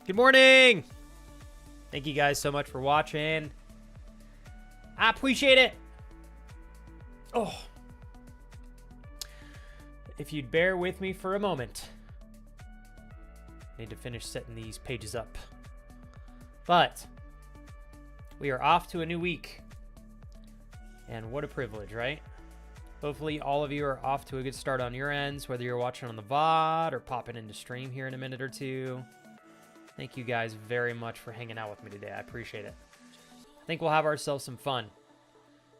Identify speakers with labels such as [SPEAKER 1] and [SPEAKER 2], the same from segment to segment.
[SPEAKER 1] Good morning. Thank you guys so much for watching. I appreciate it. Oh. If you'd bear with me for a moment. I need to finish setting these pages up. But we are off to a new week. And what a privilege, right? Hopefully all of you are off to a good start on your ends, whether you're watching on the VOD or popping into stream here in a minute or two. Thank you guys very much for hanging out with me today. I appreciate it. I think we'll have ourselves some fun.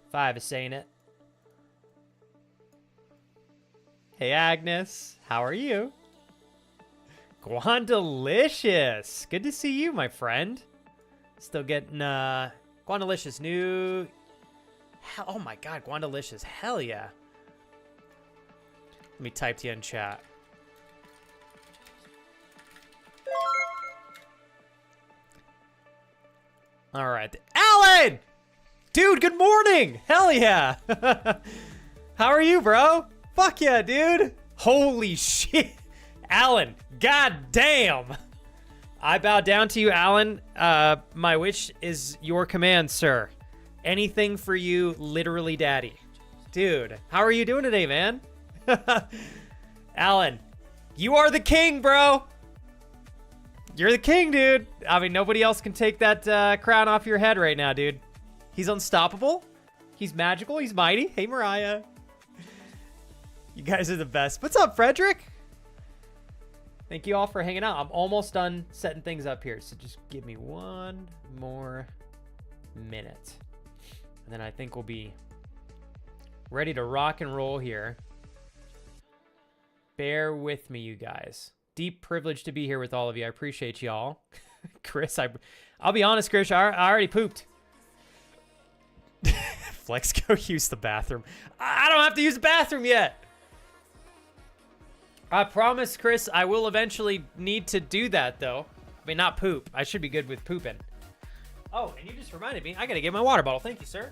[SPEAKER 1] 5 is saying it. Hey, Agnes. How are you? Guandalicious. Good to see you, my friend. Still getting, Guandalicious new... Oh my god, Guandalicious. Hell yeah. Let me type to you in chat. All right. Alan! Dude, good morning! Hell yeah! How are you, bro? Fuck yeah, dude! Holy shit! Alan, god damn! I bow down to you, Alan. My wish is your command, sir. Anything for you, literally daddy. Dude, how are you doing today, man? Alan, you are the king, bro! You're the king, dude. I mean, nobody else can take that crown off your head right now, dude. He's unstoppable. He's magical. He's mighty. Hey, Mariah. You guys are the best. What's up, Frederick? Thank you all for hanging out. I'm almost done setting things up here, so just give me one more minute. And then I think we'll be ready to rock and roll here. Bear with me, you guys. Deep privilege to be here with all of you. I appreciate y'all. Chris, I'll be honest, Chris, I already pooped. Flex, go use the bathroom. I don't have to use the bathroom yet. I promise, Chris, I will eventually need to do that, though. I mean, not poop. I should be good with pooping. Oh, and you just reminded me. I got to get my water bottle. Thank you, sir.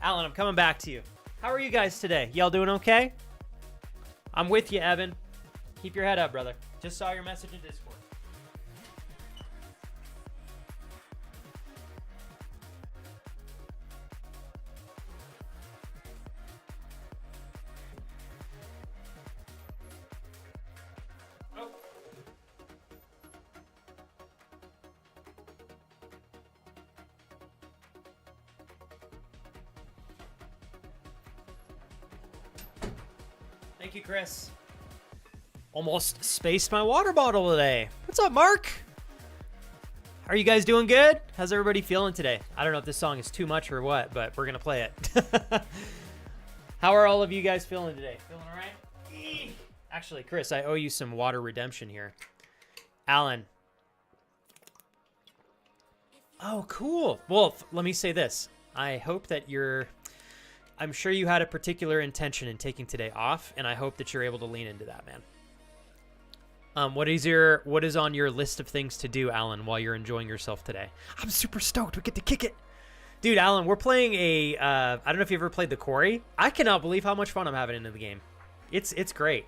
[SPEAKER 1] Alan, I'm coming back to you. How are you guys today? Y'all doing okay? I'm with you, Evan. Keep your head up, brother. Just saw your message in Discord. Oh. Thank you, Chris. Almost spaced my water bottle today. What's up, Mark? Are you guys doing good? How's everybody feeling today? I don't know if this song is too much or what, but we're going to play it. How are all of you guys feeling today? Feeling all right? Actually, Chris, I owe you some water redemption here. Alan. Oh, cool. Well, let me say this. I hope that I'm sure you had a particular intention in taking today off, and I hope that you're able to lean into that, man. What is on your list of things to do, Alan, while you're enjoying yourself today? I'm super stoked. We get to kick it. Dude, Alan, we're playing I don't know if you ever played the Quarry. I cannot believe how much fun I'm having into the game. It's great.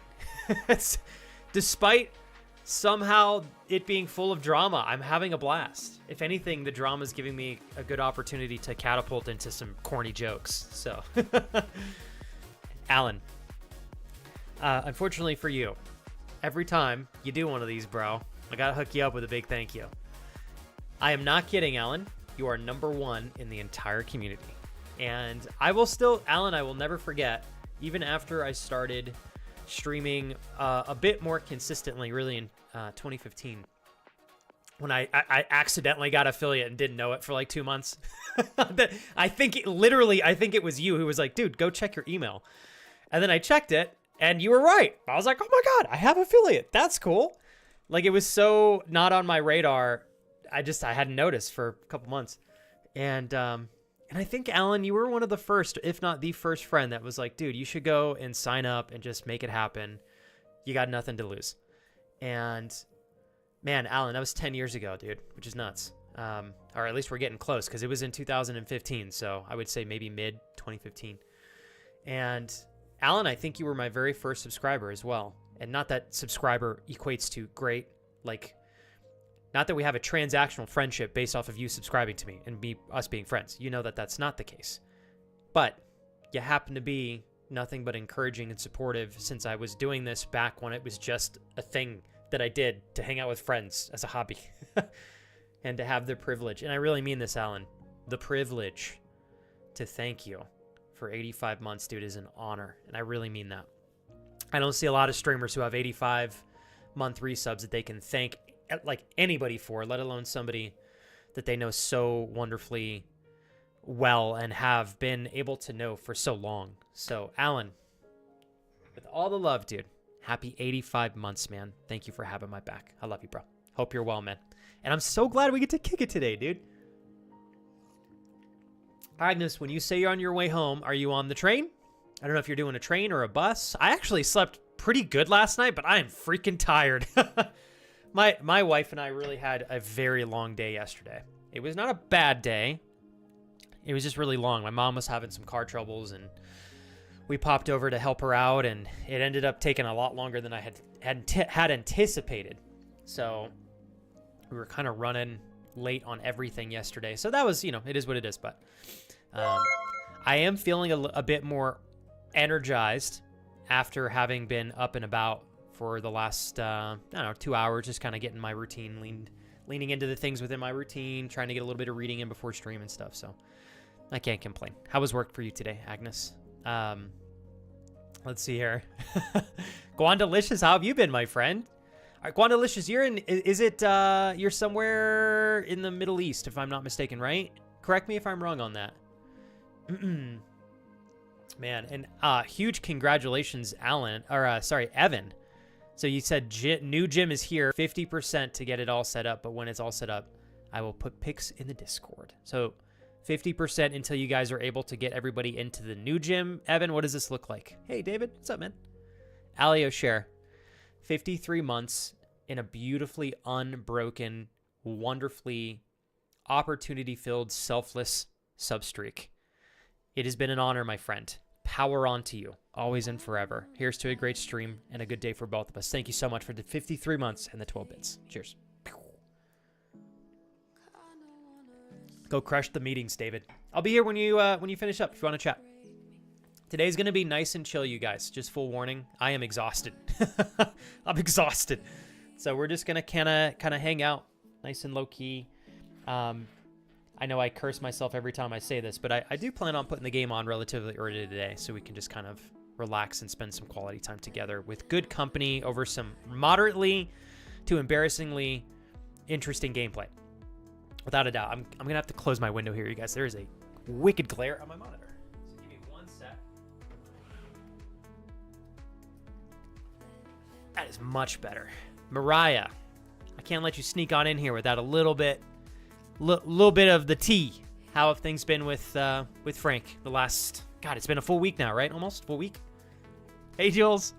[SPEAKER 1] Despite somehow it being full of drama, I'm having a blast. If anything, the drama is giving me a good opportunity to catapult into some corny jokes. So, Alan, unfortunately for you, every time you do one of these, bro, I gotta hook you up with a big thank you. I am not kidding, Alan. You are #1 in the entire community. And I will still, Alan, I will never forget, even after I started streaming a bit more consistently, really in 2015, when I accidentally got affiliate and didn't know it for like 2 months. I think it was you who was like, dude, go check your email. And then I checked it, and you were right. I was like, oh my God, I have affiliate. That's cool. Like, it was so not on my radar. I hadn't noticed for a couple months. And I think, Alan, you were one of the first, if not the first friend that was like, dude, you should go and sign up and just make it happen. You got nothing to lose. And man, Alan, that was 10 years ago, dude, which is nuts. Or at least we're getting close, because it was in 2015. So I would say maybe mid 2015. And Alan, I think you were my very first subscriber as well. And not that subscriber equates to great, like, Not that we have a transactional friendship based off of you subscribing to me and us being friends. You know that that's not the case. But you happen to be nothing but encouraging and supportive since I was doing this back when it was just a thing that I did to hang out with friends as a hobby. And to have the privilege, and I really mean this, Alan, the privilege to thank you for 85 months, dude, is an honor. And I really mean that. I don't see a lot of streamers who have 85-month resubs that they can thank like anybody for, let alone somebody that they know so wonderfully well and have been able to know for so long. So, Alan, with all the love, dude, happy 85 months, man. Thank you for having my back. I love you, bro. Hope you're well, man. And I'm so glad we get to kick it today, dude. Agnes, when you say you're on your way home, are you on the train? I don't know if you're doing a train or a bus. I actually slept pretty good last night, but I am freaking tired. My wife and I really had a very long day yesterday. It was not a bad day. It was just really long. My mom was having some car troubles, and we popped over to help her out, and it ended up taking a lot longer than I had anticipated. So we were kind of running late on everything yesterday. So that was, you know, it is what it is. But I am feeling a bit more energized after having been up and about for the last, I don't know, 2 hours, just kind of getting my routine, leaning into the things within my routine, trying to get a little bit of reading in before stream and stuff. So I can't complain. How was work for you today, Agnes? Let's see here. Guandalicious, how have you been, my friend? All right, Guandalicious, you're somewhere in the Middle East, if I'm not mistaken, right? Correct me if I'm wrong on that. Man, and huge congratulations, Evan. So you said new gym is here, 50% to get it all set up, but when it's all set up, I will put pics in the Discord. So 50% until you guys are able to get everybody into the new gym. Evan, what does this look like? Hey, David, what's up, man? Ali O'Share, 53 months in a beautifully unbroken, wonderfully opportunity-filled, selfless substreak. It has been an honor, my friend. Power on to you, always and forever. Here's to a great stream and a good day for both of us. Thank you so much for the 53 months and the 12 bits. Cheers. Go crush the meetings, David. I'll be here when you finish up if you want to chat. Today's going to be nice and chill, you guys. Just full warning, I am exhausted. I'm exhausted. So we're just going to kind of hang out nice and low-key. I know I curse myself every time I say this, but I do plan on putting the game on relatively early today so we can just kind of relax and spend some quality time together with good company over some moderately to embarrassingly interesting gameplay. Without a doubt. I'm going to have to close my window here, you guys. There is a wicked glare on my monitor. So give me one sec. That is much better. Mariah, I can't let you sneak on in here without a little bit of the tea. How have things been with Frank the last, God, it's been a full week now, right? Almost full week. Hey, Jules.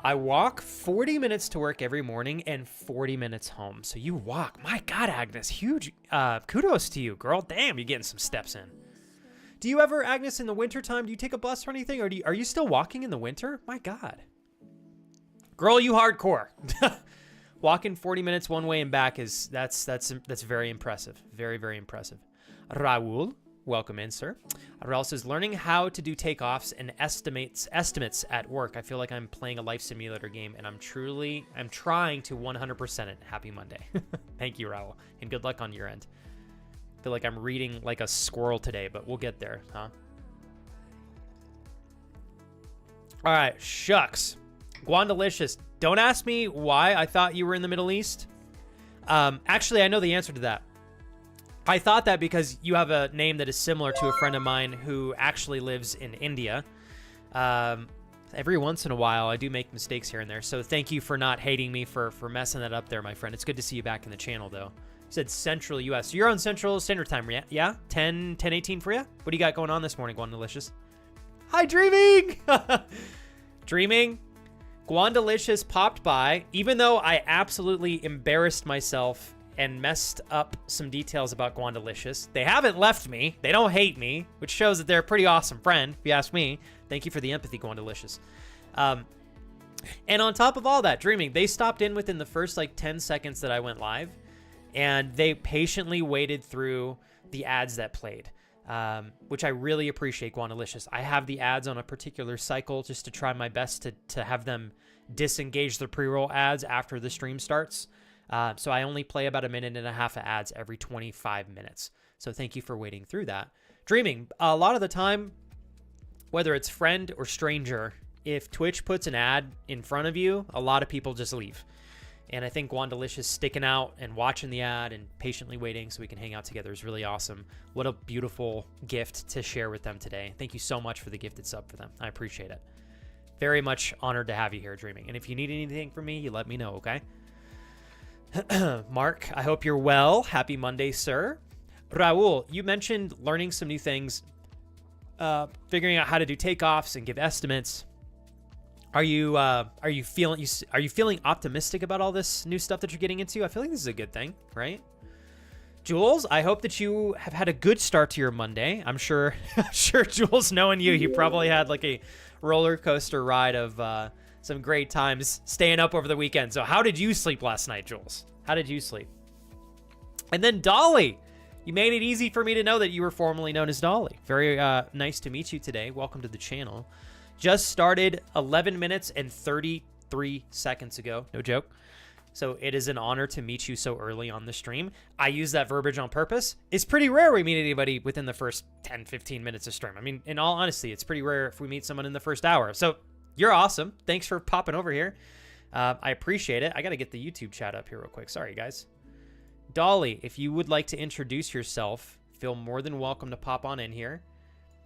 [SPEAKER 1] I walk 40 minutes to work every morning and 40 minutes home. So you walk. My God, Agnes, huge kudos to you, girl. Damn, you're getting some steps in. Do you ever, Agnes, in the wintertime, do you take a bus or anything? Or are you still walking in the winter? My God. Girl, you hardcore. Walking 40 minutes one way and back that's very impressive. Very, very impressive. Raul, welcome in, sir. Raul says, learning how to do takeoffs and estimates at work. I feel like I'm playing a life simulator game, and I'm trying to 100% it. Happy Monday. Thank you, Raul, and good luck on your end. I feel like I'm reading like a squirrel today, but we'll get there, huh? All right, shucks. Guandalicious, don't ask me why I thought you were in the Middle East. Actually, I know the answer to that. I thought that because you have a name that is similar to a friend of mine who actually lives in India. Every once in a while, I do make mistakes here and there. So thank you for not hating me for messing that up there, my friend. It's good to see you back in the channel, though. You said Central U.S. So you're on Central Standard Time, yeah? 10:18 for you? What do you got going on this morning, Guandalicious? Hi, Dreaming! Dreaming? Guandalicious popped by, even though I absolutely embarrassed myself and messed up some details about Guandalicious. They haven't left me. They don't hate me, which shows that they're a pretty awesome friend, if you ask me. Thank you for the empathy, Guandalicious. And on top of all that, Dreaming, they stopped in within the first like 10 seconds that I went live, and they patiently waited through the ads that played, which I really appreciate, Guandalicious. I have the ads on a particular cycle just to try my best to have them disengage the pre-roll ads after the stream starts. So I only play about 1.5 minutes of ads every 25 minutes. So thank you for waiting through that. Dreaming, a lot of the time, whether it's friend or stranger, if Twitch puts an ad in front of you, a lot of people just leave. And I think Guandalicious sticking out and watching the ad and patiently waiting so we can hang out together is really awesome. What a beautiful gift to share with them today. Thank you so much for the gifted sub for them. I appreciate it. Very much honored to have you here, Dreaming. And if you need anything from me, you let me know, okay? Mark, I hope you're well. Happy Monday, sir. Raul, you mentioned learning some new things, figuring out how to do takeoffs and give estimates. Are you feeling optimistic about all this new stuff that you're getting into? I feel like this is a good thing, right? Jules, I hope that you have had a good start to your Monday. I'm sure Jules, knowing you probably had like a roller coaster ride of some great times staying up over the weekend. So how did you sleep last night, Jules? How did you sleep? And then Dolly, you made it easy for me to know that you were formerly known as Dolly. Very nice to meet you today. Welcome to the channel. Just started 11 minutes and 33 seconds ago. No joke. So it is an honor to meet you so early on the stream. I use that verbiage on purpose. It's pretty rare we meet anybody within the first 10, 15 minutes of stream. I mean, in all honesty, it's pretty rare if we meet someone in the first hour. So you're awesome. Thanks for popping over here. I appreciate it. I got to get the YouTube chat up here real quick. Sorry, guys. Dolly, if you would like to introduce yourself, feel more than welcome to pop on in here.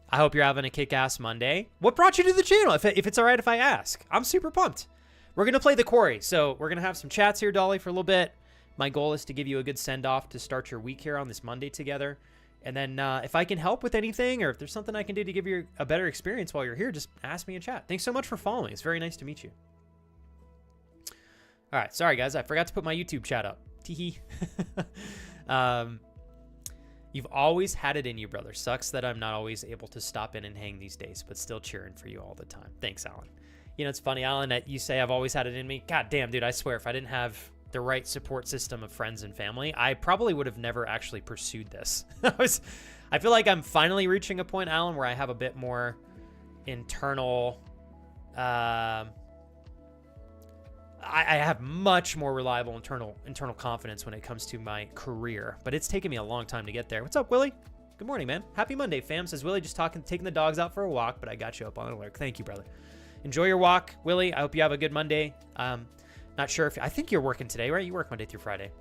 [SPEAKER 1] I hope you're having a kick-ass Monday. What brought you to the channel, if it's all right if I ask? I'm super pumped. We're going to play the Quarry, so we're going to have some chats here, Dolly, for a little bit. My goal is to give you a good send-off to start your week here on this Monday together. And then if I can help with anything, or if there's something I can do to give you a better experience while you're here, just ask me in chat. Thanks so much for following. It's very nice to meet you. All right, sorry, guys. I forgot to put my YouTube chat up. Teehee. You've always had it in you, brother. Sucks that I'm not always able to stop in and hang these days, but still cheering for you all the time. Thanks, Alan. You know, it's funny, Alan, that you say I've always had it in me. God damn, dude, I swear, if I didn't have the right support system of friends and family, I probably would have never actually pursued this. I feel like I'm finally reaching a point, Alan, where I have a bit more internal... I have much more reliable internal confidence when it comes to my career, but it's taken me a long time to get there. What's up, Willie? Good morning, man. Happy Monday, fam. Says Willie, just taking the dogs out for a walk, but I got you up on alert. Thank you, brother. Enjoy your walk, Willie. I hope you have a good Monday. Not sure if I think you're working today, right? You work Monday through Friday.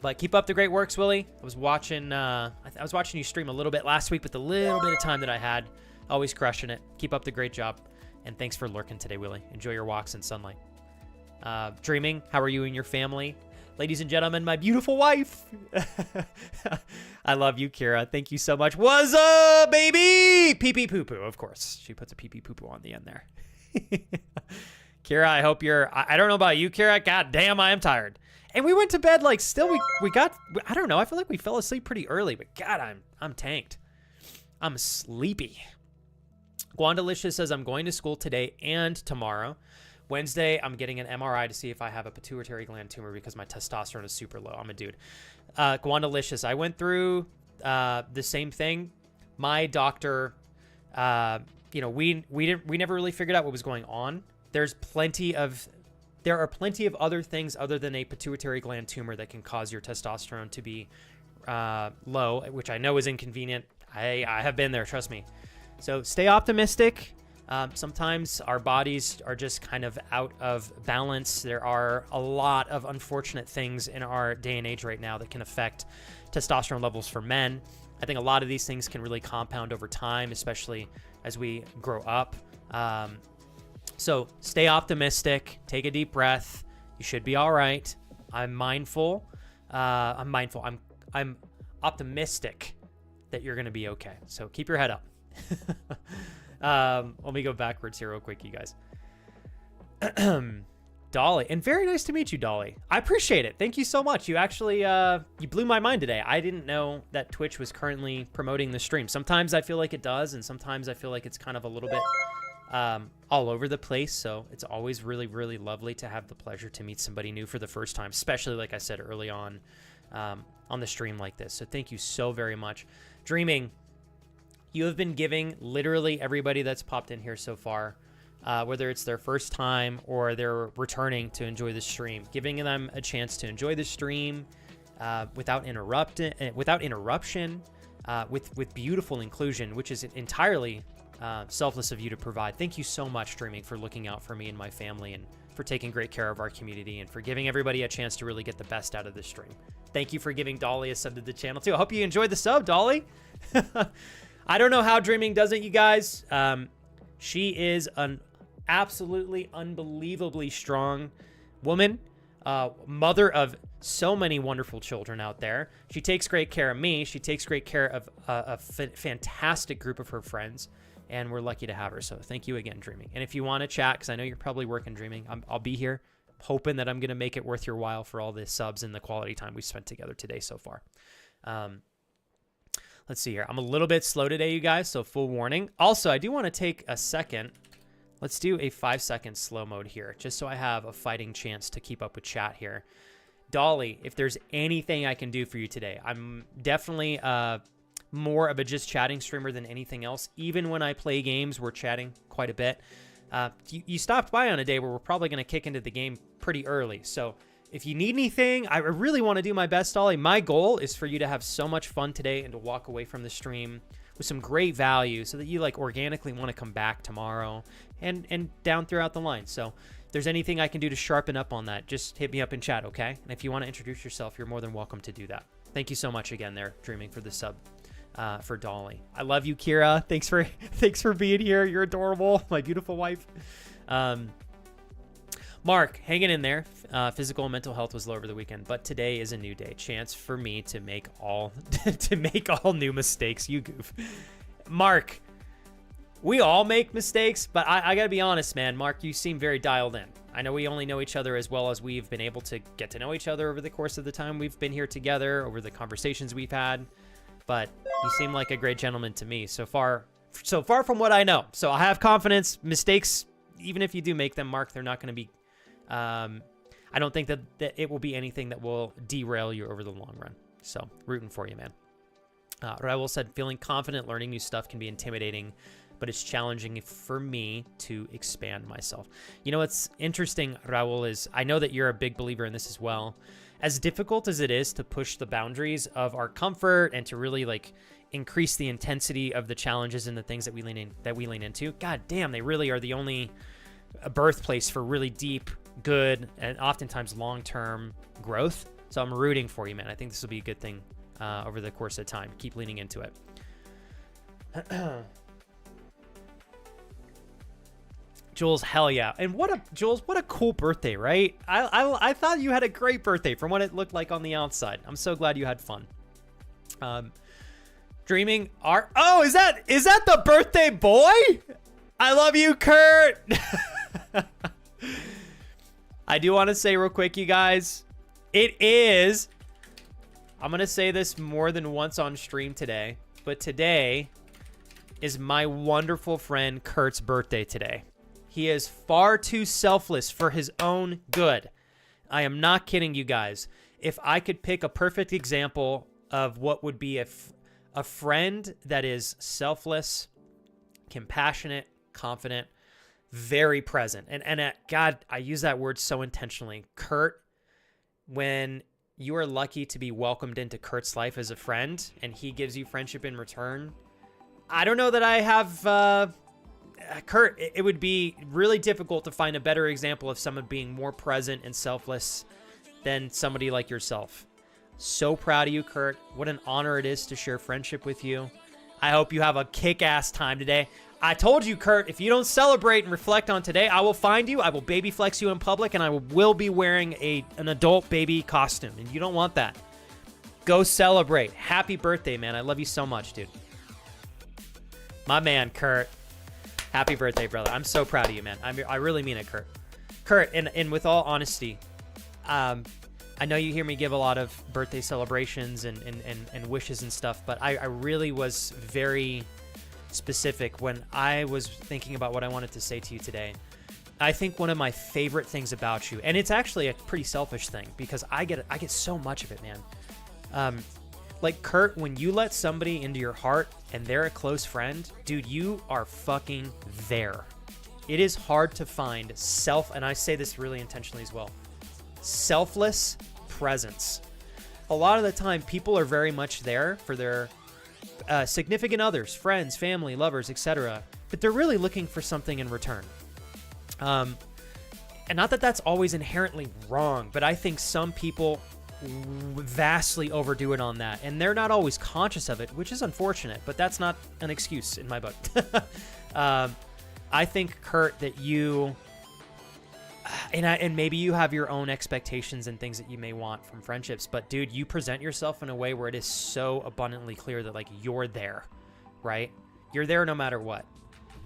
[SPEAKER 1] But keep up the great works, Willie. I was watching you stream a little bit last week with the little bit of time that I had. Always crushing it. Keep up the great job, and thanks for lurking today, Willie. Enjoy your walks in sunlight. Dreaming, how are you and your family? Ladies and gentlemen, my beautiful wife. I love you, Kira. Thank you so much. What's up, baby? Pee-pee poo-poo, of course. She puts a pee-pee poo-poo on the end there. Kira, I hope I don't know about you, Kira. God damn, I am tired. And we went to bed like still, we got, I don't know. I feel like we fell asleep pretty early, but God, I'm tanked. I'm sleepy. Guandalicious says I'm going to school today and tomorrow. Wednesday, I'm getting an MRI to see if I have a pituitary gland tumor because my testosterone is super low. I'm a dude. Guandalicious, I went through the same thing. My doctor, we never really figured out what was going on. There are plenty of other things other than a pituitary gland tumor that can cause your testosterone to be low, which I know is inconvenient. I have been there, trust me. So stay optimistic. Sometimes our bodies are just kind of out of balance. There are a lot of unfortunate things in our day and age right now that can affect testosterone levels for men. I think a lot of these things can really compound over time, especially as we grow up. So stay optimistic, take a deep breath. You should be all right. I'm mindful. I'm optimistic that you're going to be okay. So keep your head up. Let me go backwards here real quick, you guys. Dolly, and very nice to meet you, Dolly. I appreciate it. Thank you so much. You actually, you blew my mind today. I didn't know that Twitch was currently promoting the stream. Sometimes I feel like it does, and sometimes I feel like it's kind of a little bit all over the place. So it's always really, really lovely to have the pleasure to meet somebody new for the first time, especially like I said early on the stream like this. So thank you so very much. Dreaming, you have been giving literally everybody that's popped in here so far, whether it's their first time or they're returning to enjoy the stream, giving them a chance to enjoy the stream without interruption, with beautiful inclusion, which is entirely selfless of you to provide. Thank you so much, Dreaming, for looking out for me and my family, and for taking great care of our community, and for giving everybody a chance to really get the best out of this stream. Thank you for giving Dolly a sub to the channel too. I hope you enjoyed the sub, Dolly. I don't know how Dreaming does it, you guys. She is an absolutely unbelievably strong woman, mother of so many wonderful children out there. She takes great care of me. She takes great care of a fantastic group of her friends, and we're lucky to have her. So thank you again, Dreaming. And if you want to chat, because I know you're probably working, Dreaming, I'll be here, hoping that I'm going to make it worth your while for all the subs and the quality time we spent together today so far. Let's see here. I'm a little bit slow today, you guys, so full warning. Also, I do want to take a second. Let's do a 5-second slow mode here, just so I have a fighting chance to keep up with chat here. Dolly, if there's anything I can do for you today, I'm definitely more of a just chatting streamer than anything else. Even when I play games, we're chatting quite a bit. You stopped by on a day where we're probably going to kick into the game pretty early. So if you need anything, I really want to do my best, Dolly. My goal is for you to have so much fun today and to walk away from the stream with some great value so that you like organically want to come back tomorrow and down throughout the line. So if there's anything I can do to sharpen up on that, just hit me up in chat, okay? And if you want to introduce yourself, you're more than welcome to do that. Thank you so much again there, Dreaming, for the sub for Dolly. I love you, Kira. Thanks for being here. You're adorable, my beautiful wife. Mark, hanging in there. Physical and mental health was low over the weekend, but today is a new day. Chance for me to make all new mistakes. You goof. Mark, we all make mistakes, but I gotta be honest, man. Mark, you seem very dialed in. I know we only know each other as well as we've been able to get to know each other over the course of the time we've been here together, over the conversations we've had, but you seem like a great gentleman to me so far from what I know. So I have confidence. Mistakes, even if you do make them, Mark, they're not going to be I don't think that it will be anything that will derail you over the long run. So rooting for you, man. Raul said, feeling confident learning new stuff can be intimidating, but it's challenging for me to expand myself. You know, what's interesting, Raul, is I know that you're a big believer in this as well. As difficult as it is to push the boundaries of our comfort and to really like increase the intensity of the challenges and the things that we lean into, God damn, they really are the only birthplace for really deep, good, and oftentimes long-term growth. So I'm rooting for you, man. I think this will be a good thing over the course of time. Keep leaning into it. Jules, hell yeah. And what a cool birthday, right? I thought you had a great birthday from what it looked like on the outside. I'm so glad you had fun. Dreaming art. Oh, is that the birthday boy? I love you, Kurt. I do want to say real quick, you guys, it is, I'm going to say this more than once on stream today, but today is my wonderful friend Kurt's birthday today. He is far too selfless for his own good. I am not kidding you guys. If I could pick a perfect example of what would be a friend that is selfless, compassionate, confident, very present. And God, I use that word so intentionally. Kurt, when you are lucky to be welcomed into Kurt's life as a friend and he gives you friendship in return, I don't know that I have... Kurt, it would be really difficult to find a better example of someone being more present and selfless than somebody like yourself. So proud of you, Kurt. What an honor it is to share friendship with you. I hope you have a kick-ass time today. I told you, Kurt, if you don't celebrate and reflect on today, I will find you, I will baby flex you in public, and I will be wearing an adult baby costume, and you don't want that. Go celebrate. Happy birthday, man. I love you so much, dude. My man, Kurt. Happy birthday, brother. I'm so proud of you, man. I really mean it, Kurt. Kurt, and with all honesty, I know you hear me give a lot of birthday celebrations and wishes and stuff, but I really was very specific when I was thinking about what I wanted to say to you today. I think one of my favorite things about you, and it's actually a pretty selfish thing because I get so much of it, man. Like Kurt, when you let somebody into your heart and they're a close friend, dude, you are fucking there. It is hard to find and I say this really intentionally as well, selfless presence. A lot of the time, people are very much there for their significant others, friends, family, lovers, etc. But they're really looking for something in return. And not that that's always inherently wrong, but I think some people vastly overdo it on that, and they're not always conscious of it, which is unfortunate, but that's not an excuse in my book. I think, Kurt, that you and maybe you have your own expectations and things that you may want from friendships, but dude, you present yourself in a way where it is so abundantly clear that like you're there, right? You're there no matter what.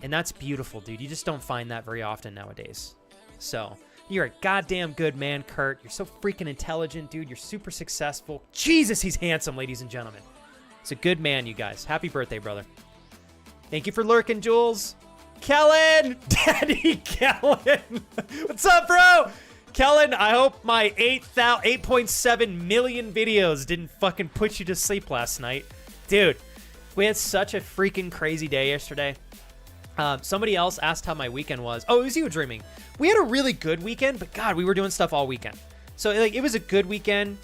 [SPEAKER 1] And that's beautiful, dude. You just don't find that very often nowadays. So you're a goddamn good man, Kurt. You're so freaking intelligent, dude. You're super successful. Jesus, he's handsome, ladies and gentlemen. He's a good man, you guys. Happy birthday, brother. Thank you for lurking, Jules. Kellen! Daddy Kellen! What's up, bro? Kellen, I hope my 8.7 million videos didn't fucking put you to sleep last night. Dude, we had such a freaking crazy day yesterday. Somebody else asked how my weekend was. Oh, it was you dreaming. We had a really good weekend, but God, we were doing stuff all weekend. So like, it was a good weekend.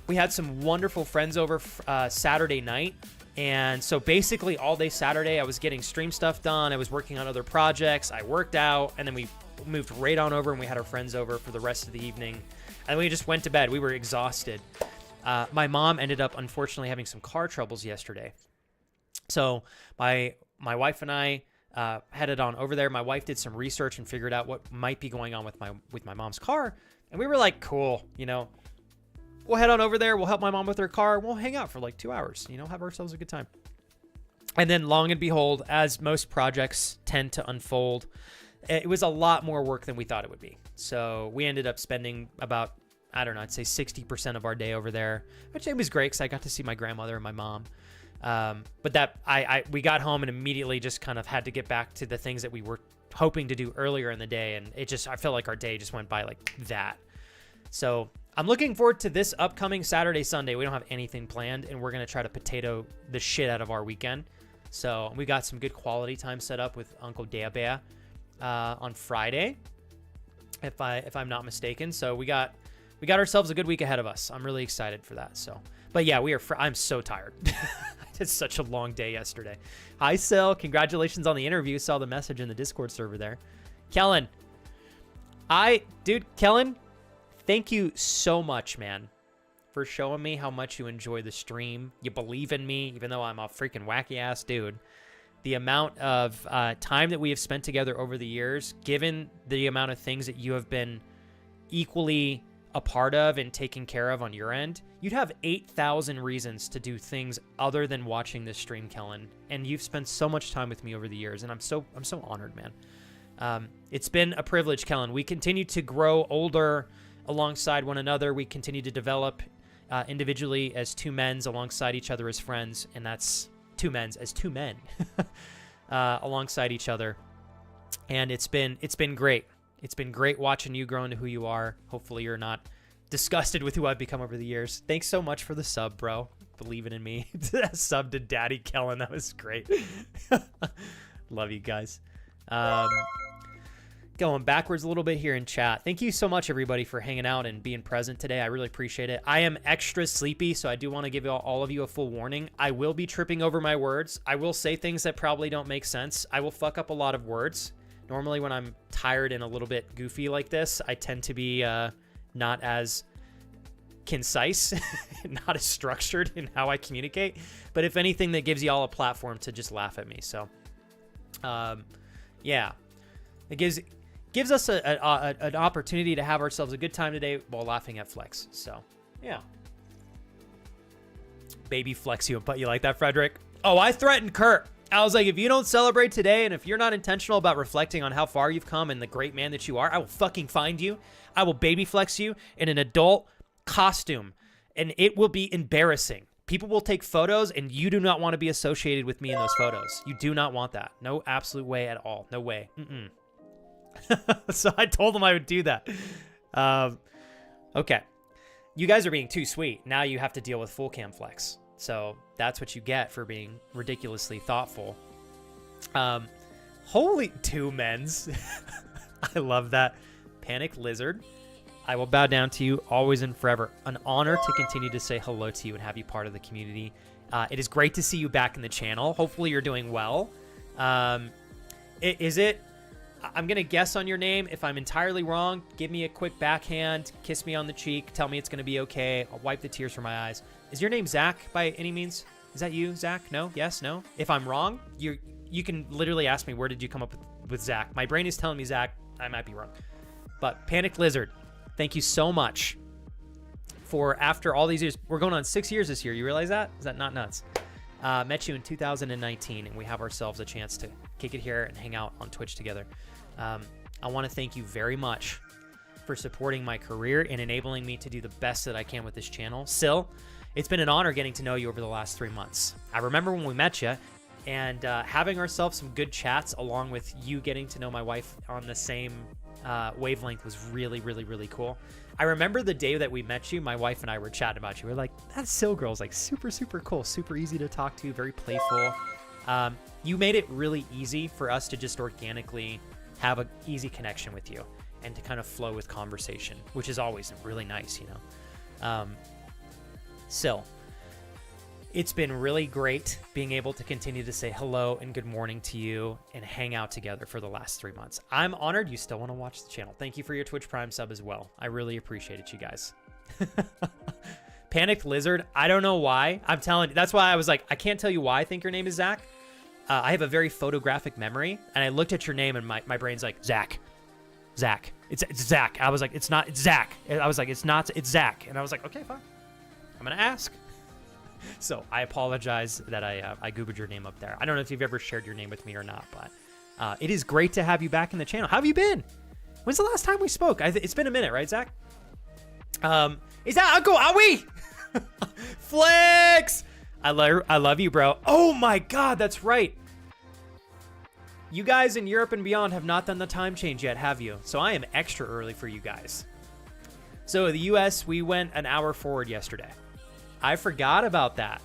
[SPEAKER 1] We had some wonderful friends over Saturday night. And so basically all day Saturday, I was getting stream stuff done. I was working on other projects. I worked out, and then we moved right on over and we had our friends over for the rest of the evening. And we just went to bed. We were exhausted. My mom ended up, unfortunately, having some car troubles yesterday. So my wife and I headed on over there. My wife did some research and figured out what might be going on with my mom's car. And we were like, cool, you know, we'll head on over there. We'll help my mom with her car. We'll hang out for like 2 hours, you know, have ourselves a good time. And then long and behold, as most projects tend to unfold, it was a lot more work than we thought it would be. So we ended up spending about, I don't know, I'd say 60% of our day over there, which it was great because I got to see my grandmother and my mom. But that we got home and immediately just kind of had to get back to the things that we were hoping to do earlier in the day. And I felt like our day just went by like that. So I'm looking forward to this upcoming Saturday, Sunday. We don't have anything planned, and we're going to try to potato the shit out of our weekend. So we got some good quality time set up with Uncle Dea on Friday, if I'm not mistaken. So we got ourselves a good week ahead of us. I'm really excited for that. So, but yeah, I'm so tired. It's such a long day yesterday. Hi, Sil. Congratulations on the interview. Saw the message in the Discord server there. Kellen, Kellen, thank you so much, man, for showing me how much you enjoy the stream. You believe in me, even though I'm a freaking wacky-ass dude. The amount of time that we have spent together over the years, given the amount of things that you have been equally a part of and taken care of on your end, you'd have 8,000 reasons to do things other than watching this stream, Kellen. And you've spent so much time with me over the years, and I'm so honored, man. It's been a privilege, Kellen. We continue to grow older alongside one another. We continue to develop individually as two men's alongside each other as friends, and that's two men's as two men alongside each other. And it's been great. It's been great watching you grow into who you are. Hopefully you're not disgusted with who I've become over the years. Thanks so much for the sub, bro. Believing in me. Sub to Daddy Kellen. That was great. Love you guys. Going backwards a little bit here in chat. Thank you so much, everybody, for hanging out and being present today. I really appreciate it. I am extra sleepy, so I do want to give all of you a full warning. I will be tripping over my words. I will say things that probably don't make sense. I will fuck up a lot of words. Normally, when I'm tired and a little bit goofy like this, I tend to be not as concise, not as structured in how I communicate. But if anything, that gives you all a platform to just laugh at me. So, yeah, it gives us an opportunity to have ourselves a good time today while laughing at Flex. So, yeah. Baby Flex you, but you like that, Frederick? Oh, I threatened Kurt. I was like, if you don't celebrate today and if you're not intentional about reflecting on how far you've come and the great man that you are, I will fucking find you. I will baby flex you in an adult costume, and it will be embarrassing. People will take photos, and you do not want to be associated with me in those photos. You do not want that. No absolute way at all. No way. So I told them I would do that. Okay. You guys are being too sweet. Now you have to deal with full cam flex. So that's what you get for being ridiculously thoughtful. Holy 2 men's. I love that. Panic Lizard. I will bow down to you always and forever. An honor to continue to say hello to you and have you part of the community. It is great to see you back in the channel. Hopefully you're doing well. I'm going to guess on your name. If I'm entirely wrong, give me a quick backhand, kiss me on the cheek, tell me it's going to be okay. I'll wipe the tears from my eyes. Is your name Zach by any means? Is that you, Zach? No? Yes? No? If I'm wrong, you can literally ask me, where did you come up with Zach? My brain is telling me Zach. I might be wrong. But Panic Lizard, thank you so much for, after all these years, we're going on 6 years this year. You realize that? Is that not nuts? Met you in 2019, and we have ourselves a chance to kick it here and hang out on Twitch together. I want to thank you very much for supporting my career and enabling me to do the best that I can with this channel. Sil, it's been an honor getting to know you over the last 3 months. I remember when we met you, and having ourselves some good chats, along with you getting to know my wife on the same wavelength, was really, really, really cool. I remember the day that we met you, my wife and I were chatting about you. We're like, that Sil girl's like super, super cool, super easy to talk to, very playful. You made it really easy for us to just organically have an easy connection with you and to kind of flow with conversation, which is always really nice, you know. Sil, it's been really great being able to continue to say hello and good morning to you and hang out together for the last 3 months. I'm honored you still want to watch the channel. Thank you for your Twitch Prime sub as well. I really appreciate it, you guys. Panicked Lizard, I don't know why. I'm telling you, that's why I was like, I can't tell you why I think your name is Zach. I have a very photographic memory, and I looked at your name, and my brain's like, Zach. Zach. It's Zach. I was like, it's not, it's Zach. I was like, it's not, it's Zach. And I was like, okay, fine. I'm going to ask. So I apologize that I googled your name up there. I don't know if you've ever shared your name with me or not, but it is great to have you back in the channel. How have you been? When's the last time we spoke? It's been a minute, right, Zach? Is that Uncle Awi? Flex! I love you, bro. Oh my God, that's right. You guys in Europe and beyond have not done the time change yet, have you? So I am extra early for you guys. So the US, we went an hour forward yesterday. I forgot about that.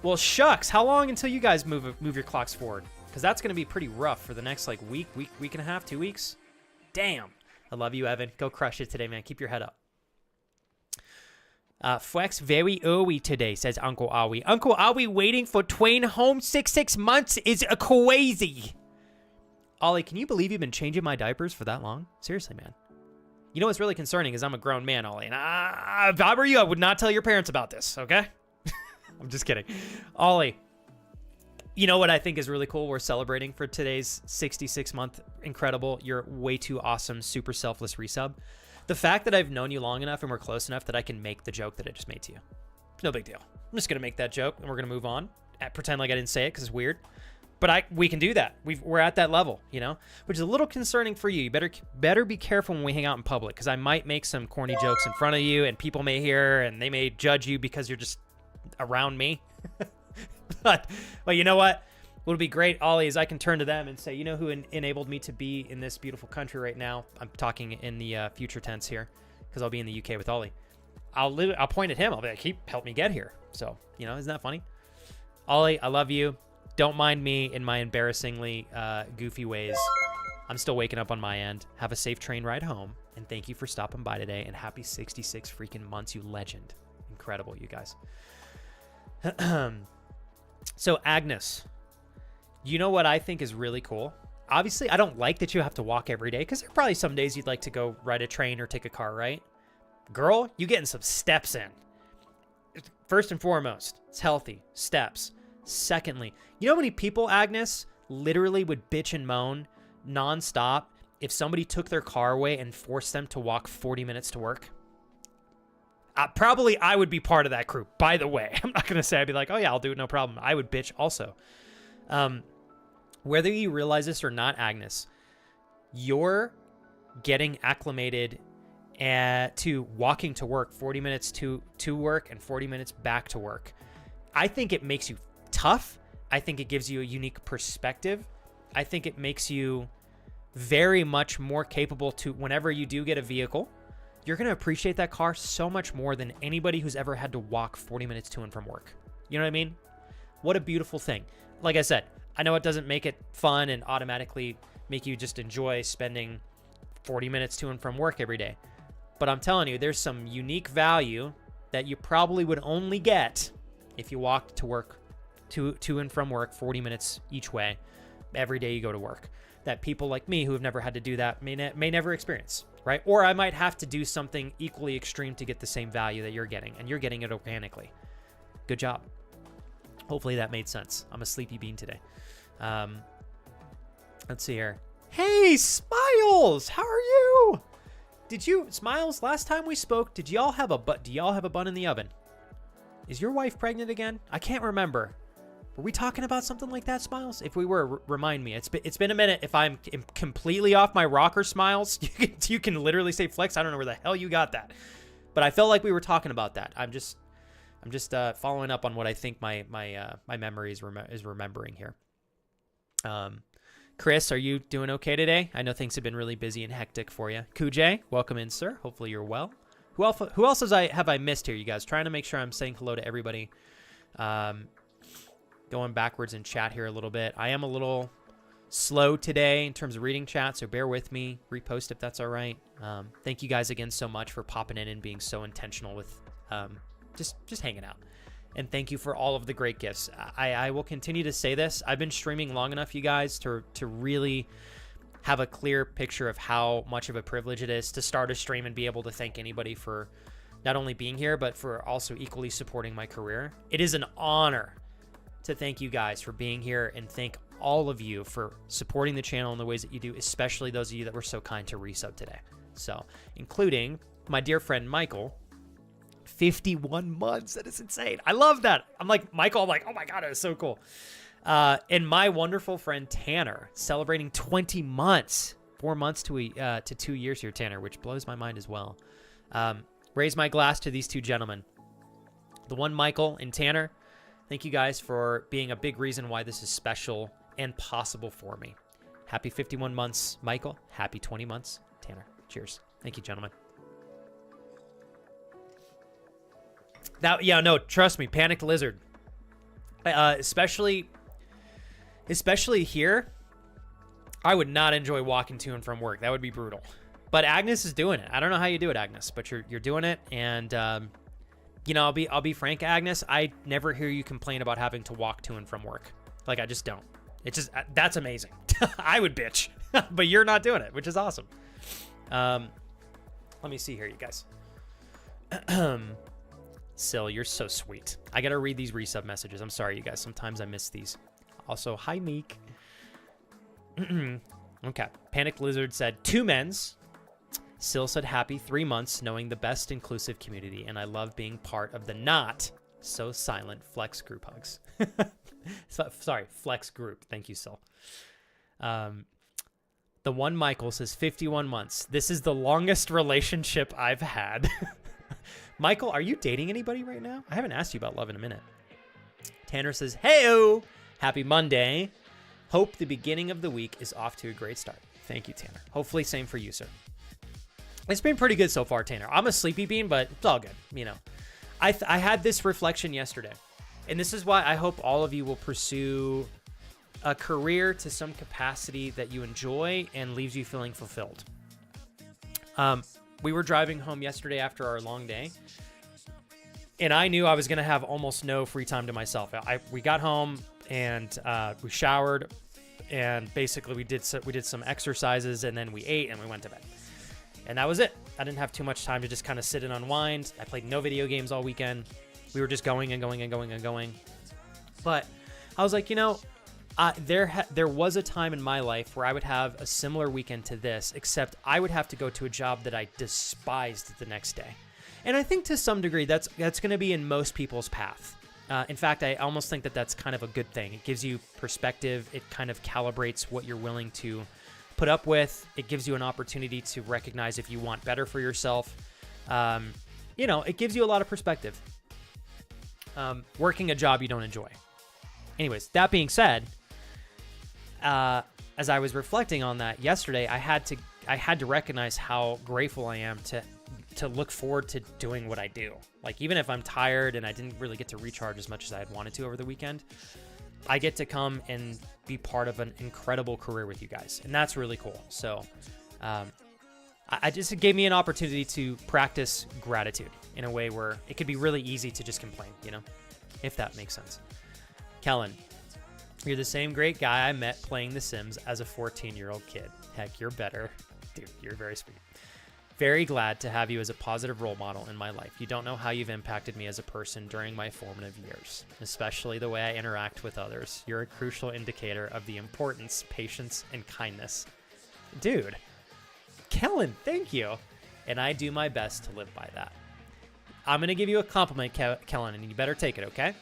[SPEAKER 1] Well, shucks. How long until you guys move your clocks forward? Because that's going to be pretty rough for the next like week and a half, 2 weeks. Damn. I love you, Evan. Go crush it today, man. Keep your head up. Flex very early today, says Uncle Awi. Uncle Awi waiting for Twain home 6 months is crazy. Ollie, can you believe you've been changing my diapers for that long? Seriously, man. You know what's really concerning is I'm a grown man, Ollie. And if I were you, I would not tell your parents about this, okay? I'm just kidding. Ollie, you know what I think is really cool? We're celebrating for today's 66-month incredible, you're way too awesome, super selfless resub. The fact that I've known you long enough and we're close enough that I can make the joke that I just made to you. No big deal. I'm just going to make that joke and we're going to move on. Pretend like I didn't say it because it's weird. But we can do that. We're at that level, you know, which is a little concerning for you. You better be careful when we hang out in public because I might make some corny jokes in front of you and people may hear and they may judge you because you're just around me. But you know what? What'll be great, Ollie, is I can turn to them and say, you know who enabled me to be in this beautiful country right now? I'm talking in the future tense here because I'll be in the UK with Ollie. I'll point at him. I'll be like, he helped me get here. So, you know, isn't that funny? Ollie, I love you. Don't mind me in my embarrassingly goofy ways. I'm still waking up on my end. Have a safe train ride home. And thank you for stopping by today. And happy 66 freaking months, you legend. Incredible, you guys. So, Agnes, you know what I think is really cool? Obviously, I don't like that you have to walk every day because there are probably some days you'd like to go ride a train or take a car, right? Girl, you getting some steps in. First and foremost, it's healthy. Steps. Secondly, you know how many people, Agnes, literally would bitch and moan nonstop if somebody took their car away and forced them to walk 40 minutes to work? Probably I would be part of that crew, by the way. I'm not going to say I'd be like, oh yeah, I'll do it, no problem. I would bitch also. Whether you realize this or not, Agnes, you're getting acclimated to walking to work, 40 minutes to work and 40 minutes back to work. I think it makes you tough. I think it gives you a unique perspective. I think it makes you very much more capable to, whenever you do get a vehicle, you're going to appreciate that car so much more than anybody who's ever had to walk 40 minutes to and from work. You know what I mean? What a beautiful thing. Like I said, I know it doesn't make it fun and automatically make you just enjoy spending 40 minutes to and from work every day. But I'm telling you, there's some unique value that you probably would only get if you walked to work, to and from work 40 minutes each way every day you go to work, that people like me who have never had to do that may never experience, right? Or I might have to do something equally extreme to get the same value that you're getting, and you're getting it organically. Good job. Hopefully that made sense. I'm a sleepy bean today. Let's see here. Hey, Smiles, how are you? Smiles, last time we spoke, do y'all have a bun in the oven? Is your wife pregnant again? I can't remember. Were we talking about something like that, Smiles? If we were, remind me. It's been a minute. If I'm completely off my rocker, Smiles, you can literally say flex. I don't know where the hell you got that, but I felt like we were talking about that. I'm just following up on what I think my memory is remembering here. Chris, are you doing okay today? I know things have been really busy and hectic for you. Kujay, welcome in, sir. Hopefully you're well. Who else have I missed here, you guys? Trying to make sure I'm saying hello to everybody. Going backwards in chat here a little bit. I am a little slow today in terms of reading chat, so bear with me. Repost if that's all right. Thank you guys again so much for popping in and being so intentional with just hanging out. And thank you for all of the great gifts. I will continue to say this. I've been streaming long enough, you guys, to really have a clear picture of how much of a privilege it is to start a stream and be able to thank anybody for not only being here, but for also equally supporting my career. It is an honor to thank you guys for being here, and thank all of you for supporting the channel in the ways that you do, especially those of you that were so kind to resub today. So, including my dear friend Michael, 51 months. That is insane. I love that. I'm like, Michael, I'm like, oh my God, it is so cool. And my wonderful friend Tanner, celebrating 20 months, 4 months to 2 years here, Tanner, which blows my mind as well. Raise my glass to these two gentlemen. The one, Michael and Tanner, thank you guys for being a big reason why this is special and possible for me. Happy 51 months, Michael. Happy 20 months, Tanner. Cheers. Thank you, gentlemen. Yeah, no, trust me, Panicked Lizard. Especially here, I would not enjoy walking to and from work. That would be brutal. But Agnes is doing it. I don't know how you do it, Agnes, but you're doing it. And you know, I'll be frank, Agnes. I never hear you complain about having to walk to and from work. Like, I just don't. It's just, that's amazing. I would bitch, but you're not doing it, which is awesome. Let me see here, you guys. Sil, you're so sweet. I gotta read these resub messages. I'm sorry, you guys. Sometimes I miss these. Also, hi, Meek. Okay. Panicked Lizard said, 2 men's. Sil said, happy 3 months knowing the best inclusive community, and I love being part of the not so silent flex group hugs. Sorry, flex group. Thank you, Sil. The one Michael says, 51 months. This is the longest relationship I've had. Michael, are you dating anybody right now? I haven't asked you about love in a minute. Tanner says, hey-o, happy Monday. Hope the beginning of the week is off to a great start. Thank you, Tanner. Hopefully same for you, sir. It's been pretty good so far, Tanner. I'm a sleepy bean, but it's all good, you know. I had this reflection yesterday, and this is why I hope all of you will pursue a career to some capacity that you enjoy and leaves you feeling fulfilled. We were driving home yesterday after our long day, and I knew I was going to have almost no free time to myself. We got home, and we showered, and basically we did some exercises, and then we ate, and we went to bed. And that was it. I didn't have too much time to just kind of sit and unwind. I played no video games all weekend. We were just going and going and going and going. But I was like, you know, there was a time in my life where I would have a similar weekend to this, except I would have to go to a job that I despised the next day. And I think to some degree that's going to be in most people's path. In fact, I almost think that that's kind of a good thing. It gives you perspective. It kind of calibrates what you're willing to put up with. It gives you an opportunity to recognize if you want better for yourself. You know, it gives you a lot of perspective. working a job you don't enjoy. Anyways, that being said, as I was reflecting on that yesterday, I had to recognize how grateful I am to look forward to doing what I do. Like, even if I'm tired and I didn't really get to recharge as much as I had wanted to over the weekend, I get to come and be part of an incredible career with you guys. And that's really cool. So, I just, it gave me an opportunity to practice gratitude in a way where it could be really easy to just complain, you know, if that makes sense. Kellen, you're the same great guy I met playing The Sims as a 14-year-old kid. Heck, you're better. Dude, you're very sweet. Very glad to have you as a positive role model in my life. You don't know how you've impacted me as a person during my formative years, especially the way I interact with others. You're a crucial indicator of the importance, patience, and kindness. Dude, Kellen, thank you. And I do my best to live by that. I'm going to give you a compliment, Kellen, and you better take it, okay?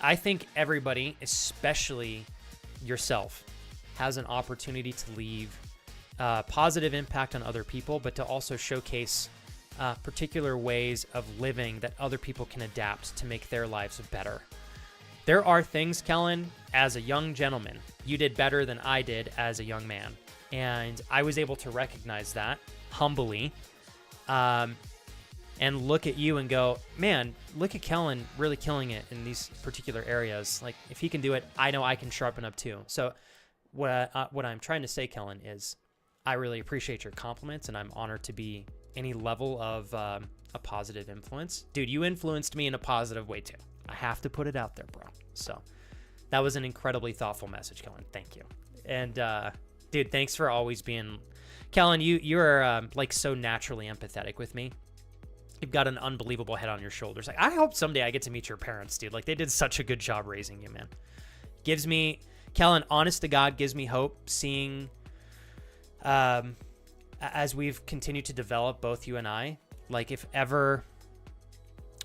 [SPEAKER 1] I think everybody, especially yourself, has an opportunity to leave positive impact on other people, but to also showcase particular ways of living that other people can adapt to make their lives better. There are things, Kellen, as a young gentleman, you did better than I did as a young man. And I was able to recognize that humbly and look at you and go, man, look at Kellen really killing it in these particular areas. Like, if he can do it, I know I can sharpen up too. So what I'm trying to say, Kellen, is I really appreciate your compliments, and I'm honored to be any level of a positive influence. Dude, you influenced me in a positive way too. I have to put it out there, bro. So that was an incredibly thoughtful message, Kellen. Thank you. And dude, thanks for always being... Kellen, you're like so naturally empathetic with me. You've got an unbelievable head on your shoulders. Like, I hope someday I get to meet your parents, dude. Like, they did such a good job raising you, man. Gives me... Kellen, honest to God, gives me hope seeing... as we've continued to develop, both you and I, like, if ever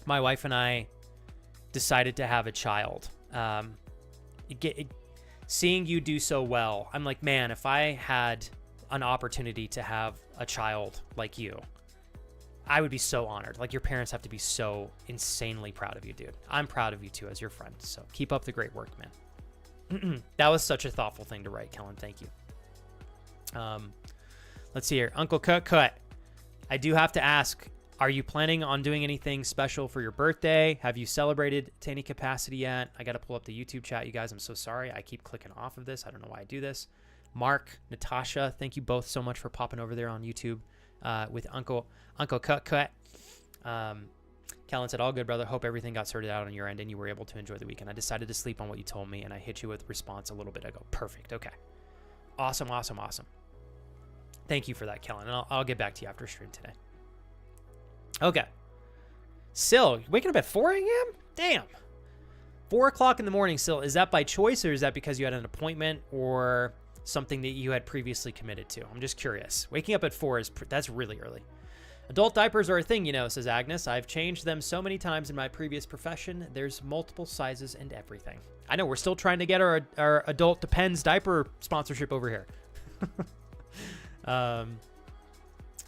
[SPEAKER 1] my wife and I decided to have a child, seeing you do so well, I'm like, man, if I had an opportunity to have a child like you, I would be so honored. Like, your parents have to be so insanely proud of you, dude. I'm proud of you too as your friend. So keep up the great work, man. That was such a thoughtful thing to write, Kellen. Thank you. Let's see here. Uncle Cut. I do have to ask, are you planning on doing anything special for your birthday? Have you celebrated to any capacity yet? I got to pull up the YouTube chat, you guys. I'm so sorry. I keep clicking off of this. I don't know why I do this. Mark, Natasha, thank you both so much for popping over there on YouTube with Uncle Cut. Kellen said, all good, brother. Hope everything got sorted out on your end and you were able to enjoy the weekend. I decided to sleep on what you told me, and I hit you with response a little bit ago. Perfect. Okay. Awesome. Thank you for that, Kellen. And I'll get back to you after stream today. Okay. Sil, waking up at 4 a.m.? Damn. 4 o'clock in the morning, Sil. Is that by choice, or is that because you had an appointment or something that you had previously committed to? I'm just curious. Waking up at 4 that's really early. Adult diapers are a thing, you know, says Agnes. I've changed them so many times in my previous profession. There's multiple sizes and everything. I know, we're still trying to get our Adult Depends diaper sponsorship over here.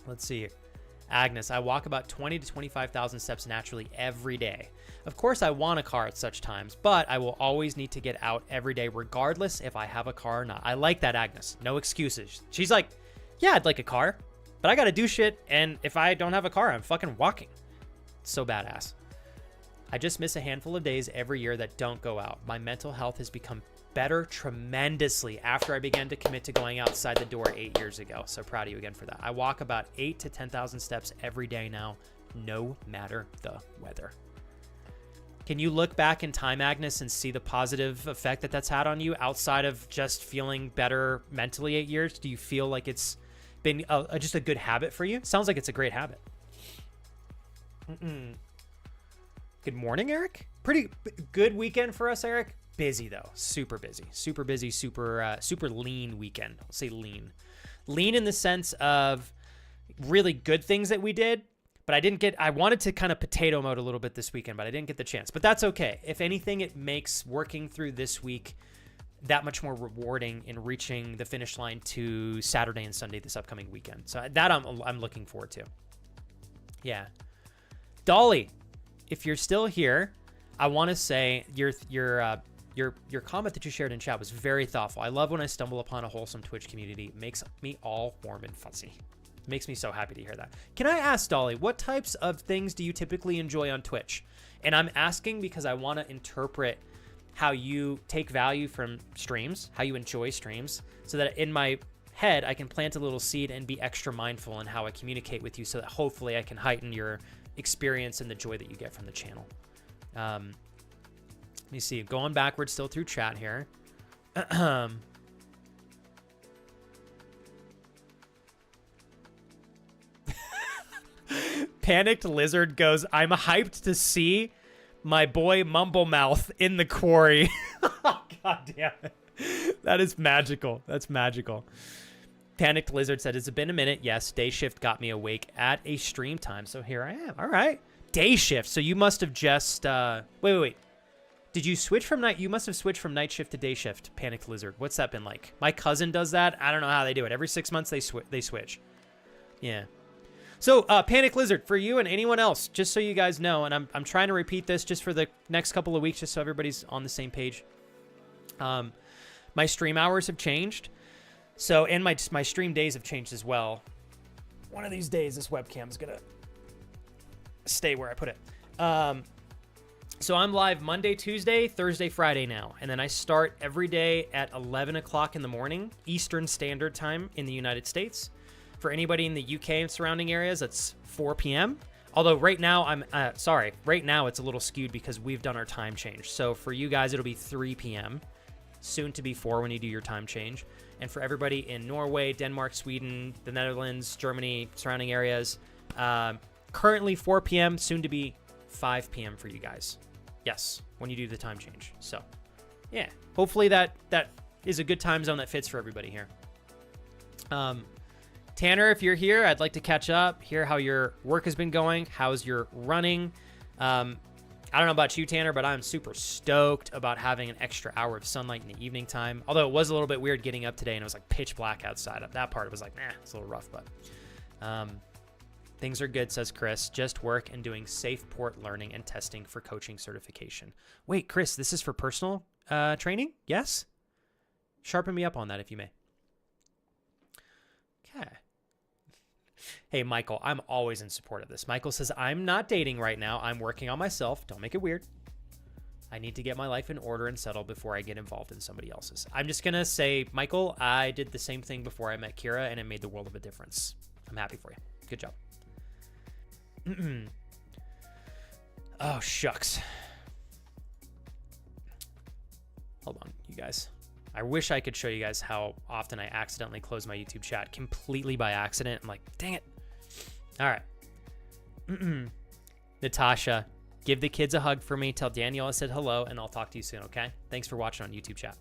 [SPEAKER 1] Let's see. Agnes, I walk about 20 to 25,000 steps naturally every day. Of course, I want a car at such times, but I will always need to get out every day regardless if I have a car or not. I like that, Agnes. No excuses. She's like, yeah, I'd like a car, but I got to do shit, and if I don't have a car, I'm fucking walking. So badass. I just miss a handful of days every year that don't go out. My mental health has become better tremendously after I began to commit to going outside the door 8 years ago. So proud of you again for that. I walk about 8 to 10,000 steps every day now, no matter the weather. Can you look back in time, Agnes, and see the positive effect that that's had on you outside of just feeling better mentally 8 years? Do you feel like it's been just a good habit for you? Sounds like it's a great habit. Good morning, Eric. Pretty good weekend for us, Eric. Busy though, super busy, super lean weekend. I'll say lean in the sense of really good things that we did, but I wanted to kind of potato mode a little bit this weekend, but I didn't get the chance. But that's okay. If anything, it makes working through this week that much more rewarding in reaching the finish line to Saturday and Sunday this upcoming weekend. So that I'm looking forward to. Yeah. Dolly, if you're still here, I want to say your comment that you shared in chat was very thoughtful. I love when I stumble upon a wholesome Twitch community. It makes me all warm and fuzzy. It makes me so happy to hear that. Can I ask, Dolly, what types of things do you typically enjoy on Twitch? And I'm asking because I want to interpret how you take value from streams, how you enjoy streams, so that in my head, I can plant a little seed and be extra mindful in how I communicate with you so that hopefully I can heighten your experience and the joy that you get from the channel. Let me see. Going backwards still through chat here. Panicked Lizard goes, I'm hyped to see my boy Mumblemouth in the quarry. God damn it. That is magical. That's magical. Panicked Lizard said, it's been a minute. Yes, day shift got me awake at a stream time. So here I am. All right. Day shift. So you must have just... Wait. Did you switch from night? You must have switched from night shift to day shift, Panicked Lizard. What's that been like? My cousin does that. I don't know how they do it. Every 6 months they switch. Yeah. So, Panic Lizard, for you and anyone else, just so you guys know, and I'm trying to repeat this just for the next couple of weeks, just so everybody's on the same page. My stream hours have changed. So, and my stream days have changed as well. One of these days, this webcam is going to stay where I put it. So I'm live Monday, Tuesday, Thursday, Friday now. And then I start every day at 11 o'clock in the morning, Eastern Standard Time in the United States. For anybody in the UK and surrounding areas, that's 4 p.m. Although right now, right now it's a little skewed because we've done our time change. So for you guys, it'll be 3 p.m. Soon to be 4 when you do your time change. And for everybody in Norway, Denmark, Sweden, the Netherlands, Germany, surrounding areas, currently 4 p.m., soon to be 5 p.m. for you guys. Yes, when you do the time change. So yeah, hopefully that is a good time zone that fits for everybody here. Tanner, if you're here, I'd like to catch up, hear how your work has been going. How's your running? I don't know about you, Tanner, but I'm super stoked about having an extra hour of sunlight in the evening time. Although it was a little bit weird getting up today and it was like pitch black outside. That part, it was like, it's a little rough, but things are good, says Chris. Just work and doing safe port learning and testing for coaching certification. Wait, Chris, this is for personal training? Yes? Sharpen me up on that if you may. Okay. Hey, Michael, I'm always in support of this. Michael says, I'm not dating right now. I'm working on myself. Don't make it weird. I need to get my life in order and settled before I get involved in somebody else's. I'm just going to say, Michael, I did the same thing before I met Kira, and it made the world of a difference. I'm happy for you. Good job. Oh, shucks. Hold on, you guys. I wish I could show you guys how often I accidentally close my YouTube chat completely by accident. I'm like, dang it. All right. Natasha, give the kids a hug for me. Tell Danielle I said hello, and I'll talk to you soon, okay? Thanks for watching on YouTube chat.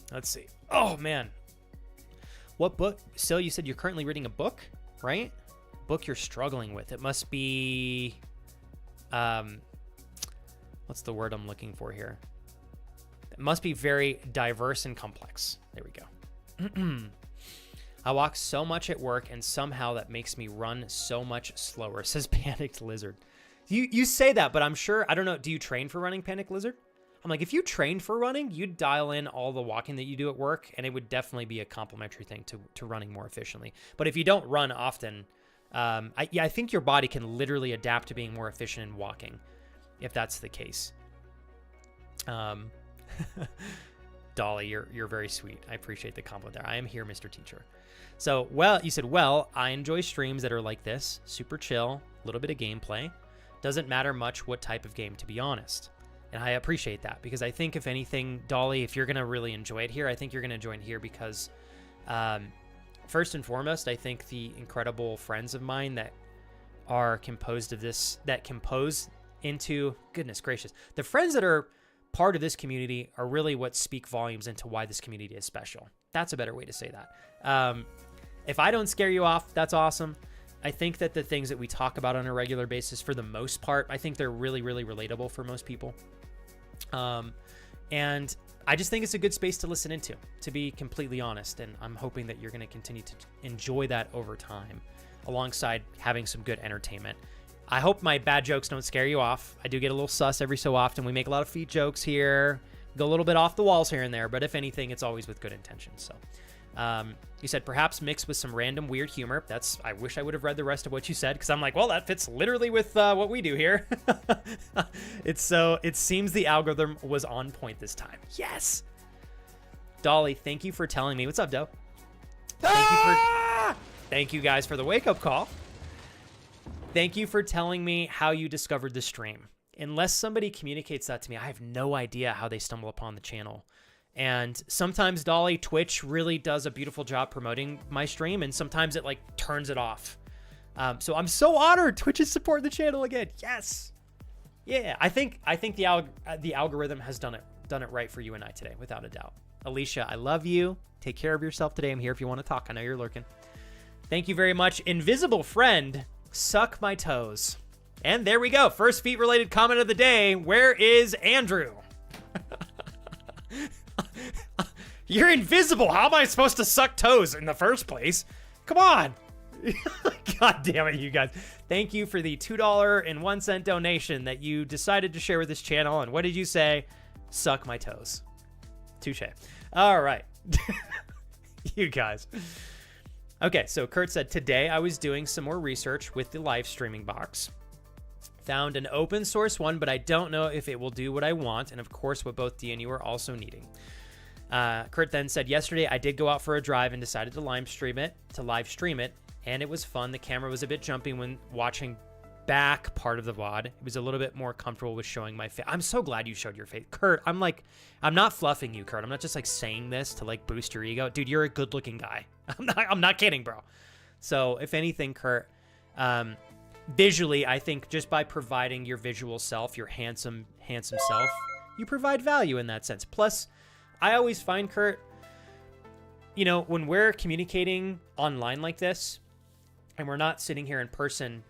[SPEAKER 1] Let's see. Oh, man. What book? Still, you said you're currently reading a book, right? Book you're struggling with. It must be... what's the word I'm looking for here? It must be very diverse and complex. There we go. I walk so much at work, and somehow that makes me run so much slower, says Panicked Lizard. You say that, but I'm sure, I don't know, do you train for running, Panicked Lizard? I'm like, if you trained for running, you'd dial in all the walking that you do at work, and it would definitely be a complementary thing to running more efficiently. But if you don't run often, I think your body can literally adapt to being more efficient in walking, if that's the case. Dolly, you're very sweet. I appreciate the compliment there. I am here, Mr. Teacher. So, well, you said, well, I enjoy streams that are like this, super chill, a little bit of gameplay. Doesn't matter much what type of game, to be honest. And I appreciate that, because I think if anything, Dolly, if you're going to really enjoy it here, I think you're going to enjoy it here because, first and foremost, I think the incredible friends of mine that are composed of this, that compose into, goodness gracious, the friends that are part of this community are really what speak volumes into why this community is special. That's a better way to say that. If I don't scare you off, that's awesome. I think that the things that we talk about on a regular basis, for the most part, I think they're really, really relatable for most people. And I just think it's a good space to listen into, to be completely honest. And I'm hoping that you're going to continue to enjoy that over time, alongside having some good entertainment. I hope my bad jokes don't scare you off. I do get a little sus every so often. We make a lot of feet jokes here, go a little bit off the walls here and there, but if anything, it's always with good intentions. So you said perhaps mixed with some random weird humor. I wish I would have read the rest of what you said, because I'm like, well, that fits literally with what we do here. It seems the algorithm was on point this time. Yes. Dolly, thank you for telling me. What's up, Doe? Thank you guys for the wake-up call. Thank you for telling me how you discovered the stream. Unless somebody communicates that to me, I have no idea how they stumble upon the channel. And sometimes, Dolly, Twitch really does a beautiful job promoting my stream, and sometimes it like turns it off. So I'm so honored Twitch is supporting the channel again. Yes. Yeah, I think the algorithm has done it right for you and I today, without a doubt. Alicia, I love you. Take care of yourself today. I'm here if you want to talk. I know you're lurking. Thank you very much. Invisible friend, suck my toes. And there we go. First feet related comment of the day. Where is Andrew? You're invisible. How am I supposed to suck toes in the first place? Come on. God damn it, you guys. Thank you for the $2.01 donation that you decided to share with this channel. And what did you say? Suck my toes. Touche. All right. You guys. Okay, so Kurt said, today I was doing some more research with the live streaming box. Found an open source one, but I don't know if it will do what I want, and of course what both D and you are also needing. Kurt then said, yesterday I did go out for a drive and decided to live stream it, and it was fun. The camera was a bit jumpy when watching back part of the VOD. It was a little bit more comfortable with showing my face. I'm so glad you showed your face. Kurt, I'm not fluffing you, Kurt. I'm not just like saying this to like boost your ego. Dude, you're a good looking guy. I'm not kidding, bro. So if anything, Kurt, visually, I think just by providing your visual self, your handsome self, you provide value in that sense. Plus, I always find, Kurt, when we're communicating online like this and we're not sitting here in person,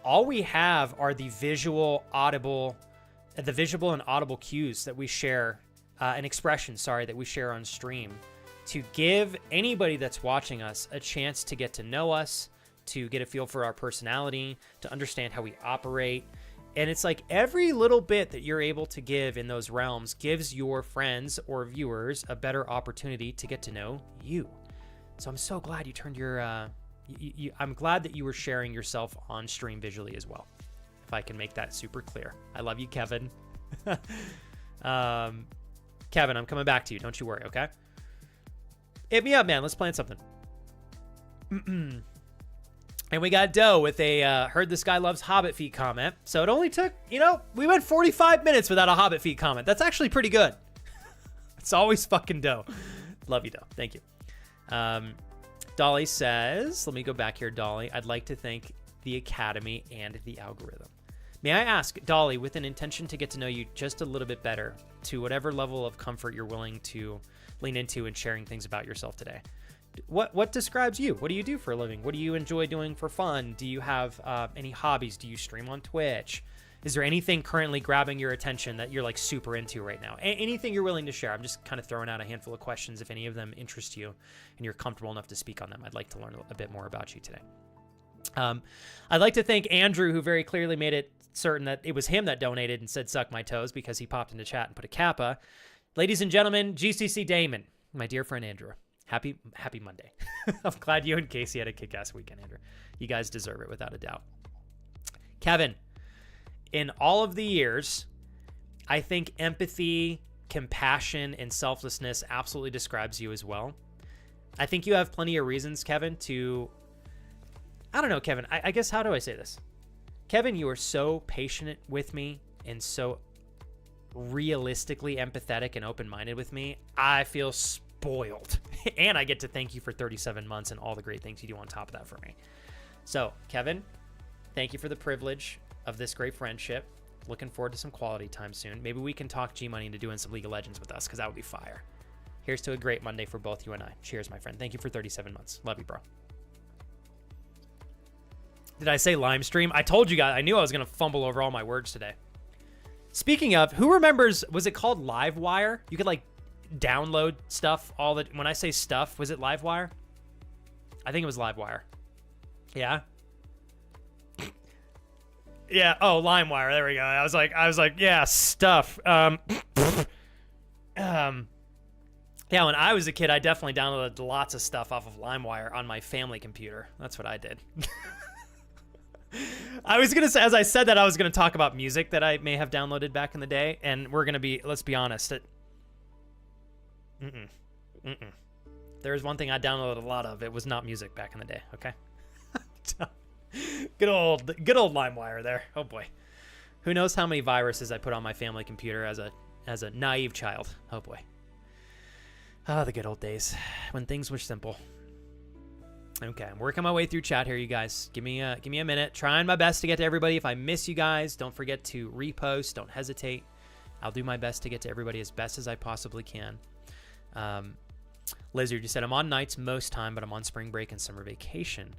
[SPEAKER 1] all we have are the visual and audible cues that we share, an expression, that we share on stream, to give anybody that's watching us a chance to get to know us, to get a feel for our personality, to understand how we operate. And it's like every little bit that you're able to give in those realms gives your friends or viewers a better opportunity to get to know you. So I'm so glad you turned your, I'm glad that you were sharing yourself on stream visually as well. If I can make that super clear. I love you, Kevin. Kevin, I'm coming back to you. Don't you worry, okay? Hit me up, man. Let's plan something. And we got Doe with a heard this guy loves Hobbit feet comment. So it only took, we went 45 minutes without a Hobbit feet comment. That's actually pretty good. It's always fucking Doe. Love you, Doe. Thank you. Dolly says, let me go back here, Dolly. I'd like to thank the Academy and the algorithm. May I ask, Dolly, with an intention to get to know you just a little bit better, to whatever level of comfort you're willing to lean into in sharing things about yourself today, what describes you? What do you do for a living? What do you enjoy doing for fun? Do you have any hobbies? Do you stream on Twitch? Is there anything currently grabbing your attention that you're like super into right now? Anything you're willing to share? I'm just kind of throwing out a handful of questions. If any of them interest you and you're comfortable enough to speak on them, I'd like to learn a bit more about you today. I'd like to thank Andrew, who very clearly made it certain that it was him that donated and said suck my toes, because he popped into chat and put a kappa. Ladies and gentlemen, GCC Damon, my dear friend Andrew. Happy Monday. I'm glad you and Casey had a kick-ass weekend, Andrew. You guys deserve it without a doubt. Kevin, in all of the years, I think empathy, compassion, and selflessness absolutely describes you as well. I think you have plenty of reasons, Kevin, I don't know, Kevin. I guess, how do I say this? Kevin, you are so patient with me and so realistically empathetic and open-minded with me. I feel spoiled. And I get to thank you for 37 months and all the great things you do on top of that for me. So, Kevin, thank you for the privilege of this great friendship. Looking forward to some quality time soon. Maybe we can talk G-Money into doing some League of Legends with us, because that would be fire. Here's to a great Monday for both you and I. Cheers, my friend. Thank you for 37 months. Love you, bro. Did I say live stream? I told you guys. I knew I was going to fumble over all my words today. Speaking of, who remembers, was it called Livewire? You could like download stuff all the, when I say stuff, was it Livewire? I think it was Livewire. Yeah. Yeah. Oh, LimeWire. There we go. I was like, yeah, stuff. Yeah, when I was a kid, I definitely downloaded lots of stuff off of LimeWire on my family computer. That's what I did. I was going to say, as I said that, I was going to talk about music that I may have downloaded back in the day. And we're going to be, let's be honest. There's one thing I downloaded a lot of. It was not music back in the day. Okay. Good old LimeWire there. Oh boy. Who knows how many viruses I put on my family computer as a naive child. Oh boy. Oh, the good old days when things were simple. Okay, I'm working my way through chat here, you guys. Give me a minute. Trying my best to get to everybody. If I miss you guys, don't forget to repost. Don't hesitate. I'll do my best to get to everybody as best as I possibly can. Lizard, you said I'm on nights most time, but I'm on spring break and summer vacation.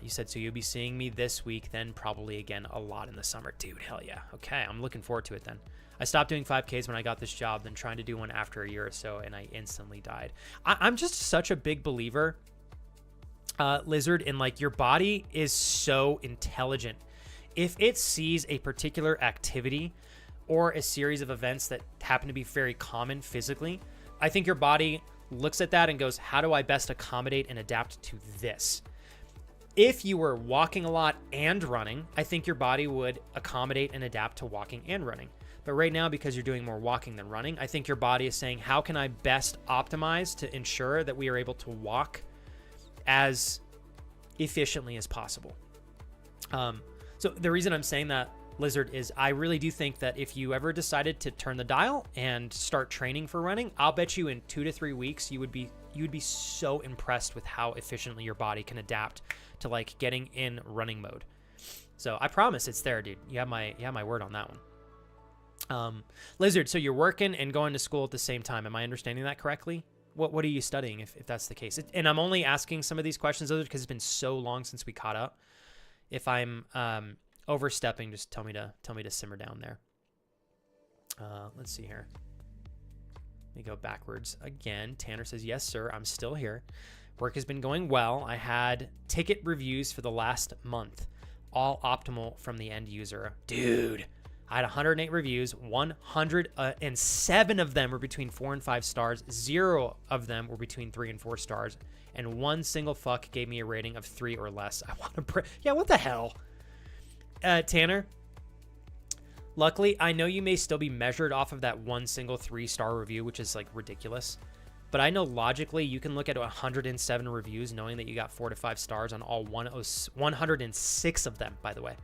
[SPEAKER 1] You said, so you'll be seeing me this week, then probably again a lot in the summer. Dude, hell yeah. Okay, I'm looking forward to it then. I stopped doing 5Ks when I got this job, then trying to do one after a year or so, and I instantly died. I'm just such a big believer, Lizard, in like your body is so intelligent. If it sees a particular activity or a series of events that happen to be very common physically, I think your body looks at that and goes, how do I best accommodate and adapt to this? If you were walking a lot and running, I think your body would accommodate and adapt to walking and running. But right now, because you're doing more walking than running, I think your body is saying, how can I best optimize to ensure that we are able to walk as efficiently as possible? So the reason I'm saying that, Lizard, is I really do think that if you ever decided to turn the dial and start training for running, I'll bet you in 2 to 3 weeks, you would be so impressed with how efficiently your body can adapt to like getting in running mode. So I promise it's there, dude. You have my word on that one. Lizard, so you're working and going to school at the same time. Am I understanding that correctly? What are you studying if that's the case? And I'm only asking some of these questions, Lizard, because it's been so long since we caught up. If I'm overstepping, just tell me to simmer down there. Let's see here. Let me go backwards again. Tanner says, yes, sir, I'm still here. Work has been going well. I had ticket reviews for the last month, all optimal from the end user. Dude, I had 108 reviews. 107 of them were between 4 and 5 stars. 0 of them were between 3 and 4 stars. And one single fuck gave me a rating of 3 or less. I want to yeah, what the hell? Tanner, luckily, I know you may still be measured off of that one single 3-star review, which is like ridiculous. But I know logically you can look at 107 reviews knowing that you got 4 to 5 stars on all 106 of them, by the way.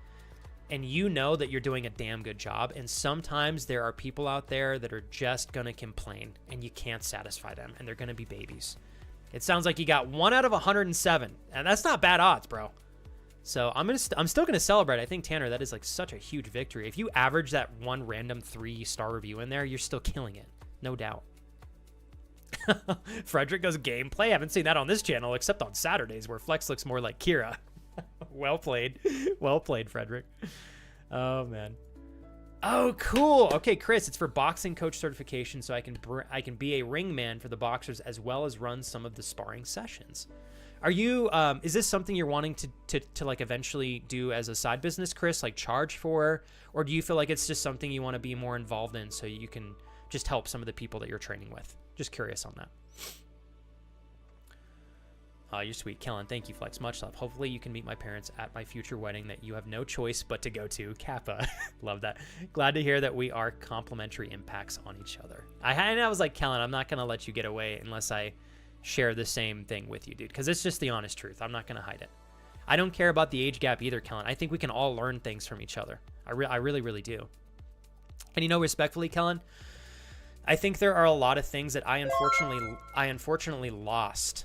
[SPEAKER 1] And you know that you're doing a damn good job. And sometimes there are people out there that are just going to complain and you can't satisfy them and they're going to be babies. It sounds like you got 1 out of 107, and that's not bad odds, bro. So I'm still going to celebrate. I think, Tanner, that is like such a huge victory. If you average that one random 3-star review in there, you're still killing it. No doubt. Frederick goes gameplay. I haven't seen that on this channel except on Saturdays where Flex looks more like Kira. Well played. Well played, Frederick. Oh, man. Oh, cool. Okay, Chris, it's for boxing coach certification, so I can be a ring man for the boxers as well as run some of the sparring sessions. Are you, is this something you're wanting to like eventually do as a side business, Chris, like charge for? Or do you feel like it's just something you want to be more involved in so you can just help some of the people that you're training with? Just curious on that. Oh, you're sweet. Kellen, thank you, Flex. Much love. Hopefully you can meet my parents at my future wedding that you have no choice but to go to. Kappa. Love that. Glad to hear that we are complementary impacts on each other. I was like, Kellen, I'm not going to let you get away unless I share the same thing with you, dude, because it's just the honest truth. I'm not going to hide it. I don't care about the age gap either, Kellen. I think we can all learn things from each other. I really, really do. And you know, respectfully, Kellen, I think there are a lot of things that I unfortunately lost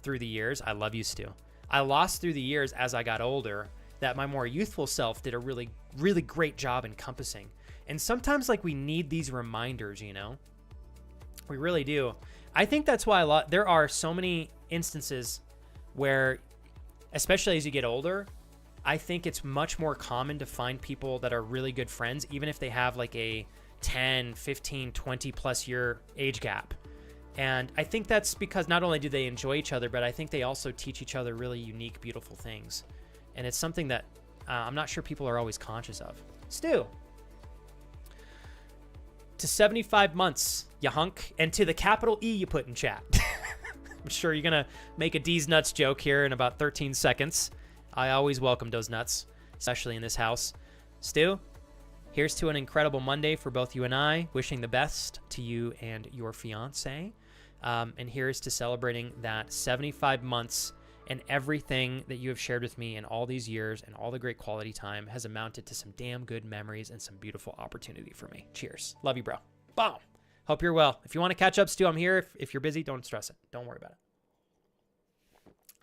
[SPEAKER 1] through the years. I love you, Stu. I lost through the years as I got older that my more youthful self did a really, really great job encompassing. And sometimes like we need these reminders, you know? We really do. I think that's why there are so many instances where, especially as you get older, I think it's much more common to find people that are really good friends, even if they have like a 10, 15, 20 plus year age gap. And I think that's because not only do they enjoy each other, but I think they also teach each other really unique, beautiful things. And it's something that I'm not sure people are always conscious of. Stu, to 75 months, you hunk, and to the capital E you put in chat. I'm sure you're going to make a D's nuts joke here in about 13 seconds. I always welcome those nuts, especially in this house. Stu, here's to an incredible Monday for both you and I. Wishing the best to you and your fiance. And here's to celebrating that 75 months and everything that you have shared with me in all these years and all the great quality time has amounted to some damn good memories and some beautiful opportunity for me. Cheers. Love you, bro. Boom. Hope you're well. If you want to catch up, Stu, I'm here. If you're busy, don't stress it. Don't worry about it.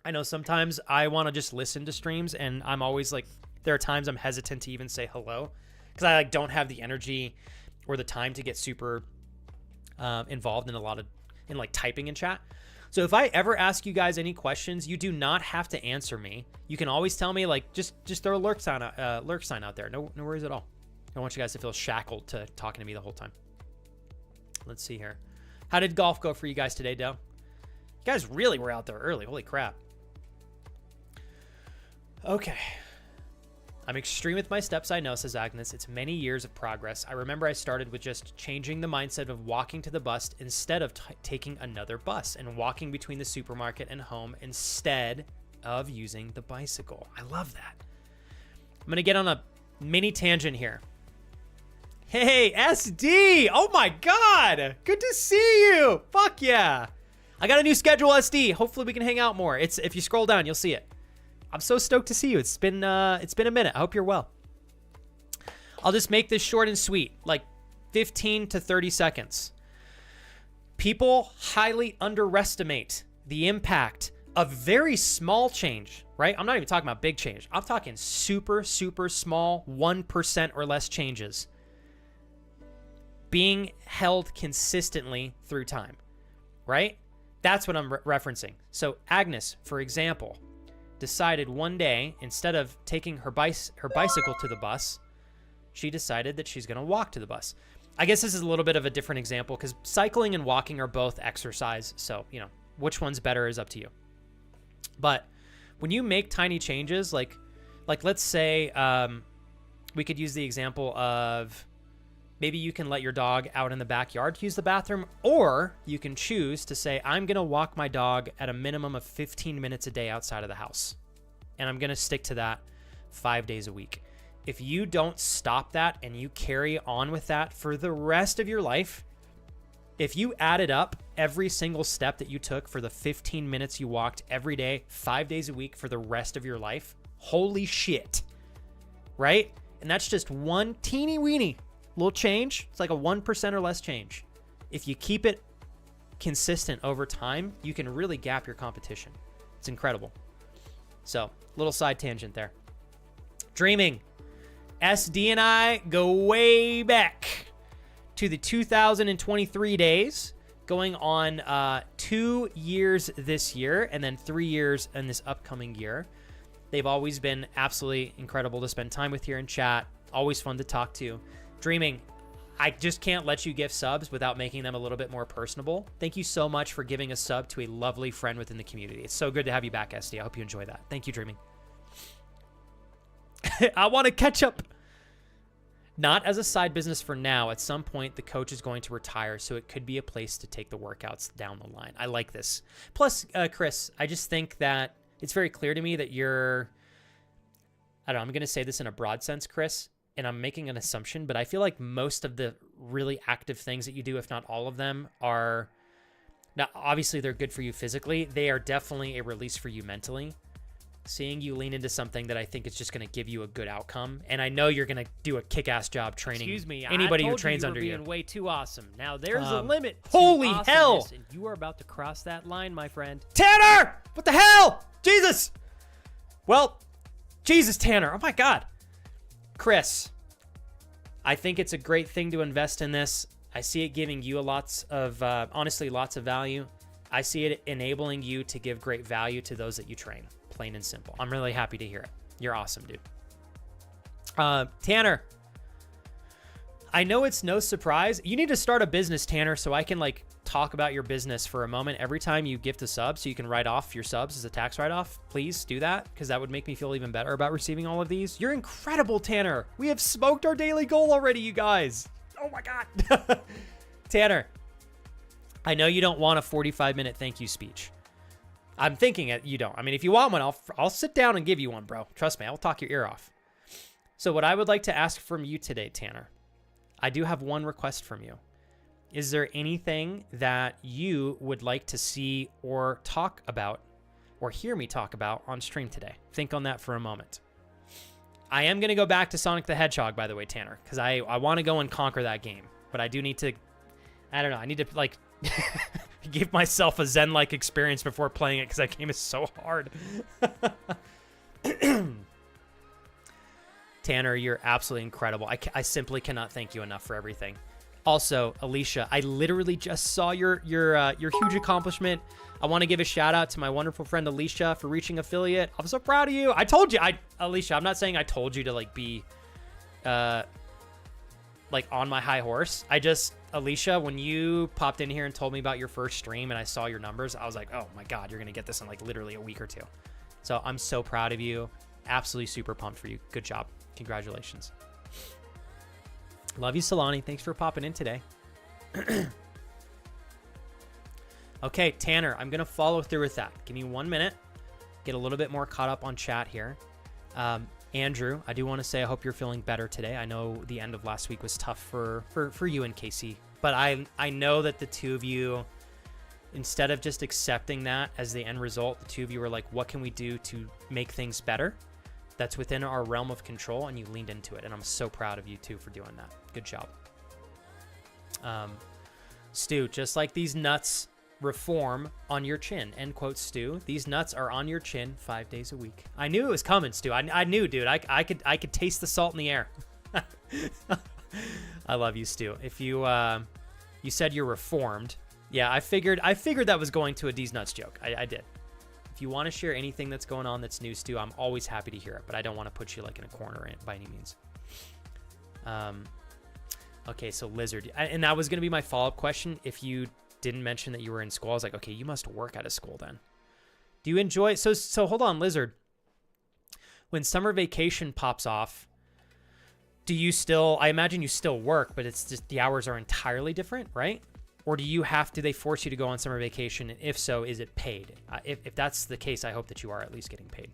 [SPEAKER 1] I know sometimes I want to just listen to streams, and I'm always like, there are times I'm hesitant to even say hello because I like don't have the energy or the time to get super involved in like typing in chat. So if I ever ask you guys any questions, you do not have to answer me. You can always tell me, like, just throw a lurk sign out there. No worries at all. I don't want you guys to feel shackled to talking to me the whole time. Let's see here. How did golf go for you guys today, Dell? You guys really were out there early. Holy crap. Okay. I'm extreme with my steps, I know, says Agnes. It's many years of progress. I remember I started with just changing the mindset of walking to the bus instead of taking another bus and walking between the supermarket and home instead of using the bicycle. I love that. I'm going to get on a mini tangent here. Hey, SD! Oh my God! Good to see you! Fuck yeah! I got a new schedule, SD. Hopefully we can hang out more. If you scroll down, you'll see it. I'm so stoked to see you. It's been a minute. I hope you're well. I'll just make this short and sweet, like 15 to 30 seconds. People highly underestimate the impact of very small change, right? I'm not even talking about big change. I'm talking super, super small, 1% or less changes being held consistently through time, right? That's what I'm referencing. So Agnes, for example, decided one day, instead of taking her bicycle to the bus, she decided that she's going to walk to the bus. I guess this is a little bit of a different example because cycling and walking are both exercise. So, you know, which one's better is up to you. But when you make tiny changes, like let's say we could use the example of maybe you can let your dog out in the backyard to use the bathroom, or you can choose to say, I'm going to walk my dog at a minimum of 15 minutes a day outside of the house. And I'm going to stick to that 5 days a week. If you don't stop that and you carry on with that for the rest of your life, if you added up every single step that you took for the 15 minutes you walked every day, 5 days a week for the rest of your life, holy shit, right? And that's just one teeny weeny little change. It's like a 1% or less change. If you keep it consistent over time, you can really gap your competition. It's incredible. So, little side tangent there. Dreaming. SD and I go way back to the 2023 days, going on 2 years this year and then 3 years in this upcoming year. They've always been absolutely incredible to spend time with here in chat. Always fun to talk to. Dreaming, I just can't let you gift subs without making them a little bit more personable. Thank you so much for giving a sub to a lovely friend within the community. It's so good to have you back, SD. I hope you enjoy that. Thank you, Dreaming. I want to catch up. Not as a side business for now. At some point, the coach is going to retire, so it could be a place to take the workouts down the line. I like this. Plus, Chris, I just think that it's very clear to me that you're, I don't know, I'm going to say this in a broad sense, Chris, and I'm making an assumption, but I feel like most of the really active things that you do, if not all of them, are, now obviously they're good for you physically. They are definitely a release for you mentally. Seeing you lean into something that I think is just going to give you a good outcome, and I know you're going to do a kick-ass job training.
[SPEAKER 2] Excuse me,
[SPEAKER 1] anybody who trains under you.
[SPEAKER 2] Being way too awesome. Now there's a limit.
[SPEAKER 1] Holy hell!
[SPEAKER 2] And you are about to cross that line, my friend.
[SPEAKER 1] Tanner! What the hell? Jesus! Well, Jesus, Tanner. Oh my God. Chris, I think it's a great thing to invest in this. I see it giving you honestly, lots of value. I see it enabling you to give great value to those that you train. Plain and simple. I'm really happy to hear it. You're awesome, dude. Tanner, I know it's no surprise. You need to start a business, Tanner, so I can like talk about your business for a moment every time you gift a sub, so you can write off your subs as a tax write-off. Please do that, because that would make me feel even better about receiving all of these. You're incredible, Tanner. We have smoked our daily goal already, you guys. Oh my God. Tanner, I know you don't want a 45-minute thank you speech. I'm thinking it. You don't. I mean, if you want one, I'll sit down and give you one, bro. Trust me, I'll talk your ear off. So what I would like to ask from you today, Tanner, I do have one request from you. Is there anything that you would like to see or talk about or hear me talk about on stream today? Think on that for a moment. I am going to go back to Sonic the Hedgehog, by the way, Tanner, because I want to go and conquer that game. But I do need to, I don't know, I need to, like, give myself a Zen-like experience before playing it, because that game is so hard. Tanner, you're absolutely incredible. I simply cannot thank you enough for everything. Also, Alicia, I literally just saw your huge accomplishment. I want to give a shout out to my wonderful friend Alicia for reaching affiliate. I'm so proud of you. I told you, Alicia, I'm not saying I told you to like be like on my high horse. Alicia, when you popped in here and told me about your first stream and I saw your numbers, I was like, oh my God, you're going to get this in like literally a week or two. So I'm so proud of you. Absolutely super pumped for you. Good job. Congratulations. Love you, Solani. Thanks for popping in today. Okay, Tanner, I'm going to follow through with that. Give me 1 minute. Get a little bit more caught up on chat here. Andrew, I do want to say I hope you're feeling better today. I know the end of last week was tough for you and Casey, but I know that the two of you, instead of just accepting that as the end result, the two of you were like, what can we do to make things better? That's within our realm of control, and you leaned into it, and I'm so proud of you too for doing that. Good job. Stu, just like these nuts reform on your chin, end quote, Stu. These nuts are on your chin 5 days a week. I knew it was coming, Stu. I knew, dude. I could taste the salt in the air. I love you, Stu. If you said you're reformed, yeah, I figured that was going to a D's nuts joke. I did. If you want to share anything that's going on that's new, Stu, I'm always happy to hear it, but I don't want to put you like in a corner by any means. Okay, so Lizard, and that was going to be my follow-up question. If you didn't mention that you were in school, I was like, okay, you must work out of school then. Do you enjoy, so hold on, Lizard. When summer vacation pops off, do you still, I imagine you still work, but it's just the hours are entirely different, right? Or do they force you to go on summer vacation? And if so, is it paid? If that's the case, I hope that you are at least getting paid.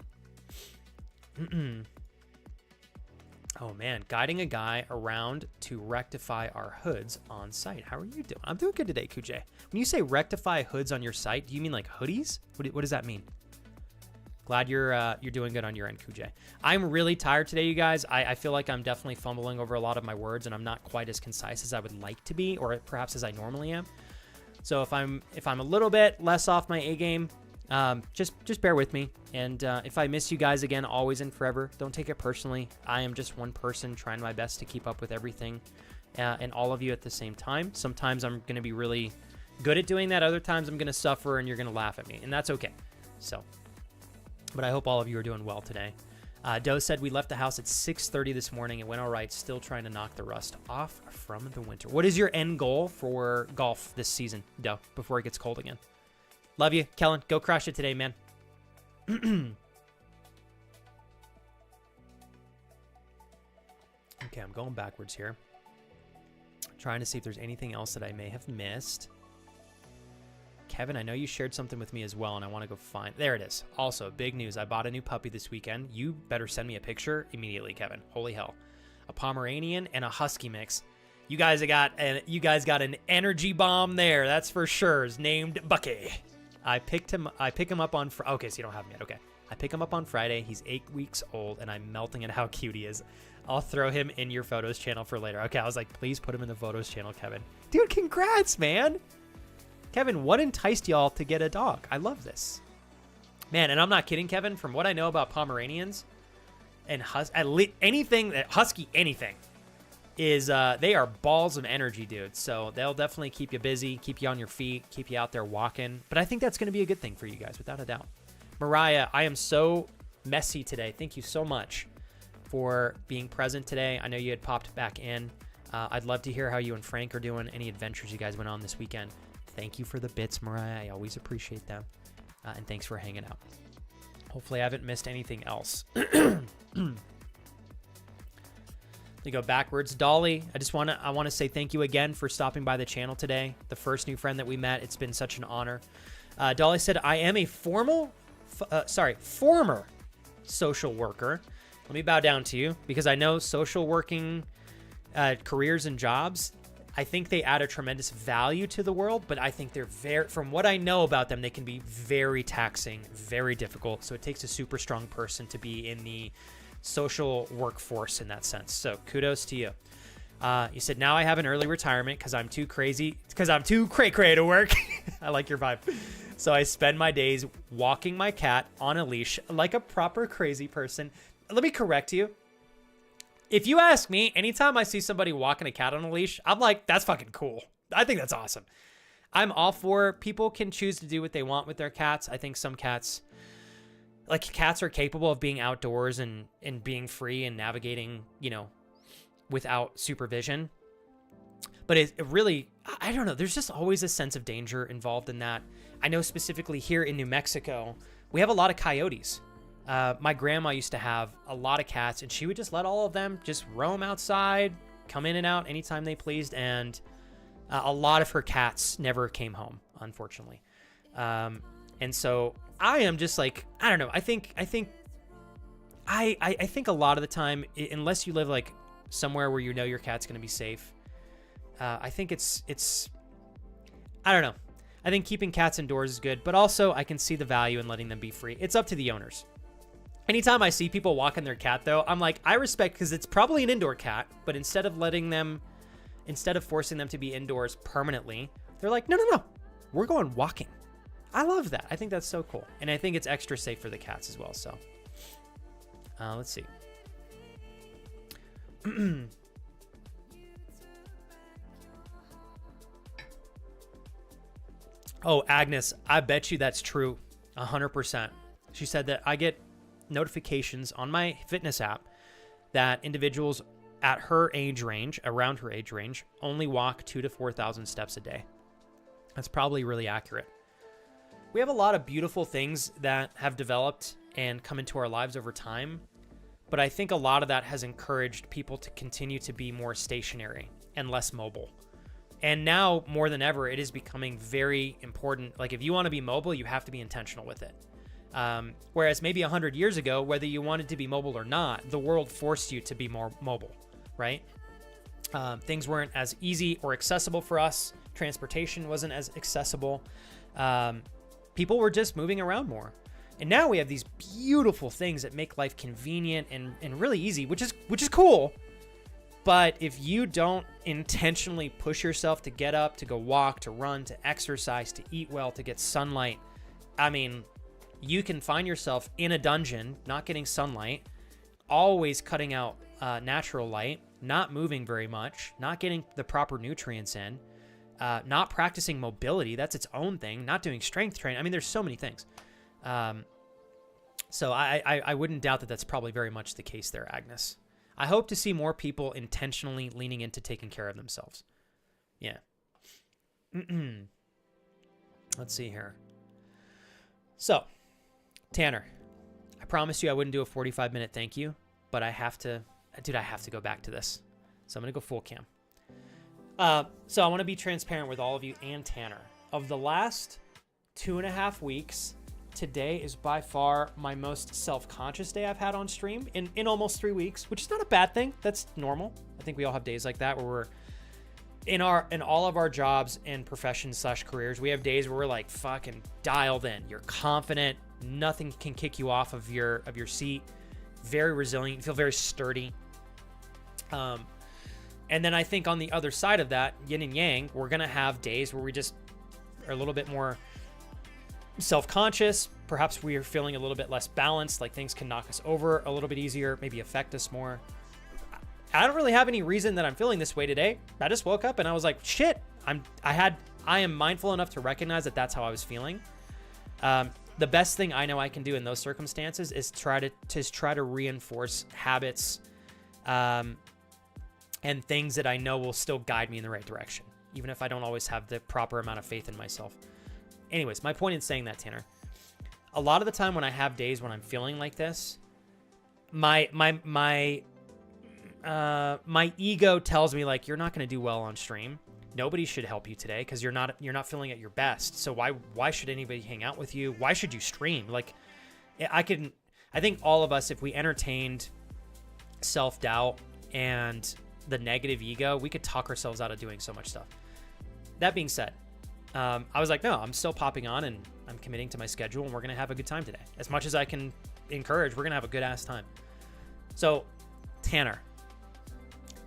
[SPEAKER 1] Oh man, guiding a guy around to rectify our hoods on site. How are you doing? I'm doing good today, Kujay. When you say rectify hoods on your site, do you mean like hoodies? What does that mean? Glad you're doing good on your end, Kujay. I'm really tired today, you guys. I feel like I'm definitely fumbling over a lot of my words, and I'm not quite as concise as I would like to be, or perhaps as I normally am. So if I'm a little bit less off my A game, just bear with me. And if I miss you guys again, always and forever, don't take it personally. I am just one person trying my best to keep up with everything and all of you at the same time. Sometimes I'm going to be really good at doing that. Other times I'm going to suffer, and you're going to laugh at me, and that's okay. So. But I hope all of you are doing well today. Doe said we left the house at 6:30 this morning. It went all right. Still trying to knock the rust off from the winter. What is your end goal for golf this season, Doe, before it gets cold again? Love you, Kellen. Go crush it today, man. Okay, I'm going backwards here. Trying to see if there's anything else that I may have missed. Kevin, I know you shared something with me as well, and I want to go find... There it is. Also, big news. I bought a new puppy this weekend. You better send me a picture immediately, Kevin. Holy hell. A Pomeranian and a Husky mix. You guys got an energy bomb there. That's for sure. It's named Bucky. I pick him up on... Okay, so you don't have him yet. Okay. I pick him up on Friday. He's 8 weeks old, and I'm melting at how cute he is. I'll throw him in your photos channel for later. Okay, I was like, please put him in the photos channel, Kevin. Dude, congrats, man. Kevin, what enticed y'all to get a dog? I love this. Man, and I'm not kidding, Kevin. From what I know about Pomeranians and Husky anything, is they are balls of energy, dude. So they'll definitely keep you busy, keep you on your feet, keep you out there walking. But I think that's going to be a good thing for you guys, without a doubt. Mariah, I am so Messy today, thank you so much for being present today. I know you had popped back in. I'd love to hear how you and Frank are doing, any adventures you guys went on this weekend. Thank you for the bits, Mariah. I always appreciate them. And thanks for hanging out. Hopefully I haven't missed anything else. We go backwards. Dolly, I want to say thank you again for stopping by the channel today. The first new friend that we met. It's been such an honor. Dolly said, I am a former social worker. Let me bow down to you because I know social working careers and jobs, I think they add a tremendous value to the world, but I think from what I know about them, they can be very taxing, very difficult. So it takes a super strong person to be in the social workforce in that sense. So kudos to you. You said, now I have an early retirement because I'm too cray to work. I like your vibe. So I spend my days walking my cat on a leash like a proper crazy person. Let me correct you. If you ask me, anytime I see somebody walking a cat on a leash, I'm like, that's fucking cool. I think that's awesome. I'm all for people can choose to do what they want with their cats. I think some cats are capable of being outdoors and being free and navigating, without supervision. But it really, I don't know. There's just always a sense of danger involved in that. I know specifically here in New Mexico, we have a lot of coyotes. My grandma used to have a lot of cats, and she would just let all of them just roam outside, come in and out anytime they pleased. And a lot of her cats never came home, unfortunately. And so I am just like, I don't know. I think a lot of the time, unless you live like somewhere where your cat's going to be safe, I think it's, I don't know. I think keeping cats indoors is good, but also I can see the value in letting them be free. It's up to the owners. Anytime I see people walking their cat, though, I'm like, I respect, because it's probably an indoor cat, but instead of forcing them to be indoors permanently, they're like, no, we're going walking. I love that. I think that's so cool. And I think it's extra safe for the cats as well. So let's see. Oh, Agnes, I bet you that's true. 100%. She said that I get notifications on my fitness app that individuals at her age range, around her age range, only walk 2,000 to 4,000 steps a day. That's probably really accurate. We have a lot of beautiful things that have developed and come into our lives over time, but I think a lot of that has encouraged people to continue to be more stationary and less mobile. And now, more than ever, it is becoming very important. Like, if you want to be mobile, you have to be intentional with it. Whereas maybe 100 years ago, whether you wanted to be mobile or not, the world forced you to be more mobile, right? Things weren't as easy or accessible for us. Transportation wasn't as accessible. People were just moving around more. And now we have these beautiful things that make life convenient and really easy, which is cool. But if you don't intentionally push yourself to get up, to go walk, to run, to exercise, to eat well, to get sunlight, I mean, you can find yourself in a dungeon, not getting sunlight, always cutting out natural light, not moving very much, not getting the proper nutrients in, not practicing mobility. That's its own thing. Not doing strength training. I mean, there's so many things. So I wouldn't doubt that that's probably very much the case there, Agnes. I hope to see more people intentionally leaning into taking care of themselves. Yeah. Let's see here. So, Tanner, I promised you I wouldn't do a 45-minute thank you, but I have to go back to this. So I'm going to go full cam. So I want to be transparent with all of you and Tanner. Of the last 2.5 weeks, today is by far my most self-conscious day I've had on stream in almost 3 weeks, which is not a bad thing. That's normal. I think we all have days like that where we're in all of our jobs and professions / careers. We have days where we're like fucking dialed in. You're confident. Nothing can kick you off of your seat. Very resilient. You feel very sturdy. And then I think on the other side of that, yin and yang, we're going to have days where we just are a little bit more self-conscious. Perhaps we are feeling a little bit less balanced, like things can knock us over a little bit easier, maybe affect us more. I don't really have any reason that I'm feeling this way today. I just woke up and I was like, shit, I am mindful enough to recognize that that's how I was feeling. the best thing I know I can do in those circumstances is try to reinforce habits and things that I know will still guide me in the right direction, even if I don't always have the proper amount of faith in myself. Anyways, my point in saying that, Tanner, a lot of the time when I have days when I'm feeling like this, my ego tells me, like, you're not going to do well on stream. Nobody should help you today because you're not feeling at your best. So why should anybody hang out with you? Why should you stream? Like, I think all of us, if we entertained self-doubt and the negative ego, we could talk ourselves out of doing so much stuff. That being said, I was like, no, I'm still popping on and I'm committing to my schedule and we're going to have a good time today. As much as I can encourage, we're going to have a good ass time. So, Tanner,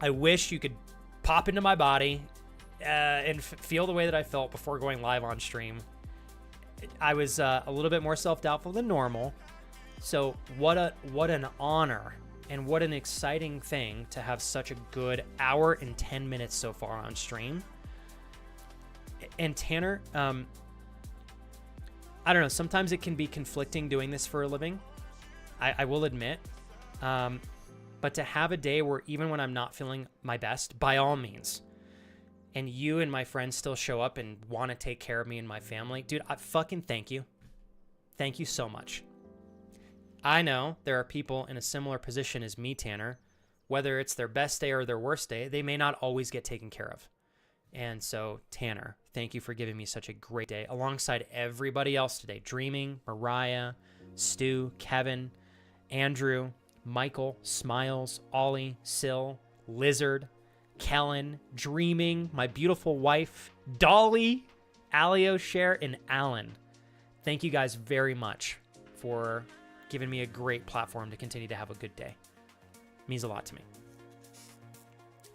[SPEAKER 1] I wish you could pop into my body and feel the way that I felt before going live on stream. I was a little bit more self-doubtful than normal. So what an honor and what an exciting thing to have such a good hour and 10 minutes so far on stream. And Tanner, I don't know, sometimes it can be conflicting doing this for a living. I will admit. But to have a day where even when I'm not feeling my best, by all means, and you and my friends still show up and want to take care of me and my family, dude, I fucking thank you. Thank you so much. I know there are people in a similar position as me, Tanner. Whether it's their best day or their worst day, they may not always get taken care of. And so, Tanner, thank you for giving me such a great day alongside everybody else today. Dreaming, Mariah, Stu, Kevin, Andrew, Michael, Smiles, Ollie, Sil, Lizard, Kellen, Dreaming, my beautiful wife, Dolly, Alio, Cher, and Alan. Thank you guys very much for giving me a great platform to continue to have a good day. It means a lot to me.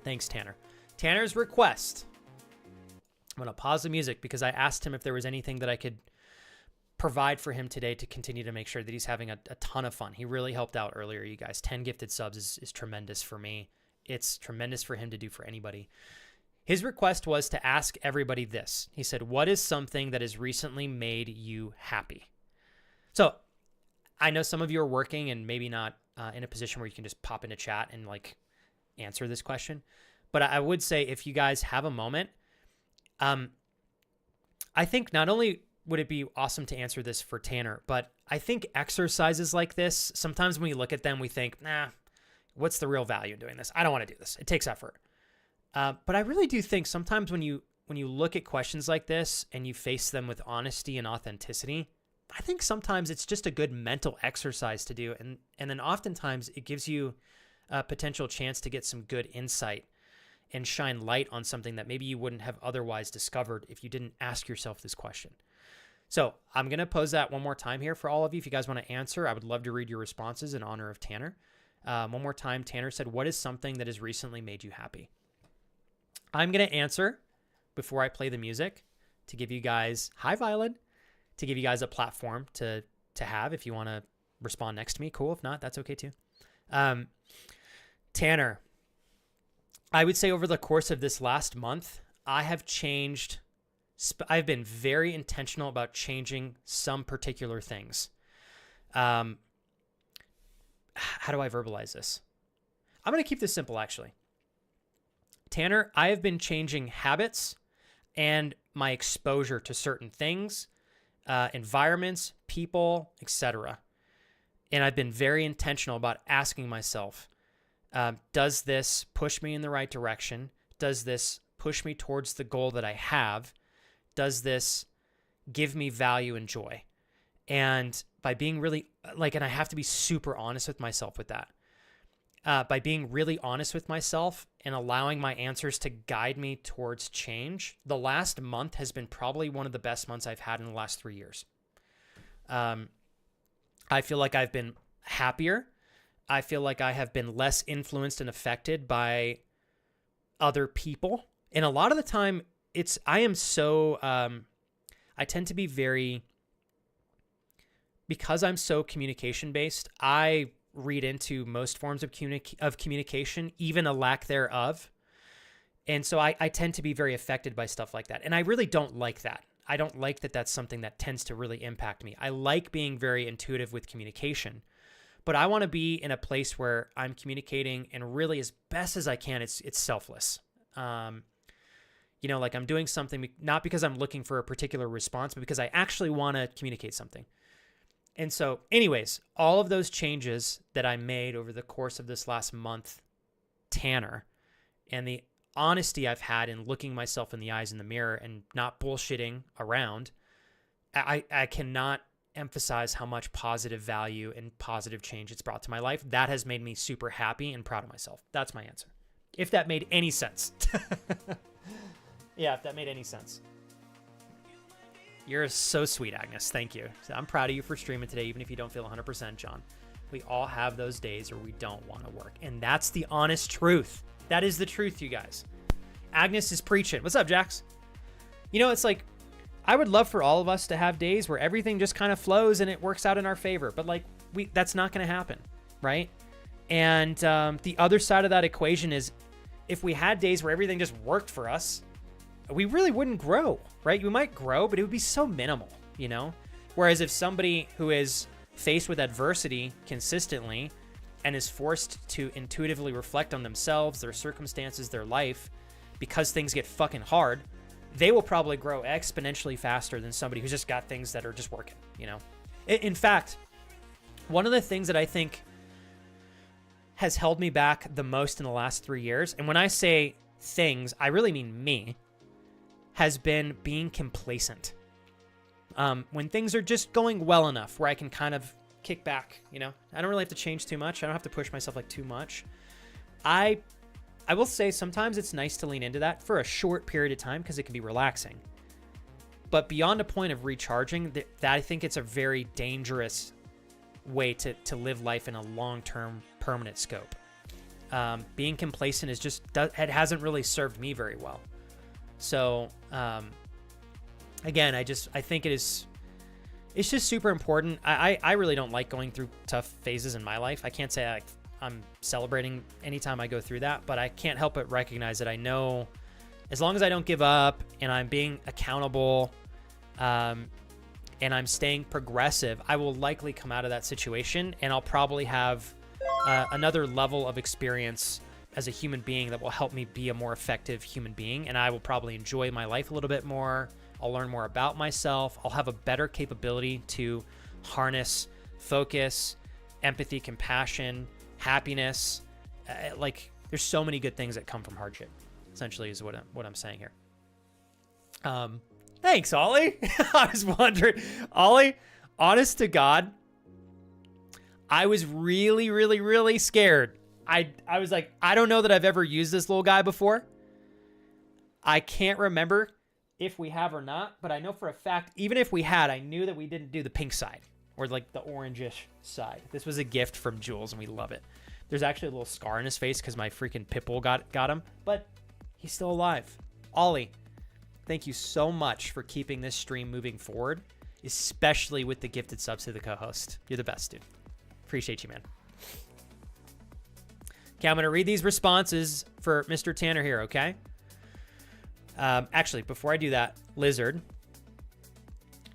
[SPEAKER 1] Thanks, Tanner. Tanner's request. I'm going to pause the music because I asked him if there was anything that I could provide for him today to continue to make sure that he's having a ton of fun. He really helped out earlier, you guys. 10 gifted subs is tremendous for me. It's tremendous for him to do for anybody. His request was to ask everybody this. He said, what is something that has recently made you happy? So I know some of you are working and maybe not in a position where you can just pop into chat and like answer this question. But I would say if you guys have a moment, I think not only would it be awesome to answer this for Tanner, but I think exercises like this, sometimes when we look at them, we think, nah, what's the real value in doing this? I don't want to do this. It takes effort. But I really do think sometimes when you look at questions like this and you face them with honesty and authenticity, I think sometimes it's just a good mental exercise to do. And then oftentimes it gives you a potential chance to get some good insight and shine light on something that maybe you wouldn't have otherwise discovered if you didn't ask yourself this question. So I'm going to pose that one more time here for all of you. If you guys want to answer, I would love to read your responses in honor of Tanner. One more time, Tanner said, what is something that has recently made you happy? I'm going to answer before I play the music to give you guys, hi Violet, to give you guys a platform to have. If you want to respond next to me, cool. If not, that's okay too. Tanner, I would say over the course of this last month, I have changed. I've been very intentional about changing some particular things. How do I verbalize this? I'm going to keep this simple, actually. Tanner, I have been changing habits and my exposure to certain things, environments, people, etc. And I've been very intentional about asking myself, does this push me in the right direction? Does this push me towards the goal that I have? Does this give me value and joy? And by being really, and I have to be super honest with myself with that. By being really honest with myself and allowing my answers to guide me towards change, the last month has been probably one of the best months I've had in the last 3 years. I feel like I've been happier. I feel like I have been less influenced and affected by other people. And a lot of the time, I tend to be because I'm so communication-based, I read into most forms of communication, even a lack thereof. And so I tend to be very affected by stuff like that. And I really don't like that. I don't like that that's something that tends to really impact me. I like being very intuitive with communication, but I want to be in a place where I'm communicating and really as best as I can, it's selfless. You know, like I'm doing something not because I'm looking for a particular response, but because I actually want to communicate something. And so anyways, all of those changes that I made over the course of this last month, Tanner, and the honesty I've had in looking myself in the eyes in the mirror and not bullshitting around, I cannot emphasize how much positive value and positive change it's brought to my life. That has made me super happy and proud of myself. That's my answer. If that made any sense. Yeah, if that made any sense. You're so sweet, Agnes. Thank you. I'm proud of you for streaming today, even if you don't feel 100%, John. We all have those days where we don't want to work. And that's the honest truth. That is the truth, you guys. Agnes is preaching. What's up, Jax? You know, it's like, I would love for all of us to have days where everything just kind of flows and it works out in our favor. But like, that's not going to happen, right? And the other side of that equation is if we had days where everything just worked for us, we really wouldn't grow, right? We might grow, but it would be so minimal, you know? Whereas if somebody who is faced with adversity consistently and is forced to intuitively reflect on themselves, their circumstances, their life, because things get fucking hard, they will probably grow exponentially faster than somebody who's just got things that are just working, you know? In fact, one of the things that I think has held me back the most in the last 3 years, and when I say things, I really mean me, has been being complacent. When things are just going well enough where I can kind of kick back, you know, I don't really have to change too much. I don't have to push myself like too much. I will say sometimes it's nice to lean into that for a short period of time because it can be relaxing. But beyond a point of recharging, that I think it's a very dangerous way to live life in a long-term permanent scope. Being complacent is just, it hasn't really served me very well. So, again, I think it's just super important. I really don't like going through tough phases in my life. I can't say I'm celebrating anytime I go through that, but I can't help but recognize that I know as long as I don't give up and I'm being accountable, and I'm staying progressive, I will likely come out of that situation and I'll probably have another level of experience as a human being that will help me be a more effective human being. And I will probably enjoy my life a little bit more. I'll learn more about myself. I'll have a better capability to harness focus, empathy, compassion, happiness. Like there's so many good things that come from hardship, essentially is what I'm saying here. Thanks, Ollie. I was wondering, Ollie, honest to God, I was really, really, really scared. I was like, I don't know that I've ever used this little guy before. I can't remember if we have or not, but I know for a fact, even if we had, I knew that we didn't do the pink side or like the orangish side. This was a gift from Jules and we love it. There's actually a little scar on his face because my freaking pitbull got him, but he's still alive. Ollie, thank you so much for keeping this stream moving forward, especially with the gifted subs to the co-host. You're the best, dude. Appreciate you, man. Okay, I'm going to read these responses for Mr. Tanner here, okay? Actually, before I do that, Lizard.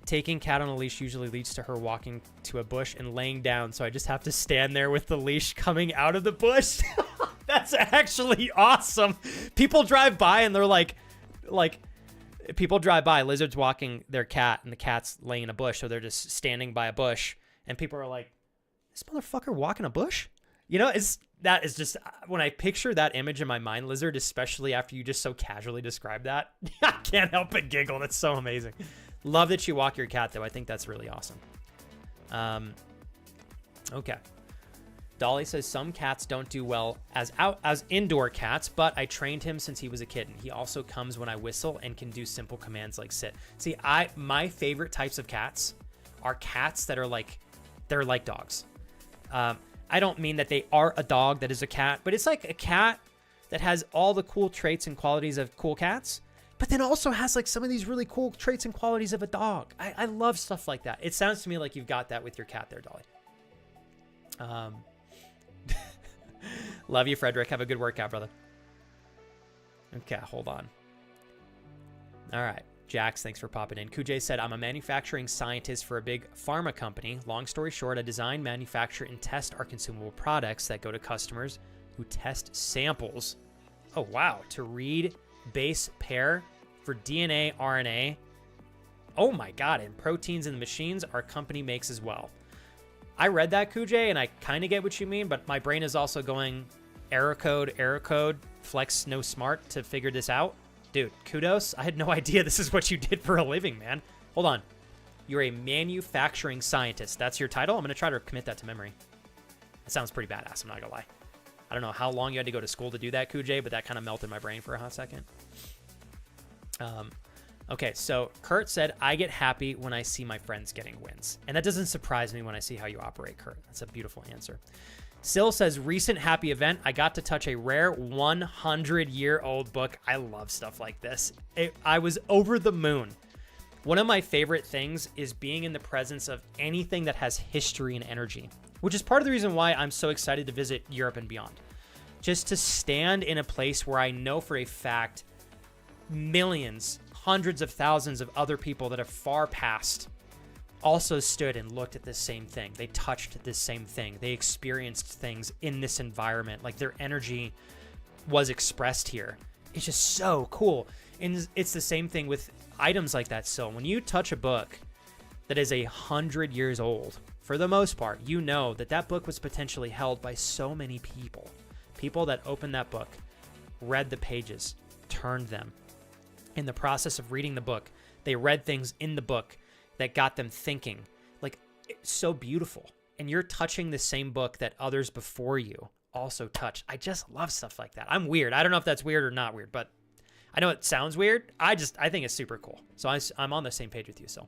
[SPEAKER 1] Taking cat on a leash usually leads to her walking to a bush and laying down, so I just have to stand there with the leash coming out of the bush. That's actually awesome. People drive by and they're like, people drive by, Lizard's walking their cat and the cat's laying in a bush, so they're just standing by a bush, and people are like, this motherfucker walking a bush? You know, that is just, when I picture that image in my mind, Lizard, especially after you just so casually described that, I can't help but giggle. That's so amazing. Love that you walk your cat, though. I think that's really awesome. Okay. Dolly says some cats don't do well as indoor cats, but I trained him since he was a kitten. He also comes when I whistle and can do simple commands like sit. See, my favorite types of cats are cats that are like, they're like dogs. I don't mean that they are a dog that is a cat, but it's like a cat that has all the cool traits and qualities of cool cats, but then also has like some of these really cool traits and qualities of a dog. I love stuff like that. It sounds to me like you've got that with your cat there, Dolly. Love you, Frederick. Have a good workout, brother. Okay, hold on. All right. Jax, thanks for popping in. Kujay said, I'm a manufacturing scientist for a big pharma company. Long story short, I design, manufacture, and test our consumable products that go to customers who test samples. Oh, wow. To read base pair for DNA, RNA. Oh my God. And proteins in the machines our company makes as well. I read that, Kujay, and I kind of get what you mean, but my brain is also going error code, flex no smart to figure this out. Dude, kudos. I had no idea this is what you did for a living, man. Hold on. You're a manufacturing scientist. That's your title? I'm going to try to commit that to memory. It sounds pretty badass, I'm not going to lie. I don't know how long you had to go to school to do that, Kujay, but that kind of melted my brain for a hot second. Okay, so Kurt said, I get happy when I see my friends getting wins. And that doesn't surprise me when I see how you operate, Kurt. That's a beautiful answer. Sil says, recent happy event. I got to touch a rare 100-year-old book. I love stuff like this. I was over the moon. One of my favorite things is being in the presence of anything that has history and energy, which is part of the reason why I'm so excited to visit Europe and beyond. Just to stand in a place where I know for a fact millions, hundreds of thousands of other people that have far passed also stood and looked at this same thing. They touched this same thing. They experienced things in this environment. Like their energy was expressed here. It's just so cool. And it's the same thing with items like that. So when you touch a book that is 100 years old, for the most part, you know that that book was potentially held by so many people. People that opened that book, read the pages, turned them. In the process of reading the book, they read things in the book that got them thinking. Like, it's so beautiful. And you're touching the same book that others before you also touched. I just love stuff like that. I'm weird. I don't know if that's weird or not weird, but I know it sounds weird. I think it's super cool. So I'm on the same page with you, so.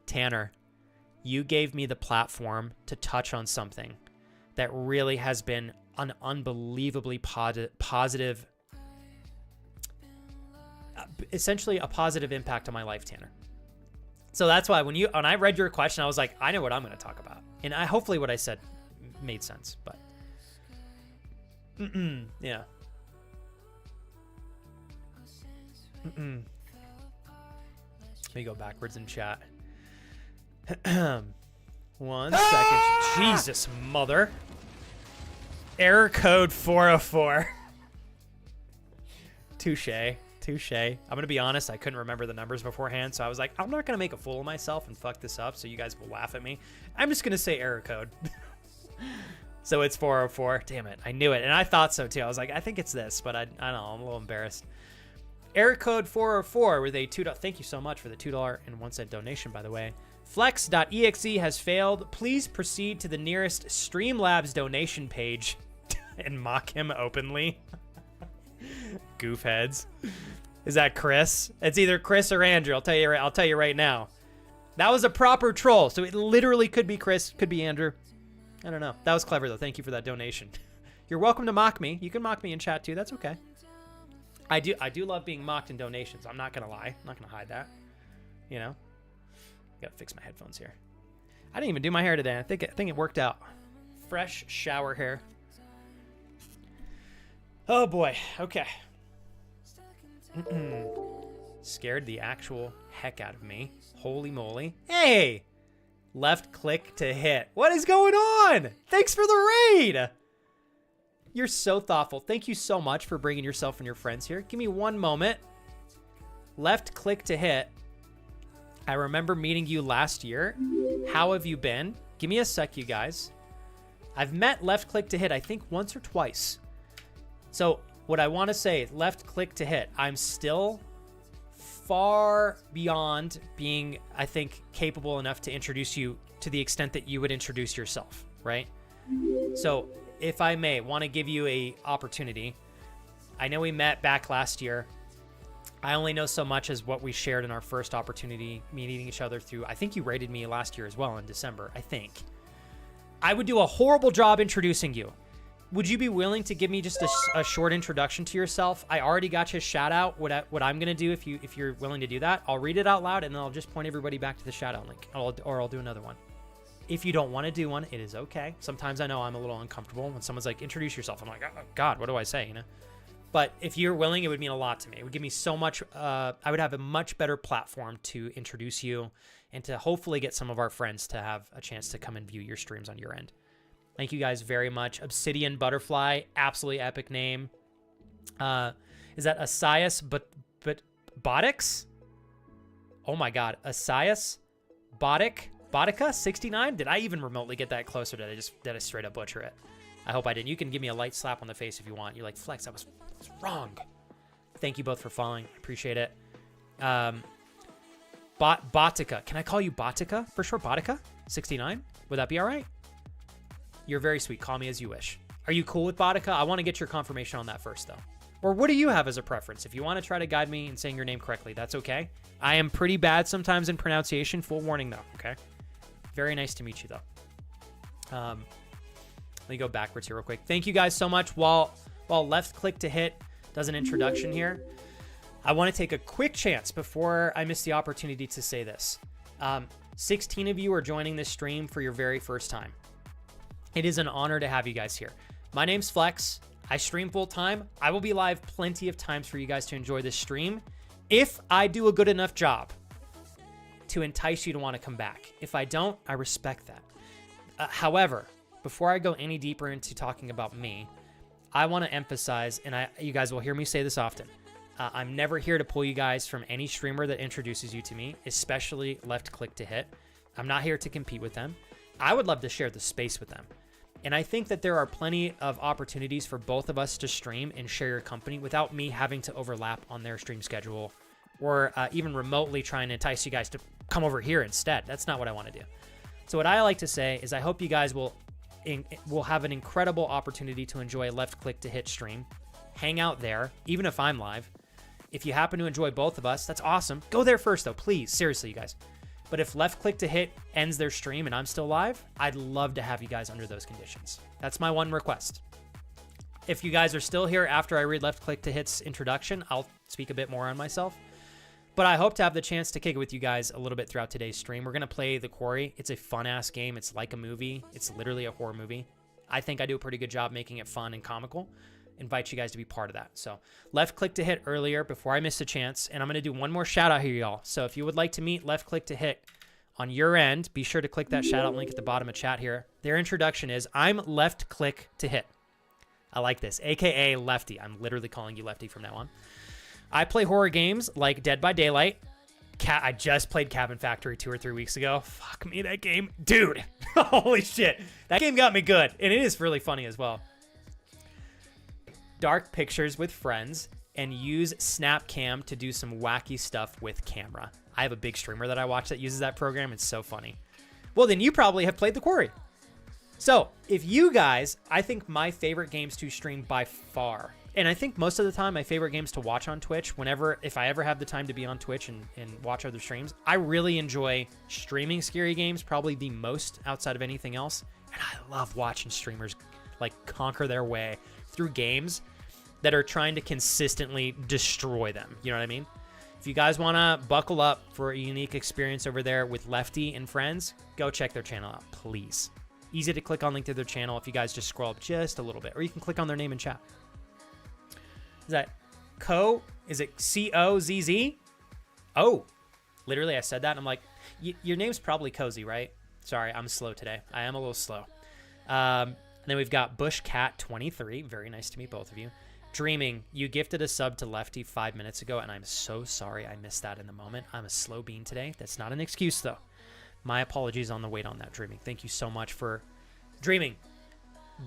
[SPEAKER 1] Tanner, you gave me the platform to touch on something that really has been an unbelievably positive, essentially a positive impact on my life, Tanner. So that's why when I read your question, I was like, I know what I'm going to talk about. And hopefully what I said made sense, but yeah. Let me go backwards in chat. 1 second. Jesus, mother. Error code 404. Touche. I'm going to be honest. I couldn't remember the numbers beforehand. So I was like, I'm not going to make a fool of myself and fuck this up so you guys will laugh at me. I'm just going to say error code. So it's 404. Damn it. I knew it. And I thought so too. I was like, I think it's this, but I don't know. I'm a little embarrassed. Error code 404 with a $2. Thank you so much for the $2.01 donation, by the way. Flex.exe has failed. Please proceed to the nearest Streamlabs donation page and mock him openly. Goofheads. Is that Chris? It's either Chris or Andrew. I'll tell you right now. That was a proper troll. So it literally could be Chris, could be Andrew. I don't know. That was clever though. Thank you for that donation. You're welcome to mock me. You can mock me in chat too. That's okay. I do love being mocked in donations. I'm not gonna lie. I'm not gonna hide that. You know. Gotta fix my headphones here. I didn't even do my hair today. I think it worked out. Fresh shower hair. Oh boy. Okay. Scared the actual heck out of me. Holy moly. Hey! Left click to hit. What is going on? Thanks for the raid! You're so thoughtful. Thank you so much for bringing yourself and your friends here. Give me one moment. Left click to hit. I remember meeting you last year. How have you been? Give me a sec, you guys. I've met left click to hit, I think, once or twice. So what I want to say, left click to hit. I'm still far beyond being, I think, capable enough to introduce you to the extent that you would introduce yourself, right? So if I may, want to give you a opportunity. I know we met back last year. I only know so much as what we shared in our first opportunity, meeting each other through, I think you rated me last year as well in December, I think. I would do a horrible job introducing you. Would you be willing to give me just a short introduction to yourself? I already got you a shout out. What I'm going to do if you're willing to do that, I'll read it out loud and then I'll just point everybody back to the shout out link, or I'll do another one. If you don't want to do one, it is okay. Sometimes I know I'm a little uncomfortable when someone's like, introduce yourself. I'm like, oh, God, what do I say, you know? But if you're willing, it would mean a lot to me. It would give me so much. I would have a much better platform to introduce you and to hopefully get some of our friends to have a chance to come and view your streams on your end. Thank you guys very much. Obsidian Butterfly, absolutely epic name. Is that Asias but Botix? Oh my God, Asias Botica 69? Did I even remotely get that close, or did I straight up butcher it? I hope I didn't. You can give me a light slap on the face if you want. You're like, Flex, that was wrong. Thank you both for following. I appreciate it. Botica. Can I call you Botica for short? Botica 69? Would that be all right? You're very sweet. Call me as you wish. Are you cool with Botica? I want to get your confirmation on that first, though. Or what do you have as a preference? If you want to try to guide me in saying your name correctly, that's okay. I am pretty bad sometimes in pronunciation. Full warning, though, okay? Very nice to meet you, though. Let me go backwards here real quick. Thank you guys so much. While left click to hit does an introduction here, I want to take a quick chance before I miss the opportunity to say this. 16 of you are joining this stream for your very first time. It is an honor to have you guys here. My name's Flex. I stream full time. I will be live plenty of times for you guys to enjoy this stream if I do a good enough job to entice you to want to come back. If I don't, I respect that. However, before I go any deeper into talking about me, I want to emphasize, and you guys will hear me say this often, I'm never here to pull you guys from any streamer that introduces you to me, especially left click to hit. I'm not here to compete with them. I would love to share the space with them. And I think that there are plenty of opportunities for both of us to stream and share your company without me having to overlap on their stream schedule or even remotely trying to entice you guys to come over here instead. That's not what I want to do. So what I like to say is I hope you guys will have an incredible opportunity to enjoy a left click to hit stream. Hang out there, even if I'm live. If you happen to enjoy both of us, that's awesome. Go there first, though, please. Seriously, you guys. But if left click to hit ends their stream and I'm still live, I'd love to have you guys under those conditions. That's my one request. If you guys are still here after I read left click to hit's introduction, I'll speak a bit more on myself. But I hope to have the chance to kick it with you guys a little bit throughout today's stream. We're going to play the Quarry. It's a fun-ass game. It's like a movie. It's literally a horror movie. I think I do a pretty good job making it fun and comical. Invite you guys to be part of that. So left click to hit earlier before I miss a chance. And I'm going to do one more shout out here, y'all. So if you would like to meet left click to hit on your end, be sure to click that shout out link at the bottom of chat here. Their introduction is, I'm left click to hit. I like this. AKA Lefty. I'm literally calling you Lefty from now on. I play horror games like Dead by Daylight. I just played Cabin Factory 2 or 3 weeks ago. Fuck me, that game. Dude, holy shit. That game got me good. And it is really funny as well. Dark pictures with friends and use Snapcam to do some wacky stuff with camera. I have a big streamer that I watch that uses that program. It's so funny. Well, then you probably have played the Quarry. So if you guys, I think my favorite games to stream by far, and I think most of the time my favorite games to watch on Twitch, if I ever have the time to be on Twitch and watch other streams, I really enjoy streaming scary games, probably the most outside of anything else. And I love watching streamers like conquer their way through games that are trying to consistently destroy them. You know what I mean? If you guys want to buckle up for a unique experience over there with Lefty and friends, go check their channel out, please. Easy to click on link to their channel if you guys just scroll up just a little bit, or you can click on their name in chat. Is that is it C-O-Z-Z? Oh, literally I said that and I'm like, your name's probably Cozy, right? Sorry, I'm slow today. I am a little slow. Then we've got Bushcat23. Very nice to meet both of you. Dreaming, you gifted a sub to Lefty 5 minutes ago, and I'm so sorry I missed that in the moment. I'm a slow bean today. That's not an excuse, though. My apologies on the wait on that, Dreaming. Thank you so much for Dreaming,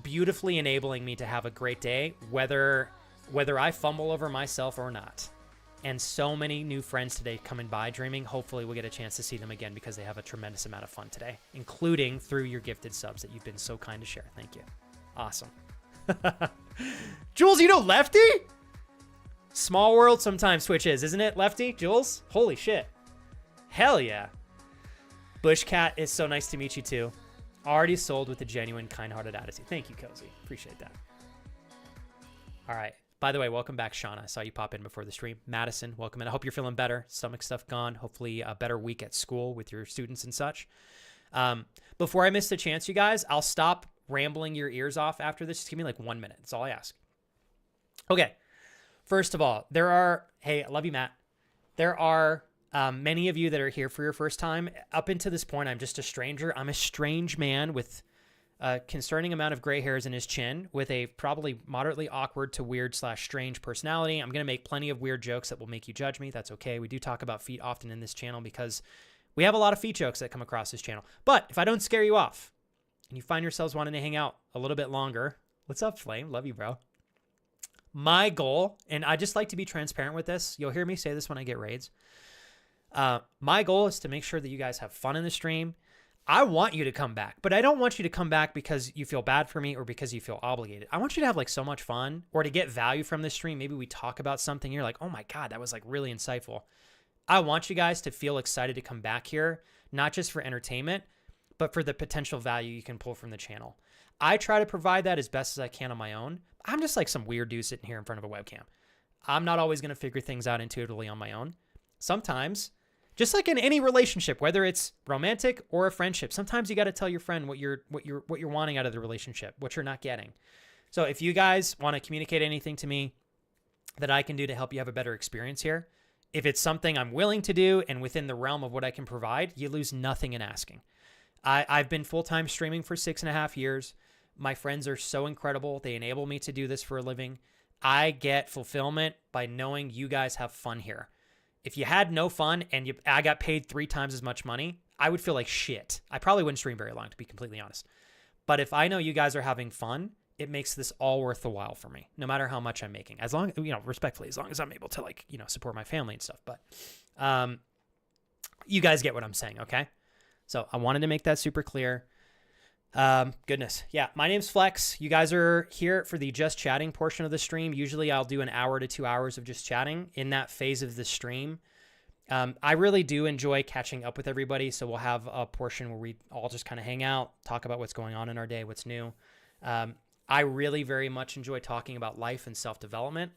[SPEAKER 1] beautifully enabling me to have a great day, whether I fumble over myself or not. And so many new friends today coming by, Dreaming. Hopefully we'll get a chance to see them again because they have a tremendous amount of fun today, including through your gifted subs that you've been so kind to share. Thank you. Awesome. Jules, you know Lefty? Small world sometimes Twitch is, isn't it, Lefty? Jules? Holy shit. Hell yeah. Bushcat, is so nice to meet you too. Already sold with a genuine, kind-hearted attitude. Thank you, Cozy. Appreciate that. All right. By the way, welcome back, Shauna. I saw you pop in before the stream. Madison, welcome in. I hope you're feeling better. Stomach stuff gone. Hopefully a better week at school with your students and such. Before I miss the chance, you guys, I'll stop rambling your ears off after this. Just give me like 1 minute. That's all I ask. Okay. First of all, hey, I love you, Matt. There are many of you that are here for your first time. Up until this point, I'm just a stranger. I'm a strange man with a concerning amount of gray hairs in his chin, with a probably moderately awkward to weird/strange personality. I'm going to make plenty of weird jokes that will make you judge me. That's okay. We do talk about feet often in this channel because we have a lot of feet jokes that come across this channel. But if I don't scare you off and you find yourselves wanting to hang out a little bit longer, what's up, Flame? Love you, bro. My goal, and I just like to be transparent with this. You'll hear me say this when I get raids. My goal is to make sure that you guys have fun in the stream. I want you to come back, but I don't want you to come back because you feel bad for me or because you feel obligated. I want you to have like so much fun or to get value from this stream. Maybe we talk about something. You're like, oh my God, that was like really insightful. I want you guys to feel excited to come back here, not just for entertainment, but for the potential value you can pull from the channel. I try to provide that as best as I can on my own. I'm just like some weird dude sitting here in front of a webcam. I'm not always going to figure things out intuitively on my own. Sometimes, just like in any relationship, whether it's romantic or a friendship, sometimes you got to tell your friend what you're wanting out of the relationship, what you're not getting. So if you guys want to communicate anything to me that I can do to help you have a better experience here, if it's something I'm willing to do and within the realm of what I can provide, you lose nothing in asking. I've been full-time streaming for 6.5 years. My friends are so incredible. They enable me to do this for a living. I get fulfillment by knowing you guys have fun here. If you had no fun and I got paid 3 times as much money, I would feel like shit. I probably wouldn't stream very long, to be completely honest. But if I know you guys are having fun, it makes this all worth the while for me, no matter how much I'm making. As long, respectfully, as long as I'm able to support my family and stuff. But you guys get what I'm saying, okay? So I wanted to make that super clear. Goodness. Yeah, my name's Flex. You guys are here for the just chatting portion of the stream. Usually I'll do an hour to 2 hours of just chatting in that phase of the stream. I really do enjoy catching up with everybody. So we'll have a portion where we all just kind of hang out, talk about what's going on in our day, what's new. I really very much enjoy talking about life and self-development.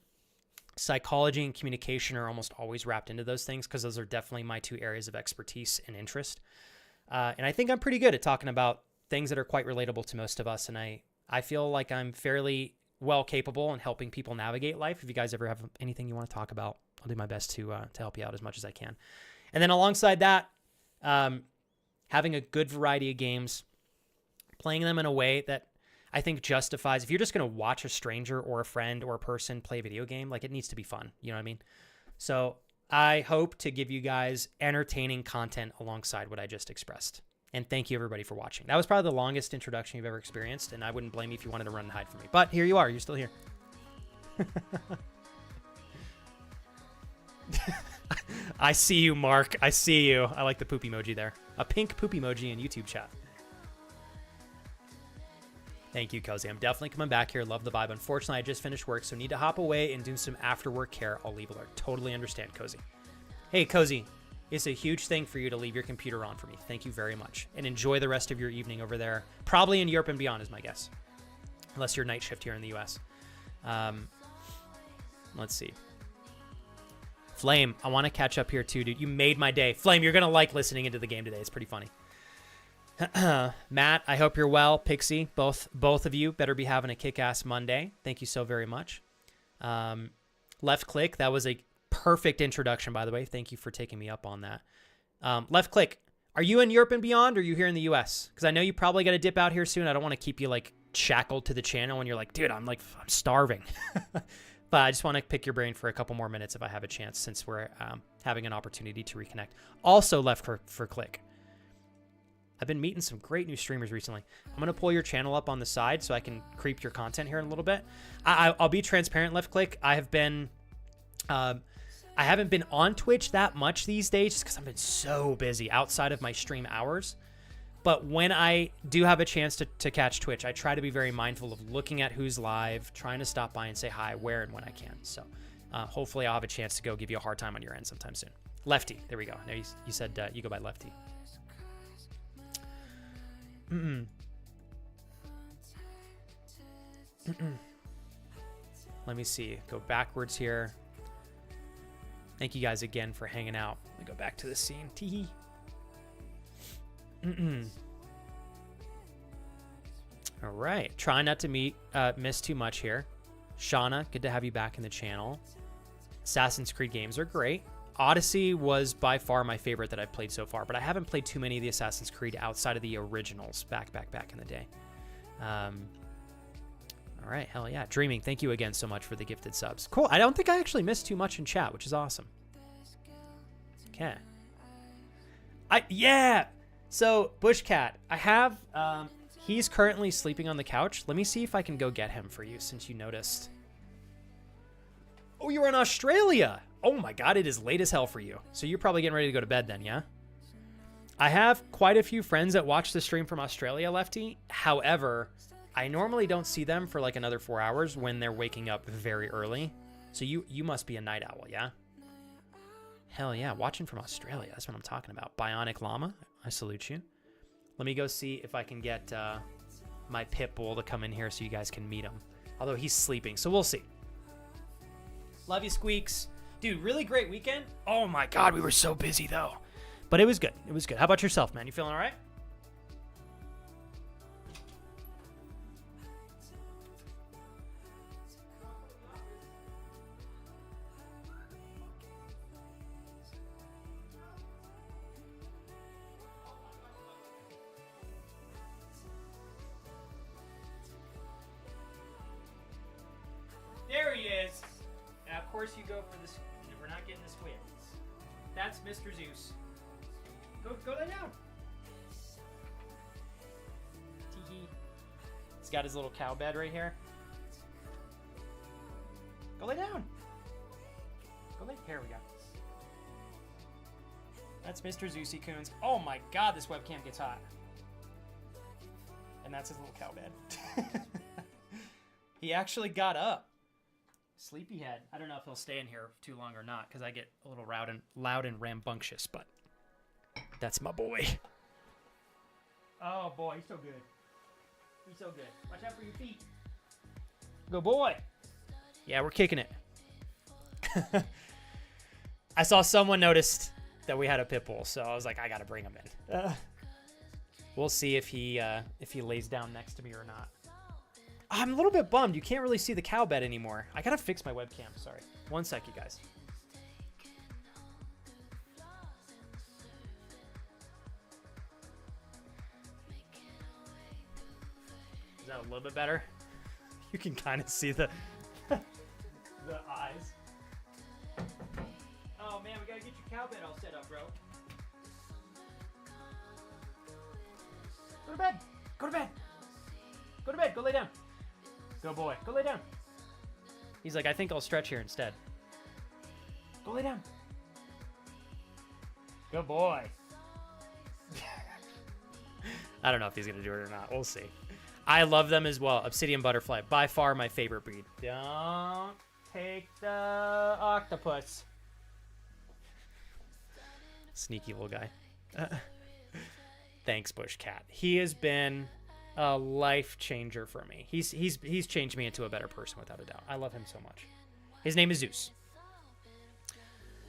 [SPEAKER 1] Psychology and communication are almost always wrapped into those things because those are definitely my 2 areas of expertise and interest. And I think I'm pretty good at talking about things that are quite relatable to most of us. And I feel like I'm fairly well capable in helping people navigate life. If you guys ever have anything you want to talk about, I'll do my best to help you out as much as I can. And then alongside that, having a good variety of games, playing them in a way that I think justifies, if you're just going to watch a stranger or a friend or a person play a video game, like it needs to be fun. You know what I mean? So I hope to give you guys entertaining content alongside what I just expressed. And thank you, everybody, for watching. That was probably the longest introduction you've ever experienced, and I wouldn't blame you if you wanted to run and hide from me. But here you are. You're still here. I see you, Mark. I see you. I like the poop emoji there. A pink poop emoji in YouTube chat. Thank you, Cozy. I'm definitely coming back here. Love the vibe. Unfortunately, I just finished work, so need to hop away and do some after-work care. I'll leave alert. Totally understand, Cozy. Hey, Cozy. It's a huge thing for you to leave your computer on for me. Thank you very much. And enjoy the rest of your evening over there. Probably in Europe and beyond is my guess. Unless you're night shift here in the US. Let's see. Flame, I want to catch up here too, dude. You made my day. Flame, you're going to like listening into the game today. It's pretty funny. Matt, I hope you're well. Pixie, both of you better be having a kick-ass Monday. Thank you so very much. Left click, that was a perfect introduction, by the way. Thank you for taking me up on that. Left click, are you in Europe and beyond, or are you here in the US? Because I know you probably got to dip out here soon. I don't want to keep you like shackled to the channel when you're like, dude, I'm starving. But I just want to pick your brain for a couple more minutes if I have a chance, since we're having an opportunity to reconnect. Also left for click. I've been meeting some great new streamers recently. I'm going to pull your channel up on the side so I can creep your content here in a little bit. I'll be transparent, left click. I haven't been on Twitch that much these days just because I've been so busy outside of my stream hours. But when I do have a chance to catch Twitch, I try to be very mindful of looking at who's live, trying to stop by and say hi where and when I can. So hopefully I'll have a chance to go give you a hard time on your end sometime soon. Lefty, there we go. Now you said you go by Lefty. Let me see. Go backwards here. Thank you guys again for hanging out. Let me go back to the scene. Tee. All right. Try not to miss too much here. Shauna, good to have you back in the channel. Assassin's Creed games are great. Odyssey was by far my favorite that I've played so far, but I haven't played too many of the Assassin's Creed outside of the originals back in the day. All right, hell yeah. Dreaming, thank you again so much for the gifted subs. Cool. I don't think I actually missed too much in chat, which is awesome. Okay. Yeah. So, Bushcat, I have, he's currently sleeping on the couch. Let me see if I can go get him for you since you noticed. Oh, you're in Australia. Oh my God, it is late as hell for you. So you're probably getting ready to go to bed then, yeah? I have quite a few friends that watch the stream from Australia, Lefty. However, I normally don't see them for like another 4 hours when they're waking up very early. So you must be a night owl, yeah? Hell yeah, watching from Australia. That's what I'm talking about. Bionic Llama, I salute you. Let me go see if I can get my pit bull to come in here so you guys can meet him. Although he's sleeping, so we'll see. Love you, Squeaks. Dude, really great weekend. Oh my God, we were so busy though. But it was good. It was good. How about yourself, man? You feeling all right? There he is. And of course you go for this. We're not getting this win. That's Mr. Zeus. Go lay down. Tee-hee. He's got his little cow bed right here. Go lay down. Here we go. That's Mr. Zeusy Coons. Oh my God, this webcam gets hot. And that's his little cow bed. He actually got up. Sleepyhead. I don't know if he'll stay in here too long or not because I get a little loud and rambunctious, but that's my boy. Oh boy, he's so good. He's so good. Watch out for your feet. Good boy. Yeah, we're kicking it. I saw someone noticed that we had a pit bull, so I was like, I gotta bring him in. We'll see if he lays down next to me or not. I'm a little bit bummed. You can't really see the cow bed anymore. I gotta fix my webcam. Sorry. One sec, you guys. Is that a little bit better? You can kind of see the the eyes. Oh man, we gotta get your cow bed all set up, bro. Go to bed. Go to bed. Go to bed. Go lay down. Go boy. Go lay down. He's like, I think I'll stretch here instead. Go lay down. Good boy. I don't know if he's going to do it or not. We'll see. I love them as well. Obsidian butterfly. By far my favorite breed. Don't take the octopus. Sneaky little guy. Thanks, Bush Cat. He has been a life changer for me. He's changed me into a better person without a doubt. I love him so much. His name is Zeus.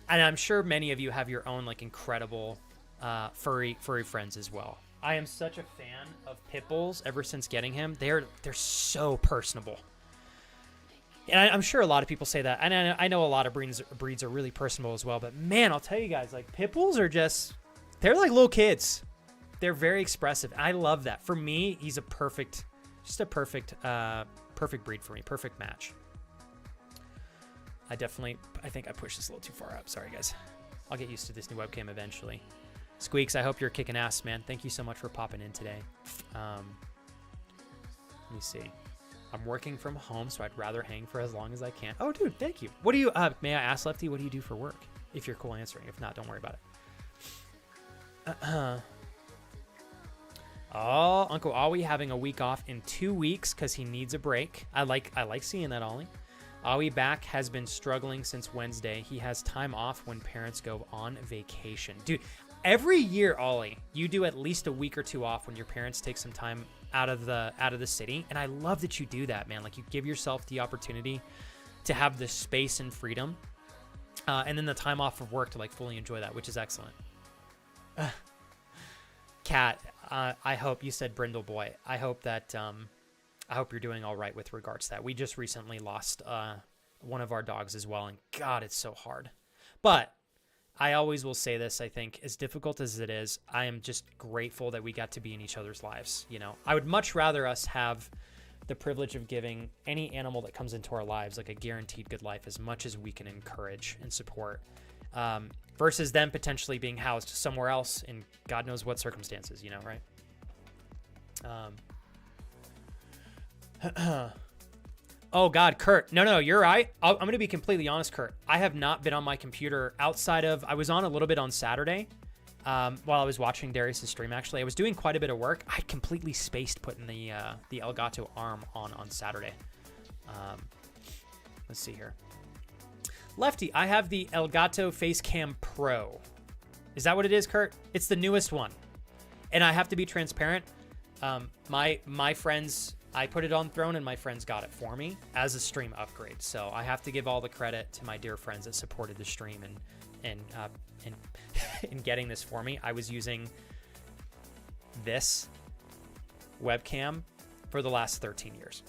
[SPEAKER 1] And I'm sure many of you have your own like incredible furry friends as well. I am such a fan of pit bulls ever since getting him. They're so personable. And I'm sure a lot of people say that. And I know a lot of breeds are really personable as well. But man, I'll tell you guys, like pit bulls are they're like little kids. They're very expressive. I love that. For me, he's a perfect breed for me. Perfect match. I think I pushed this a little too far up. Sorry, guys. I'll get used to this new webcam eventually. Squeaks, I hope you're kicking ass, man. Thank you so much for popping in today. Let me see. I'm working from home, so I'd rather hang for as long as I can. Oh, dude, thank you. What do you, may I ask, Lefty, what do you do for work? If you're cool answering. If not, don't worry about it. Oh, Uncle Ollie having a week off in 2 weeks because he needs a break. I like seeing that, Ollie. Ollie back has been struggling since Wednesday. He has time off when parents go on vacation. Dude, every year, Ollie, you do at least a week or two off when your parents take some time out of the city. And I love that you do that, man. Like you give yourself the opportunity to have the space and freedom. And then the time off of work to like fully enjoy that, which is excellent. Kat, I hope you said Brindle Boy. I hope that I hope you're doing all right with regards to that. We just recently lost one of our dogs as well. And God, it's so hard. But I always will say this, I think, as difficult as it is, I am just grateful that we got to be in each other's lives. You know, I would much rather us have the privilege of giving any animal that comes into our lives like a guaranteed good life as much as we can encourage and support, versus them potentially being housed somewhere else in God knows what circumstances, you know, right? Oh God, Kurt. No, you're right. I'm going to be completely honest, Kurt. I have not been on my computer outside of, I was on a little bit on Saturday while I was watching Darius's stream. Actually, I was doing quite a bit of work. I completely spaced putting the Elgato arm on Saturday. Let's see here. Lefty, I have the Elgato Facecam Pro. Is that what it is, Kurt? It's the newest one. And I have to be transparent. My friends, I put it on Throne and my friends got it for me as a stream upgrade. So I have to give all the credit to my dear friends that supported the stream and in getting this for me. I was using this webcam for the last 13 years.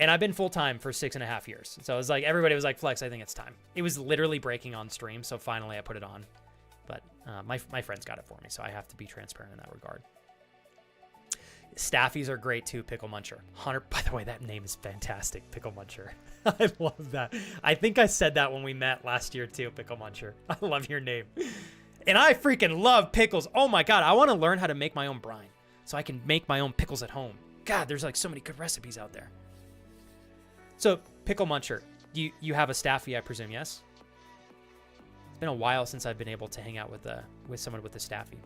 [SPEAKER 1] And I've been full-time for 6.5 years. So it was like, everybody was like, Flex, I think it's time. It was literally breaking on stream. So finally I put it on, but my friends got it for me. So I have to be transparent in that regard. Staffies are great too, Pickle Muncher. Hunter, by the way, that name is fantastic, Pickle Muncher. I love that. I think I said that when we met last year too, Pickle Muncher. I love your name. And I freaking love pickles. Oh my God, I want to learn how to make my own brine so I can make my own pickles at home. God, there's like so many good recipes out there. So, Pickle Muncher, you have a Staffy, I presume, yes? It's been a while since I've been able to hang out with someone with a Staffy.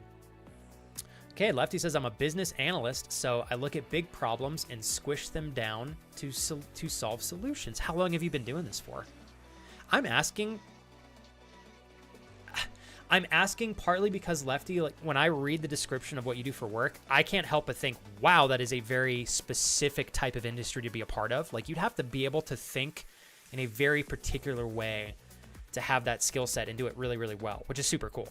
[SPEAKER 1] Okay, Lefty says, I'm a business analyst, so I look at big problems and squish them down to solve solutions. How long have you been doing this for? I'm asking partly because, Lefty, like when I read the description of what you do for work, I can't help but think, wow, that is a very specific type of industry to be a part of. Like, you'd have to be able to think in a very particular way to have that skill set and do it really, really well, which is super cool.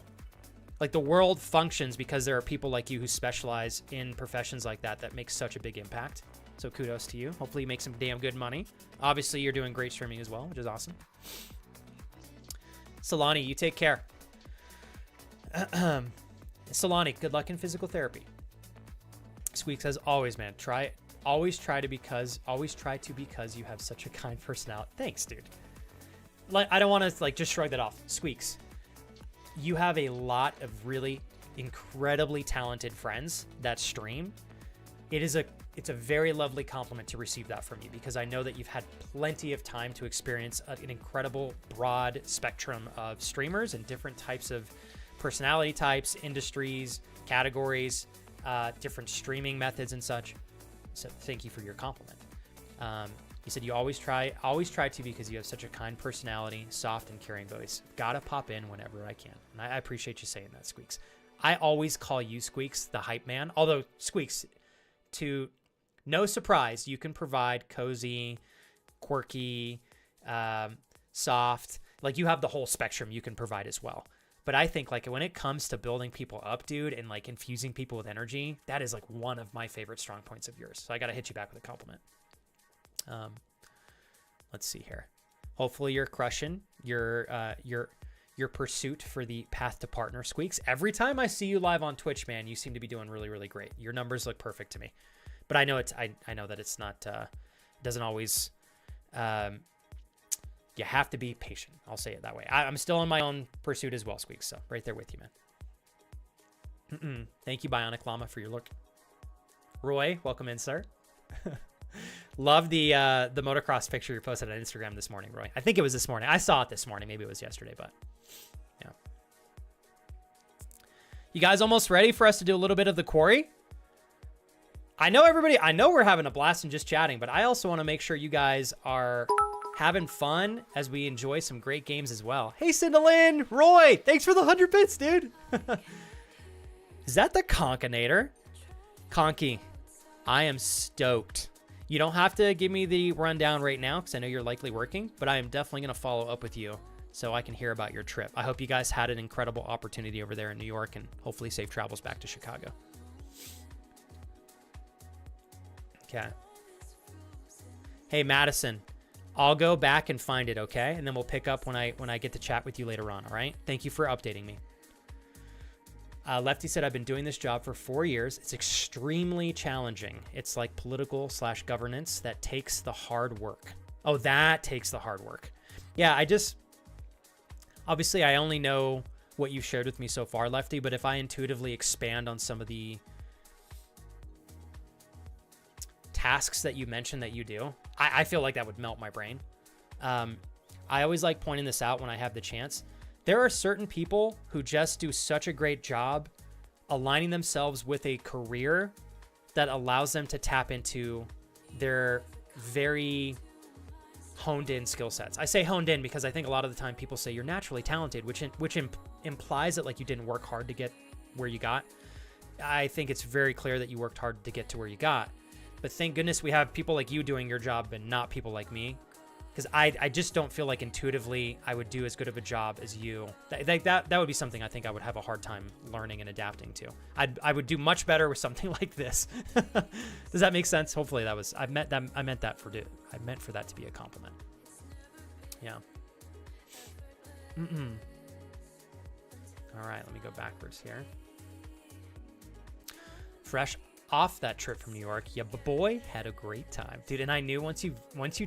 [SPEAKER 1] Like, the world functions because there are people like you who specialize in professions like that make such a big impact. So kudos to you. Hopefully you make some damn good money. Obviously, you're doing great streaming as well, which is awesome. Solani, you take care. Solani, good luck in physical therapy. Squeak says, always, man, always try to because you have such a kind personality. Thanks, dude. Like, I don't want to like just shrug that off. Squeaks, you have a lot of really incredibly talented friends that stream. It's a very lovely compliment to receive that from you, because I know that you've had plenty of time to experience an incredible broad spectrum of streamers and different types of personality types, industries, categories, different streaming methods and such. So thank you for your compliment. You said you always try to because you have such a kind personality, soft and caring voice. Gotta pop in whenever I can. And I appreciate you saying that, Squeaks. I always call you, Squeaks, the hype man. Although, Squeaks, to no surprise, you can provide cozy, quirky, soft. Like, you have the whole spectrum you can provide as well. But I think, like, when it comes to building people up, dude, and like infusing people with energy, that is like one of my favorite strong points of yours. So I got to hit you back with a compliment. Let's see here. Hopefully you're crushing your pursuit for the path to partner, Squeaks. Every time I see you live on Twitch, man, you seem to be doing really, really great. Your numbers look perfect to me. But I know I know that it's not doesn't always you have to be patient. I'll say it that way. I'm still on my own pursuit as well, Squeaks. So right there with you, man. Thank you, Bionic Llama, for your look. Roy, welcome in, sir. Love the motocross picture you posted on Instagram this morning, Roy. I think it was this morning. I saw it this morning. Maybe it was yesterday, but yeah. You guys almost ready for us to do a little bit of the Quarry? I know we're having a blast and just chatting, but I also want to make sure you guys are having fun as we enjoy some great games as well. Hey, Cindelin, Roy, thanks for the 100 bits, dude. Is that the Conkinator? Conky, I am stoked. You don't have to give me the rundown right now because I know you're likely working, but I am definitely going to follow up with you so I can hear about your trip. I hope you guys had an incredible opportunity over there in New York, and hopefully safe travels back to Chicago. Okay. Hey, Madison. I'll go back and find it, okay? And then we'll pick up when I get to chat with you later on, all right? Thank you for updating me. Lefty said, I've been doing this job for 4 years. It's extremely challenging. It's like political/governance that takes the hard work. Oh, that takes the hard work. Yeah, obviously I only know what you've shared with me so far, Lefty, but if I intuitively expand on some of the tasks that you mentioned that you do, I feel like that would melt my brain. I always like pointing this out when I have the chance. There are certain people who just do such a great job aligning themselves with a career that allows them to tap into their very honed in skill sets. I say honed in because I think a lot of the time people say you're naturally talented, which implies that like you didn't work hard to get where you got. I think it's very clear that you worked hard to get to where you got. But thank goodness we have people like you doing your job and not people like me. Because I just don't feel like intuitively I would do as good of a job as you. That would be something I think I would have a hard time learning and adapting to. I would do much better with something like this. Does that make sense? Hopefully that was I meant for that to be a compliment. Yeah. All right, let me go backwards here. Fresh off that trip from New York, yeah, but boy, had a great time, dude. And I knew once you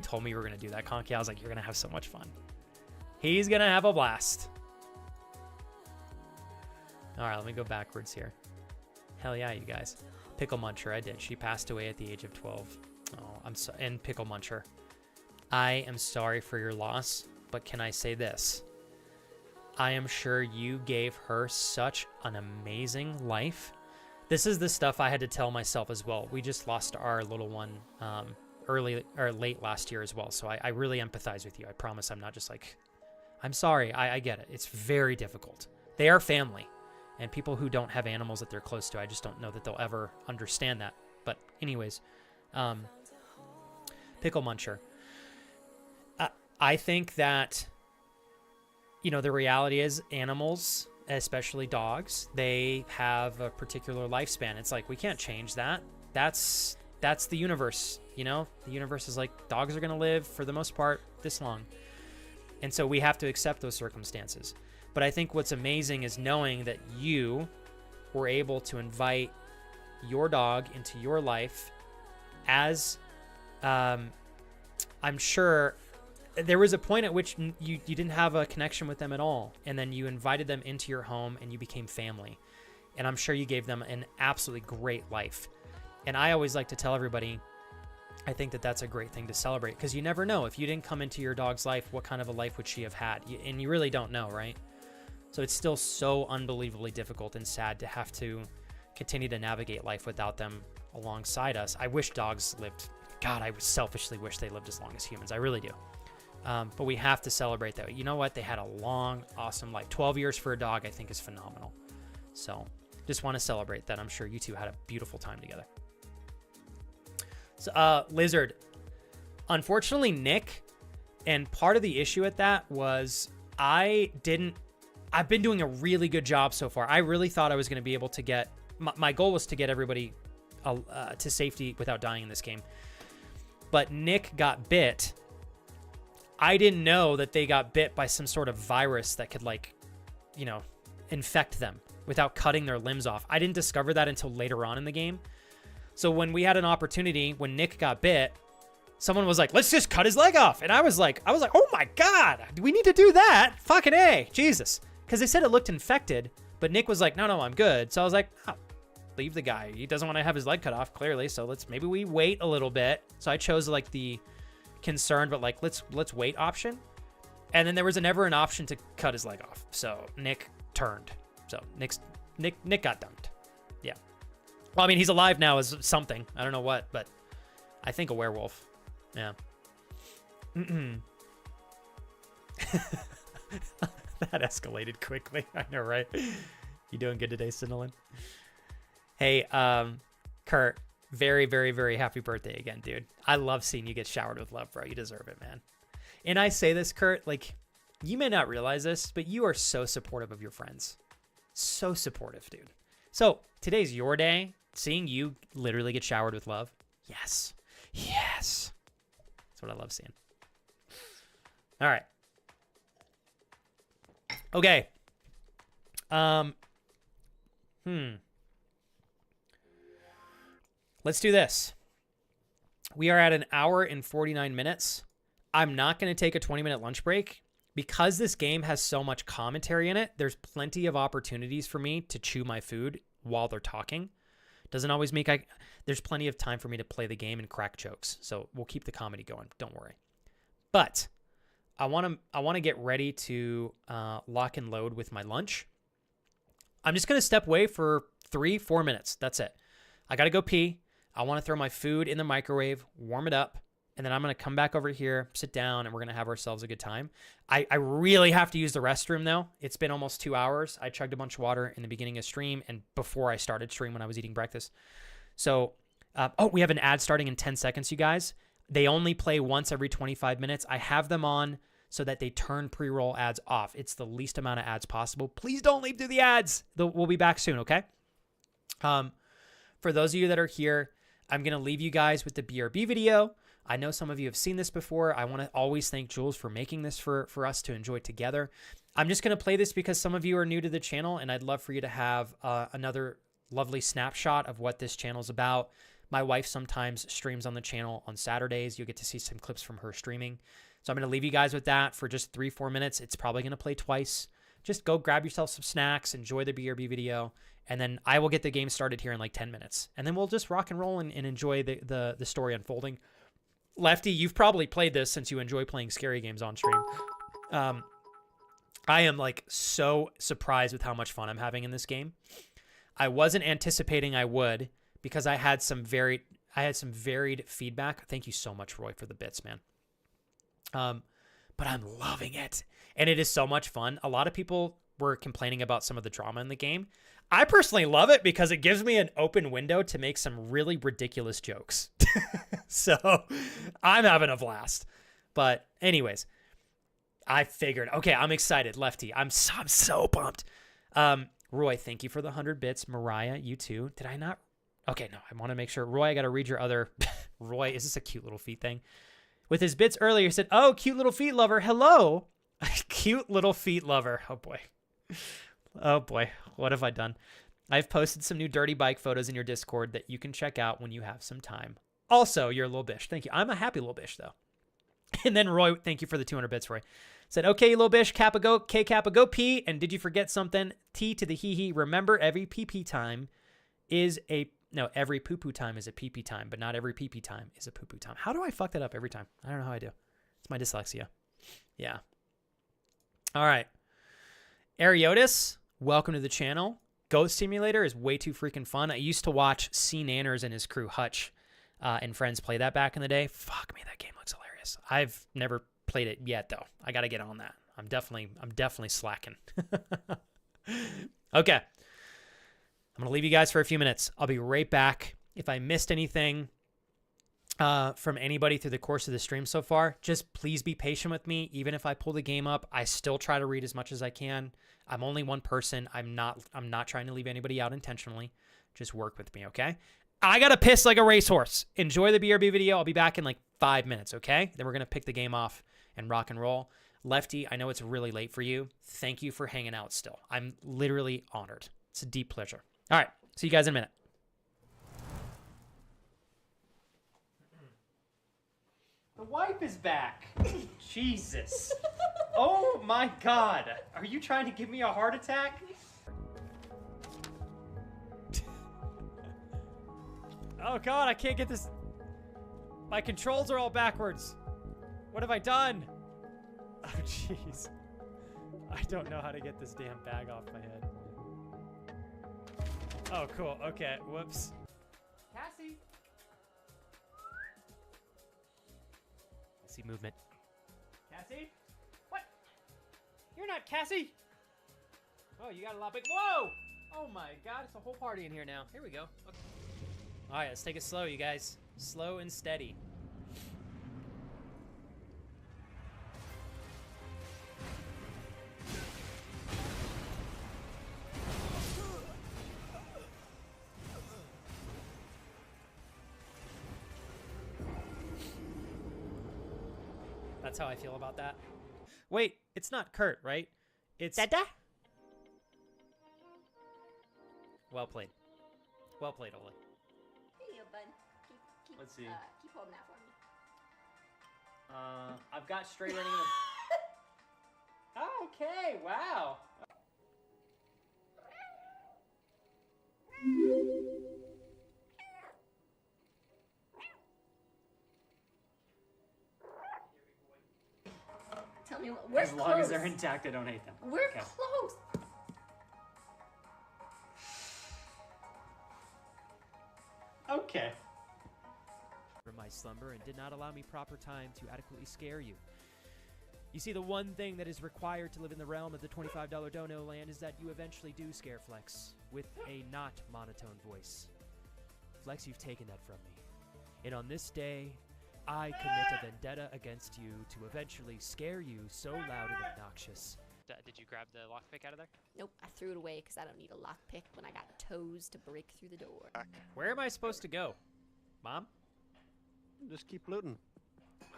[SPEAKER 1] told me you were gonna do that, Conky, I was like, you're gonna have so much fun. He's gonna have a blast. All right, let me go backwards here. Hell yeah, you guys. Pickle Muncher, I did. She passed away at the age of 12. Oh, I'm sorry. And Pickle Muncher, I am sorry for your loss, but can I say this? I am sure you gave her such an amazing life. This is the stuff I had to tell myself as well. We just lost our little one late last year as well. So I really empathize with you. I promise I'm not just like, I'm sorry. I get it. It's very difficult. They are family. And people who don't have animals that they're close to, I just don't know that they'll ever understand that. But anyways, Pickle Muncher. I think that, the reality is animals, especially dogs, they have a particular lifespan. It's like, we can't change that. That's the universe, The universe is like, dogs are going to live for the most part this long. And so we have to accept those circumstances. But I think what's amazing is knowing that you were able to invite your dog into your life as, I'm sure there was a point at which you didn't have a connection with them at all. And then you invited them into your home and you became family. And I'm sure you gave them an absolutely great life. And I always like to tell everybody, I think that that's a great thing to celebrate, because you never know. If you didn't come into your dog's life, what kind of a life would she have had? And you really don't know, right? So it's still so unbelievably difficult and sad to have to continue to navigate life without them alongside us. I wish dogs lived. God, I selfishly wish they lived as long as humans. I really do. But we have to celebrate that. You know what? They had a long, awesome life. 12 years for a dog, I think, is phenomenal. So just want to celebrate that. I'm sure you two had a beautiful time together. So, Lizard, unfortunately, Nick, and part of the issue at that was I've been doing a really good job so far. I really thought I was going to be able to get, my goal was to get everybody to safety without dying in this game. But Nick got bit. I didn't know that they got bit by some sort of virus that could infect them without cutting their limbs off. I didn't discover that until later on in the game. So when we had an opportunity, when Nick got bit, someone was like, let's just cut his leg off. And I was like, oh my God, do we need to do that? Fucking A, Jesus. Because they said it looked infected, but Nick was like, no, I'm good. So I was like, leave the guy. He doesn't want to have his leg cut off, clearly. So maybe we wait a little bit. So I chose like the concerned, but like, let's wait option. And then there was never an option to cut his leg off. So Nick turned. So Nick got dumped. Yeah. Well, I mean, he's alive now as something. I don't know what, but I think a werewolf. Yeah. That escalated quickly. I know, right? You doing good today, Cinderlin? Hey, Kurt, very, very, very happy birthday again, dude. I love seeing you get showered with love, bro. You deserve it, man. And I say this, Kurt, like, you may not realize this, but you are so supportive of your friends. So supportive, dude. So today's your day. Seeing you literally get showered with love. Yes. That's what I love seeing. All right. Okay. Let's do this. We are at an hour and 49 minutes. I'm not going to take a 20-minute lunch break. Because this game has so much commentary in it, there's plenty of opportunities for me to chew my food while they're talking. Doesn't always make there's plenty of time for me to play the game and crack jokes. So we'll keep the comedy going. Don't worry. But I want to get ready to lock and load with my lunch. I'm just going to step away for 3-4 minutes. That's it. I got to go pee. I want to throw my food in the microwave, warm it up, and then I'm going to come back over here, sit down, and we're going to have ourselves a good time. I really have to use the restroom, though. It's been almost 2 hours. I chugged a bunch of water in the beginning of stream and before I started stream when I was eating breakfast. So, we have an ad starting in 10 seconds, you guys. They only play once every 25 minutes. I have them on so that they turn pre-roll ads off. It's the least amount of ads possible. Please don't leave through the ads. We'll be back soon, okay? For those of you that are here, I'm going to leave you guys with the BRB video. I know some of you have seen this before. I want to always thank Jules for making this for us to enjoy together. I'm just going to play this because some of you are new to the channel, and I'd love for you to have another lovely snapshot of what this channel is about. My wife sometimes streams on the channel on Saturdays. You'll get to see some clips from her streaming. So I'm going to leave you guys with that for just 3-4 minutes. It's probably going to play twice. Just go grab yourself some snacks, enjoy the BRB video, and then I will get the game started here in like 10 minutes. And then we'll just rock and roll and enjoy the story unfolding. Lefty, you've probably played this since you enjoy playing scary games on stream. I am like so surprised with how much fun I'm having in this game. I wasn't anticipating I would because I had some varied feedback. Thank you so much, Roy, for the bits, man. But I'm loving it. And it is so much fun. A lot of people were complaining about some of the drama in the game. I personally love it because it gives me an open window to make some really ridiculous jokes. So I'm having a blast. But anyways, I figured, okay, I'm excited, Lefty. I'm so pumped. Roy, thank you for the 100 bits. Mariah, you too. Did I not? Okay, no, I want to make sure. Roy, I got to read your other. Roy, is this a cute little feet thing? With his bits earlier, he said, oh, cute little feet lover. Hello. Cute little feet lover. Oh, boy. Oh, boy. What have I done? I've posted some new dirty bike photos in your Discord that you can check out when you have some time. Also, you're a little bish. Thank you. I'm a happy little bish, though. And then Roy, thank you for the 200 bits, Roy. Said, okay, little bish, Kappa go, K Kappa go pee. And did you forget something? T to the hee. Remember, every pee time is a... No, every poo-poo time is a pee-pee time, but not every pee-pee time is a poo-poo time. How do I fuck that up every time? I don't know how I do. It's my dyslexia. Yeah. All right. Ariotis, welcome to the channel. Ghost Simulator is way too freaking fun. I used to watch C. Nanners and his crew, Hutch, and friends play that back in the day. Fuck me, that game looks hilarious. I've never played it yet, though. I got to get on that. I'm definitely slacking. Okay. I'm going to leave you guys for a few minutes. I'll be right back. If I missed anything from anybody through the course of the stream so far, just please be patient with me. Even if I pull the game up, I still try to read as much as I can. I'm only one person. I'm not trying to leave anybody out intentionally. Just work with me, okay? I got to piss like a racehorse. Enjoy the BRB video. I'll be back in like 5 minutes, okay? Then we're going to pick the game off and rock and roll. Lefty, I know it's really late for you. Thank you for hanging out still. I'm literally honored. It's a deep pleasure. All right. See you guys in a minute. The wife is back. Jesus. Oh my God. Are you trying to give me a heart attack? Oh God, I can't get this. My controls are all backwards. What have I done? Oh jeez. I don't know how to get this damn bag off my head. Oh, cool. Okay. Whoops. Cassie. I see movement. Cassie? What? You're not Cassie. Oh, you got a lot big. Whoa! Oh my God, it's a whole party in here now. Here we go. Okay. All right, let's take it slow, you guys. Slow and steady. That's how I feel about that. Wait, it's not Kurt, right? It's...
[SPEAKER 3] Dada?
[SPEAKER 1] Well played. Well played, Ollie.
[SPEAKER 3] Here you go, bud. Keep,
[SPEAKER 1] Let's see.
[SPEAKER 3] Keep holding that for me.
[SPEAKER 1] I've got straight running in the... Okay, wow.
[SPEAKER 3] Tell me what. We're
[SPEAKER 1] As long as they're intact, I don't hate them.
[SPEAKER 3] We're
[SPEAKER 1] Okay.
[SPEAKER 3] close.
[SPEAKER 1] Okay.
[SPEAKER 2] From my slumber and did not allow me proper time to adequately scare you. You see, the one thing that is required to live in the realm of the $25 dono land is that you eventually do scare Flex with a not monotone voice. Flex, you've taken that from me. And on this day, I commit a vendetta against you to eventually scare you so loud and obnoxious. Did you grab the lockpick out of there?
[SPEAKER 3] Nope, I threw it away because I don't need a lockpick when I got toes to break through the door.
[SPEAKER 1] Where am I supposed to go? Mom?
[SPEAKER 4] Just keep looting.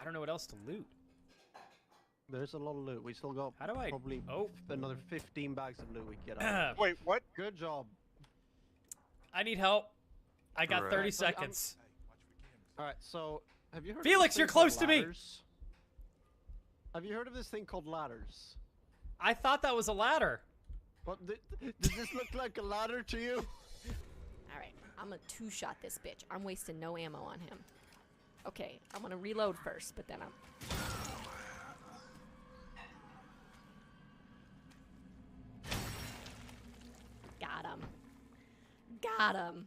[SPEAKER 1] I don't know what else to loot.
[SPEAKER 4] There's a lot of loot. We still got
[SPEAKER 1] How do I...
[SPEAKER 4] probably
[SPEAKER 1] Oh.
[SPEAKER 4] another 15 bags of loot we can get out.
[SPEAKER 5] Wait, what?
[SPEAKER 4] Good job.
[SPEAKER 1] I need help. I got
[SPEAKER 5] Right.
[SPEAKER 1] 30
[SPEAKER 4] So,
[SPEAKER 1] seconds.
[SPEAKER 4] All right, so have you heard
[SPEAKER 1] Felix,
[SPEAKER 4] of this
[SPEAKER 1] you're
[SPEAKER 4] thing called
[SPEAKER 1] close to me!
[SPEAKER 4] ladders? Have you heard of this thing called ladders?
[SPEAKER 1] I thought that was a ladder.
[SPEAKER 4] What, does this look like a ladder to you?
[SPEAKER 3] All right, I'm gonna two-shot this bitch. I'm wasting no ammo on him. Okay, I'm gonna reload first, but then I'm... Got him. Got him.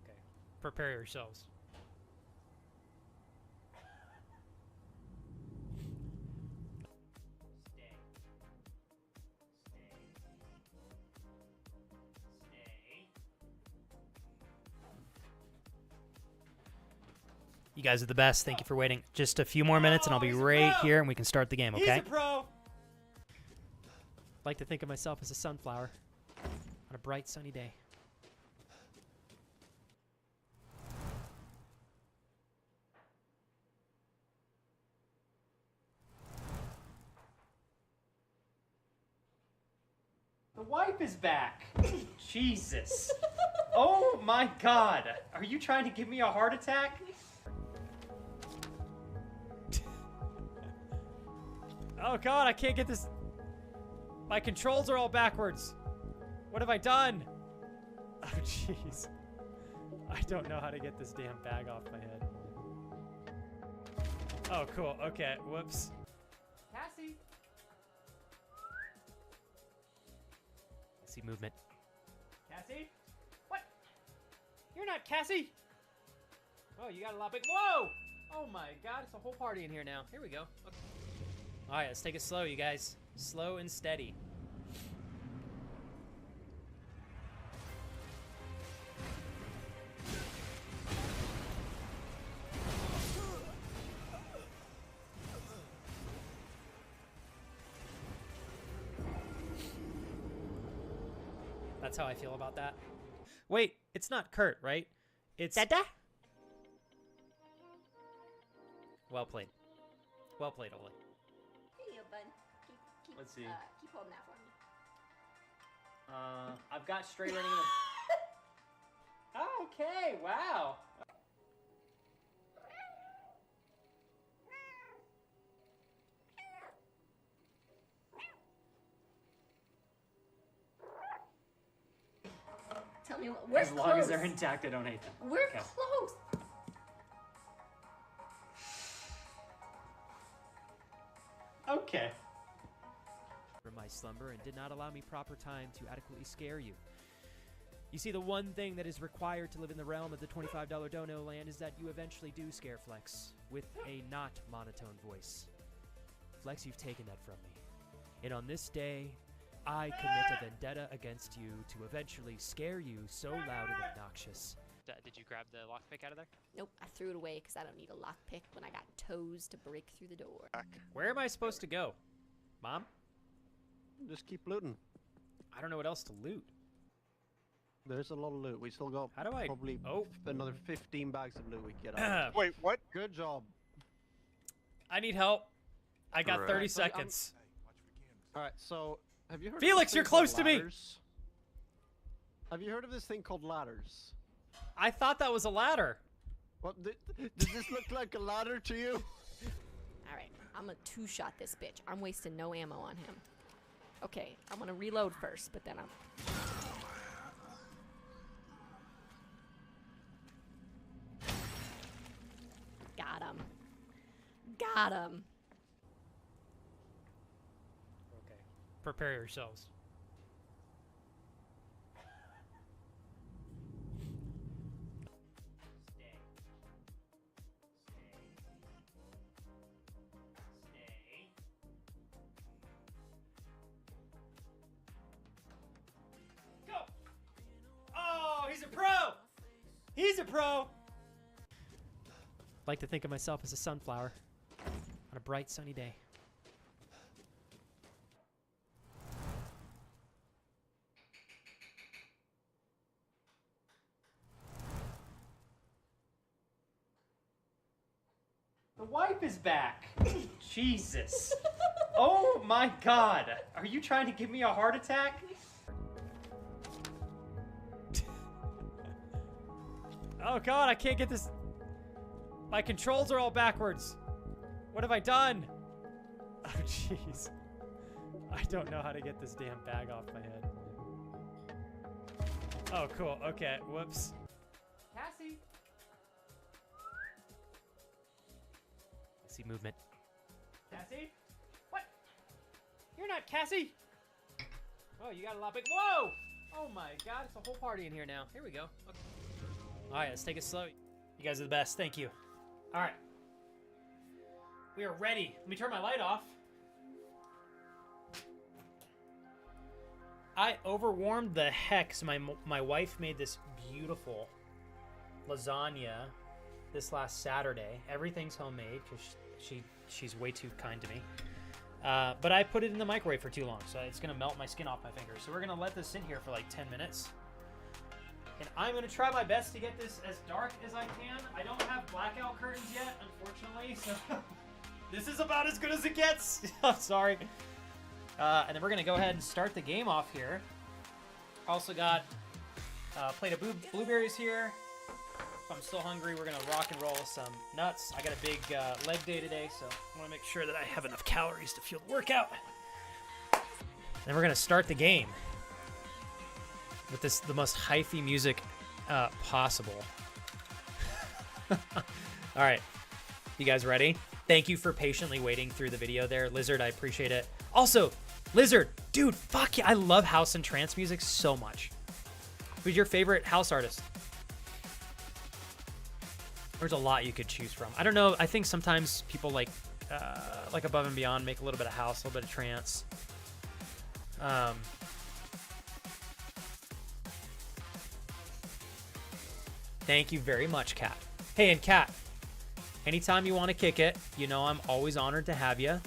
[SPEAKER 1] Okay. Prepare yourselves. Stay. You guys are the best. Thank you for waiting. Just a few more minutes and I'll be right here and we can start the game, okay?
[SPEAKER 2] He's a pro! Like to think of myself as a sunflower on a bright sunny day.
[SPEAKER 1] The wife is back. Jesus. Oh my God. Are you trying to give me a heart attack? Oh God, I can't get this. My controls are all backwards. What have I done? Oh jeez. I don't know how to get this damn bag off my head. Oh cool, okay, whoops. Cassie! I see movement. Cassie? What? You're not Cassie! Oh, you got a lot big. Whoa! Oh my God, it's a whole party in here now. Here we go. Okay. All right, let's take it slow, you guys. Slow and steady. That's how I feel about that. Wait, it's not Kurt, right? It's...
[SPEAKER 3] Dada?
[SPEAKER 1] Well played. Well played, Ollie.
[SPEAKER 3] Here you go, bud. Keep,
[SPEAKER 1] Let's see.
[SPEAKER 3] Keep holding that for me.
[SPEAKER 1] I've got straight running in the... Okay, wow.
[SPEAKER 3] Tell me what. We're
[SPEAKER 1] As long as they're intact, I don't hate them.
[SPEAKER 3] We're
[SPEAKER 1] Okay.
[SPEAKER 3] close.
[SPEAKER 1] Okay.
[SPEAKER 2] From my slumber and did not allow me proper time to adequately scare you. You see, the one thing that is required to live in the realm of the $25 dono land is that you eventually do scare Flex with a not monotone voice. Flex, you've taken that from me. And on this day, I commit a vendetta against you to eventually scare you so loud and obnoxious. Did you grab the lockpick out of there?
[SPEAKER 3] Nope, I threw it away because I don't need a lockpick when I got toes to break through the door.
[SPEAKER 1] Where am I supposed to go? Mom?
[SPEAKER 4] Just keep looting.
[SPEAKER 1] I don't know what else to loot.
[SPEAKER 4] There's a lot of loot. We still got
[SPEAKER 1] How do I...
[SPEAKER 4] probably
[SPEAKER 1] Oh.
[SPEAKER 4] another 15 bags of loot we can get out.
[SPEAKER 5] Wait, what?
[SPEAKER 4] Good job.
[SPEAKER 1] I need help. I got
[SPEAKER 5] Right.
[SPEAKER 1] 30
[SPEAKER 4] So I'm-
[SPEAKER 1] seconds.
[SPEAKER 4] All right, so have you heard?
[SPEAKER 1] Felix,
[SPEAKER 4] of this
[SPEAKER 1] you're
[SPEAKER 4] thing called
[SPEAKER 1] close to me.
[SPEAKER 4] ladders? Have you heard of this thing called ladders?
[SPEAKER 1] I thought that was a ladder.
[SPEAKER 4] What? Does this look like a ladder to you?
[SPEAKER 3] All right, I'm gonna two-shot this bitch. I'm wasting no ammo on him. Okay, I'm gonna reload first, but then I'm. Got him. Got him.
[SPEAKER 1] Okay. Prepare yourselves. Go! Oh, he's a pro! He's a pro!
[SPEAKER 2] Like to think of myself as a sunflower on a bright sunny day.
[SPEAKER 1] The wife is back. Jesus. Oh my God. Are you trying to give me a heart attack? Oh God, I can't get this. My controls are all backwards. What have I done? Oh jeez. I don't know how to get this damn bag off my head. Oh cool, okay, whoops. Cassie. I see movement. Cassie? What? You're not Cassie! Oh, you got a lot big. Whoa! Oh my God, it's a whole party in here now. Here we go. Okay. All right, let's take it slow. You guys are the best. Thank you. All right. We are ready. Let me turn my light off. I overwarmed the heck, so my wife made this beautiful lasagna this last Saturday. Everything's homemade because she's way too kind to me. But I put it in the microwave for too long, so it's gonna melt my skin off my fingers. So we're gonna let this sit here for like 10 minutes. And I'm gonna try my best to get this as dark as I can. I don't have blackout curtains yet, unfortunately, so this is about as good as it gets. I'm sorry. And then we're gonna go ahead and start the game off here. Also got a plate of blueberries here. If I'm still hungry, we're gonna rock and roll some nuts. I got a big leg day today, so I wanna make sure that I have enough calories to fuel the workout. Then we're gonna start the game with the most hyphy music possible. All right, you guys ready? Thank you for patiently waiting through the video there. Lizard, I appreciate it. Also, Lizard, dude, fuck yeah, I love house and trance music so much. Who's your favorite house artist? There's a lot you could choose from. I don't know, I think sometimes people like Above and Beyond make a little bit of house, a little bit of trance. Thank you very much, Kat. Hey, and Kat, anytime you want to kick it, you know I'm always honored to have you.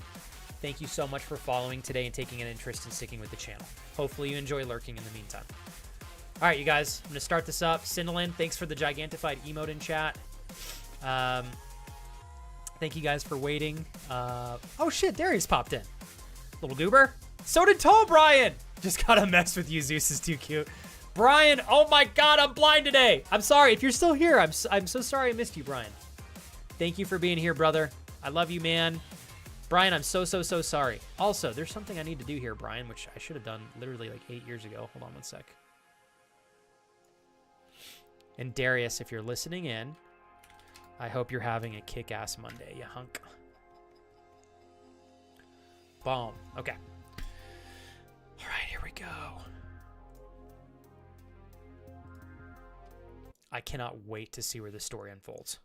[SPEAKER 1] Thank you so much for following today and taking an interest in sticking with the channel. Hopefully you enjoy lurking in the meantime. All right, you guys, I'm going to start this up. Cinderlin, thanks for the gigantified emote in chat. Thank you guys for waiting. Oh, shit, Darius popped in. Little goober. So did Tall Brian. Just got to mess with you. Zeus is too cute. Brian, oh my God, I'm blind today. I'm sorry. If you're still here, I'm so sorry I missed you, Brian. Thank you for being here, brother. I love you, man. Brian, I'm so sorry. Also, there's something I need to do here, Brian, which I should have done literally like 8 years ago. Hold on one sec. And Darius, if you're listening in, I hope you're having a kick-ass Monday, you hunk. Boom. Okay. All right, here we go. I cannot wait to see where this story unfolds.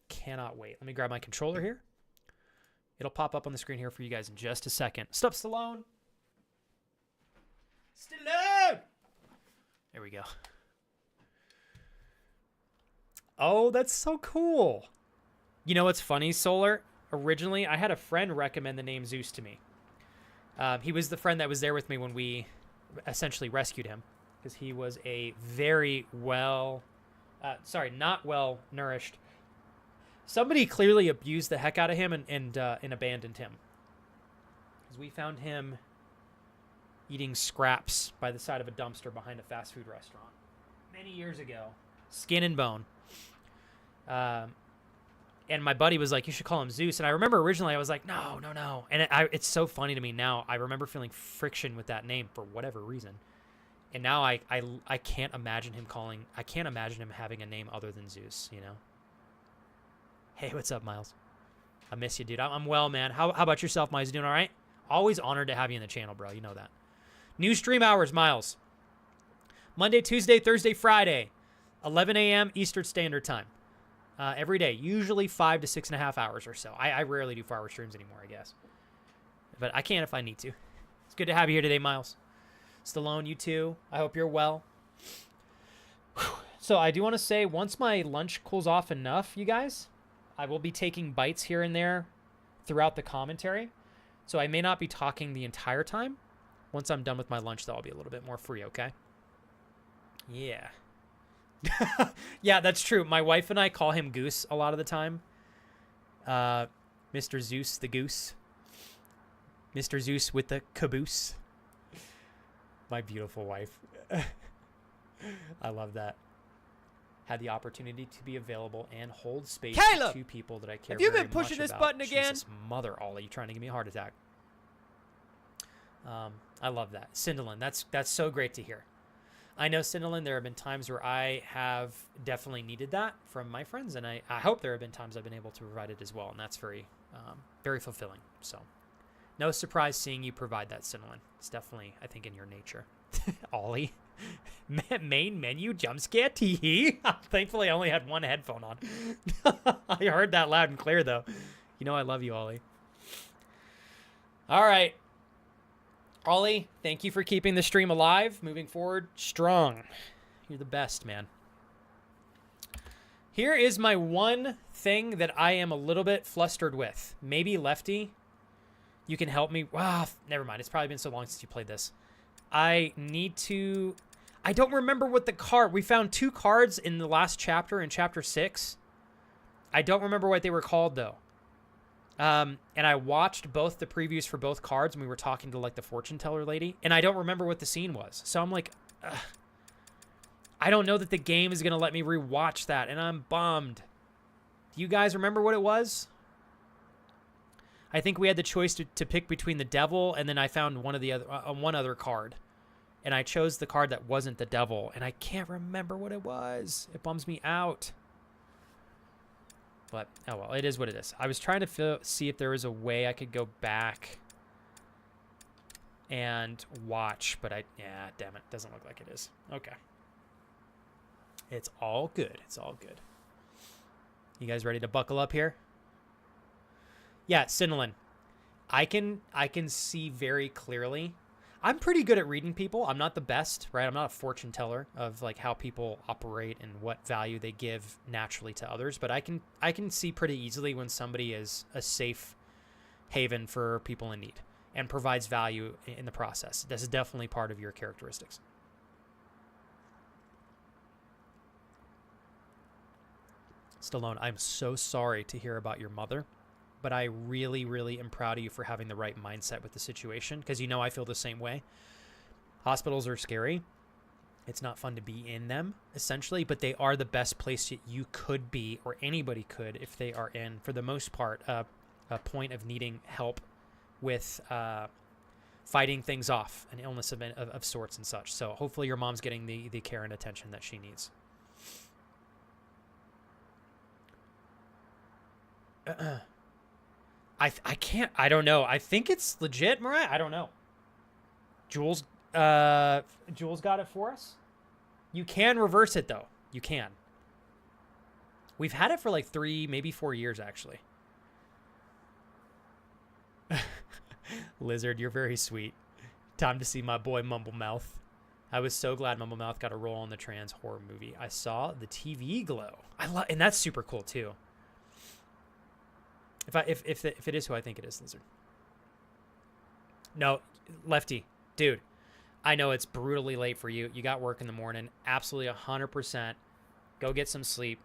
[SPEAKER 1] Cannot wait. Let me grab my controller here. It'll pop up on the screen here for you guys in just a second. Stop, Stallone. Stallone! There we go. Oh, that's so cool. You know what's funny, Solar? Originally, I had a friend recommend the name Zeus to me. He was the friend that was there with me when we essentially rescued him. Because he was a very not well-nourished Somebody clearly abused the heck out of him and abandoned him. Because we found him eating scraps by the side of a dumpster behind a fast food restaurant many years ago. Skin and bone. And my buddy was like, you should call him Zeus. And I remember originally I was like, no. And it's so funny to me now. I remember feeling friction with that name for whatever reason. And now I can't imagine him having a name other than Zeus, you know? Hey, what's up, Miles? I miss you, dude. I'm well, man. How about yourself, Miles? You doing all right? Always honored to have you in the channel, bro. You know that. New stream hours, Miles. Monday, Tuesday, Thursday, Friday. 11 a.m. Eastern Standard Time. Every day. Usually 5 to 6.5 hours or so. I rarely do 4-hour streams anymore, I guess. But I can if I need to. It's good to have you here today, Miles. Stallone, you too. I hope you're well. So I do want to say, once my lunch cools off enough, you guys, I will be taking bites here and there throughout the commentary. So I may not be talking the entire time. Once I'm done with my lunch, though, I'll be a little bit more free, okay? Yeah. Yeah, that's true. My wife and I call him Goose a lot of the time. Mr. Zeus the Goose. Mr. Zeus with the caboose. My beautiful wife. I love that. Had the opportunity to be available and hold space
[SPEAKER 2] Caleb!
[SPEAKER 1] for two people that I care
[SPEAKER 2] Have you
[SPEAKER 1] very
[SPEAKER 2] been pushing
[SPEAKER 1] much
[SPEAKER 2] this
[SPEAKER 1] about.
[SPEAKER 2] button again?
[SPEAKER 1] Jesus, mother Ollie, trying to give me a heart attack. I love that. Cinderlin, that's so great to hear. I know, Cinderlin, there have been times where I have definitely needed that from my friends, and I hope there have been times I've been able to provide it as well, and that's very, very fulfilling. So, no surprise seeing you provide that, Cinderlin. It's definitely, I think, in your nature. Ollie. Main menu jump scare tee. Thankfully, I only had one headphone on. I heard that loud and clear, though. You know I love you, Ollie. All right. Ollie, thank you for keeping the stream alive. Moving forward, strong. You're the best, man. Here is my one thing that I am a little bit flustered with. Maybe Lefty, you can help me. Wow, never mind. It's probably been so long since you played this. I don't remember what the card. We found 2 cards in the last chapter, in chapter 6. I don't remember what they were called, though. And I watched both the previews for both cards, and we were talking to, like, the fortune teller lady, and I don't remember what the scene was. So I'm like, ugh. I don't know that the game is going to let me rewatch that, and I'm bummed. Do you guys remember what it was? I think we had the choice to pick between the devil, and then I found one other card. And I chose the card that wasn't the devil, and I can't remember what it was. It bums me out. But, oh well, it is what it is. I was trying to see if there was a way I could go back and watch, but yeah, damn it. Doesn't look like it is. Okay. It's all good. It's all good. You guys ready to buckle up here? Yeah, Cinderlin. I can see very clearly. I'm pretty good at reading people. I'm not the best, right? I'm not a fortune teller of like how people operate and what value they give naturally to others, but I can see pretty easily when somebody is a safe haven for people in need and provides value in the process. This is definitely part of your characteristics. Stallone, I'm so sorry to hear about your mother, but I really, really am proud of you for having the right mindset with the situation, because you know I feel the same way. Hospitals are scary. It's not fun to be in them, essentially, but they are the best place you could be, or anybody could, if they are in, for the most part, a point of needing help with fighting things off, an illness of sorts and such. So hopefully your mom's getting the care and attention that she needs. I don't know. I think it's legit, Mariah. I don't know. Jules got it for us. You can reverse it, though. You can. We've had it for like 3, maybe 4 years, actually. Lizard, you're very sweet. Time to see my boy Mumblemouth. I was so glad Mumblemouth got a role in the trans horror movie. I saw the TV glow. And that's super cool, too. If it is who I think it is, Lizard. No, Lefty, dude, I know it's brutally late for you. You got work in the morning. Absolutely 100%. Go get some sleep.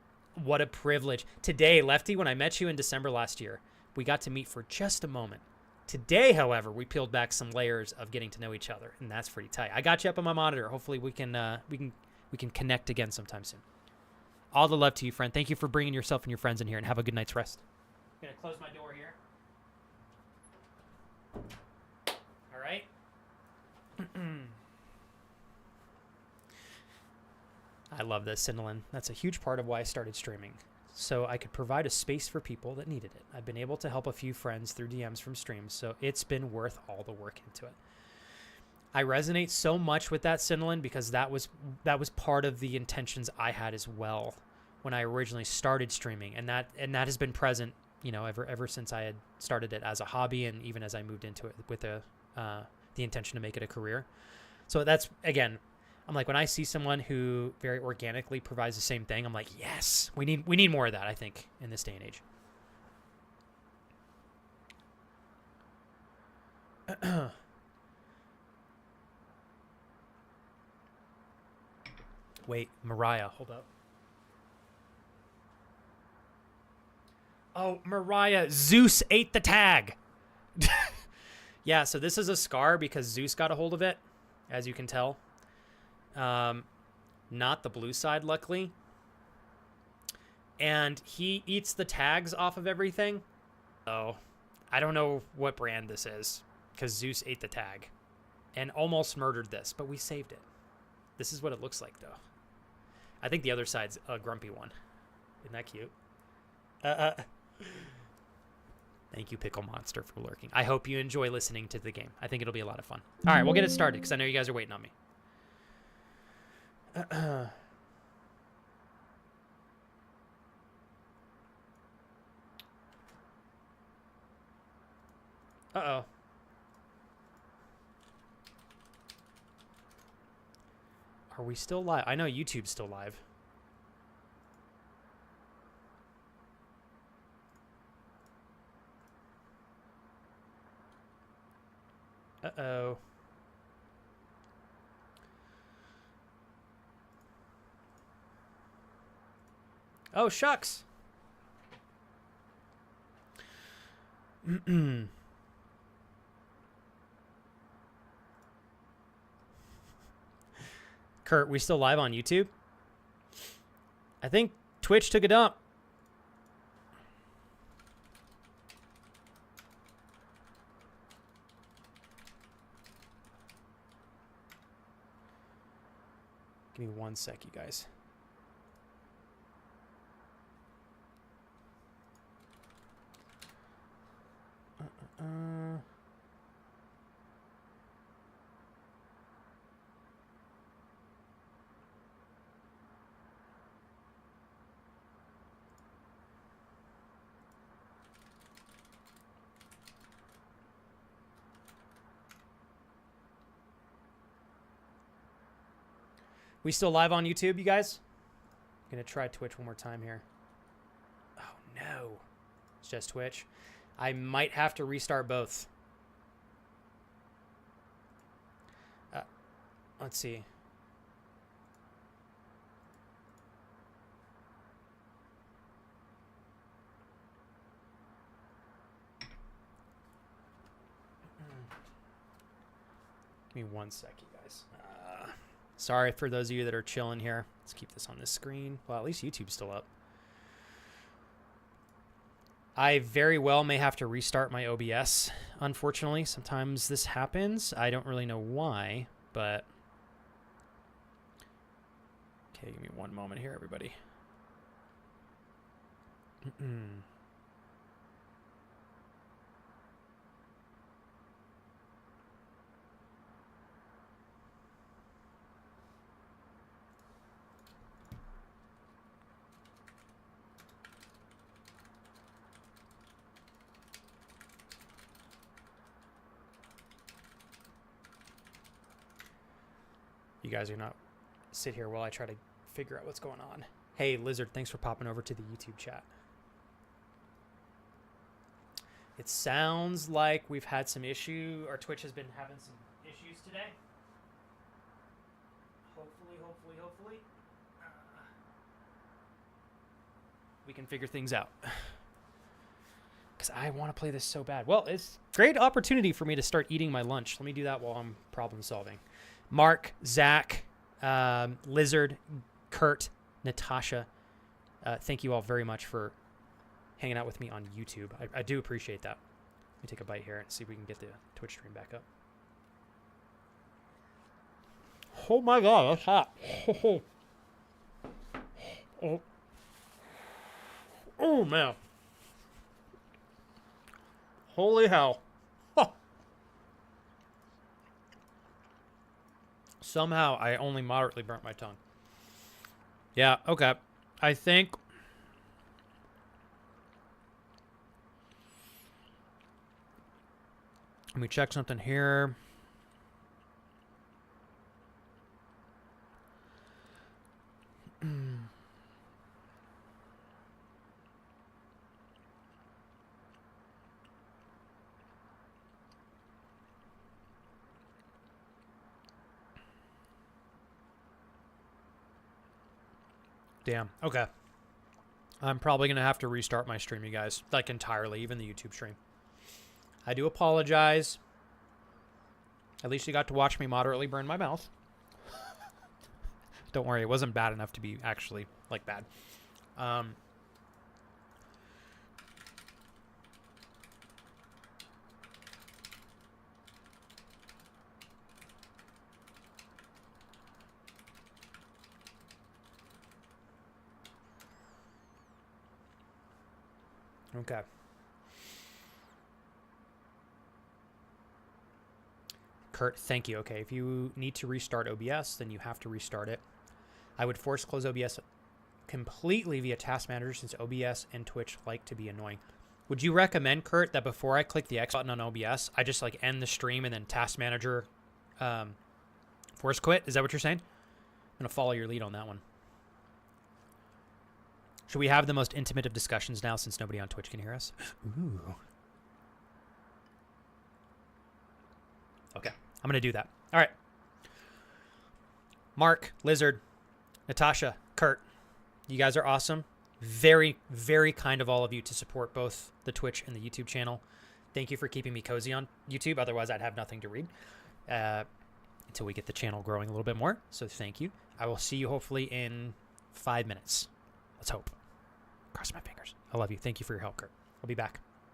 [SPEAKER 1] What a privilege. Today, Lefty, when I met you in December last year, we got to meet for just a moment. Today, however, we peeled back some layers of getting to know each other, and that's pretty tight. I got you up on my monitor. Hopefully we can connect again sometime soon. All the love to you, friend. Thank you for bringing yourself and your friends in here, and have a good night's rest. I'm going to close my door here. All right. I love this, Cinderlin. That's a huge part of why I started streaming. So I could provide a space for people that needed it. I've been able to help a few friends through DMs from streams, so it's been worth all the work into it. I resonate so much with that, Cinderlin, because that was part of the intentions I had as well when I originally started streaming, and that has been present, you know, ever since I had started it as a hobby, and even as I moved into it with the intention to make it a career. So that's, again, I'm like, when I see someone who very organically provides the same thing, I'm like, yes, we need more of that, I think, in this day and age. Wait, Mariah, hold up. Oh, Mariah, Zeus ate the tag. Yeah, so this is a scar because Zeus got a hold of it, as you can tell. Not the blue side, luckily. And he eats the tags off of everything. So I don't know what brand this is, because Zeus ate the tag and almost murdered this, but we saved it. This is what it looks like, though. I think the other side's a grumpy one. Isn't that cute? Thank you, Pickle Monster, for lurking. I hope you enjoy listening to the game. I think it'll be a lot of fun. All right, we'll get it started, because I know you guys are waiting on me. Uh-oh. Are we still live? I know YouTube's still live. Uh-oh. Oh, shucks. Kurt, we still live on YouTube? I think Twitch took a dump. Give me 1 sec, you guys. We still live on YouTube, you guys? I'm going to try Twitch one more time here. Oh, no. It's just Twitch. I might have to restart both. Let's see. Give me 1 sec, you guys. Sorry for those of you that are chilling here. Let's keep this on this screen. Well, at least YouTube's still up. I very well may have to restart my OBS, unfortunately. Sometimes this happens. I don't really know why, but... Okay, give me one moment here, everybody. You guys are not sit here while I try to figure out what's going on. Hey, Lizard, thanks for popping over to the YouTube chat. It sounds like we've had some issue, or Twitch has been having some issues today. Hopefully. we can figure things out. Because I want to play this so bad. Well, it's a great opportunity for me to start eating my lunch. Let me do that while I'm problem solving. Mark, Zach, Lizard, Kurt, Natasha, thank you all very much for hanging out with me on YouTube. I do appreciate that. Let me take a bite here and see if we can get the Twitch stream back up. Oh my god, that's hot. Oh, oh man. Holy hell. Huh. Somehow I only moderately burnt my tongue. Yeah, okay. I think let me check something here. Damn. Okay. I'm probably going to have to restart my stream, you guys. Like, entirely, even the YouTube stream. I do apologize. At least you got to watch me moderately burn my mouth. Don't worry, it wasn't bad enough to be actually, like, bad. Okay. Kurt, thank you. Okay, if you need to restart OBS, then you have to restart it. I would force close OBS completely via Task Manager since OBS and Twitch like to be annoying. Would you recommend, Kurt, that before I click the X button on OBS, I just like end the stream and then Task Manager force quit? Is that what you're saying? I'm going to follow your lead on that one. Should we have the most intimate of discussions now since nobody on Twitch can hear us? Ooh. Okay, I'm going to do that. All right. Mark, Lizard, Natasha, Kurt, you guys are awesome. Very, very kind of all of you to support both the Twitch and the YouTube channel. Thank you for keeping me cozy on YouTube. Otherwise, I'd have nothing to read until we get the channel growing a little bit more. So thank you. I will see you hopefully in 5 minutes. Let's hope. Cross my fingers. I love you. Thank you for your help, Kurt. I'll be back.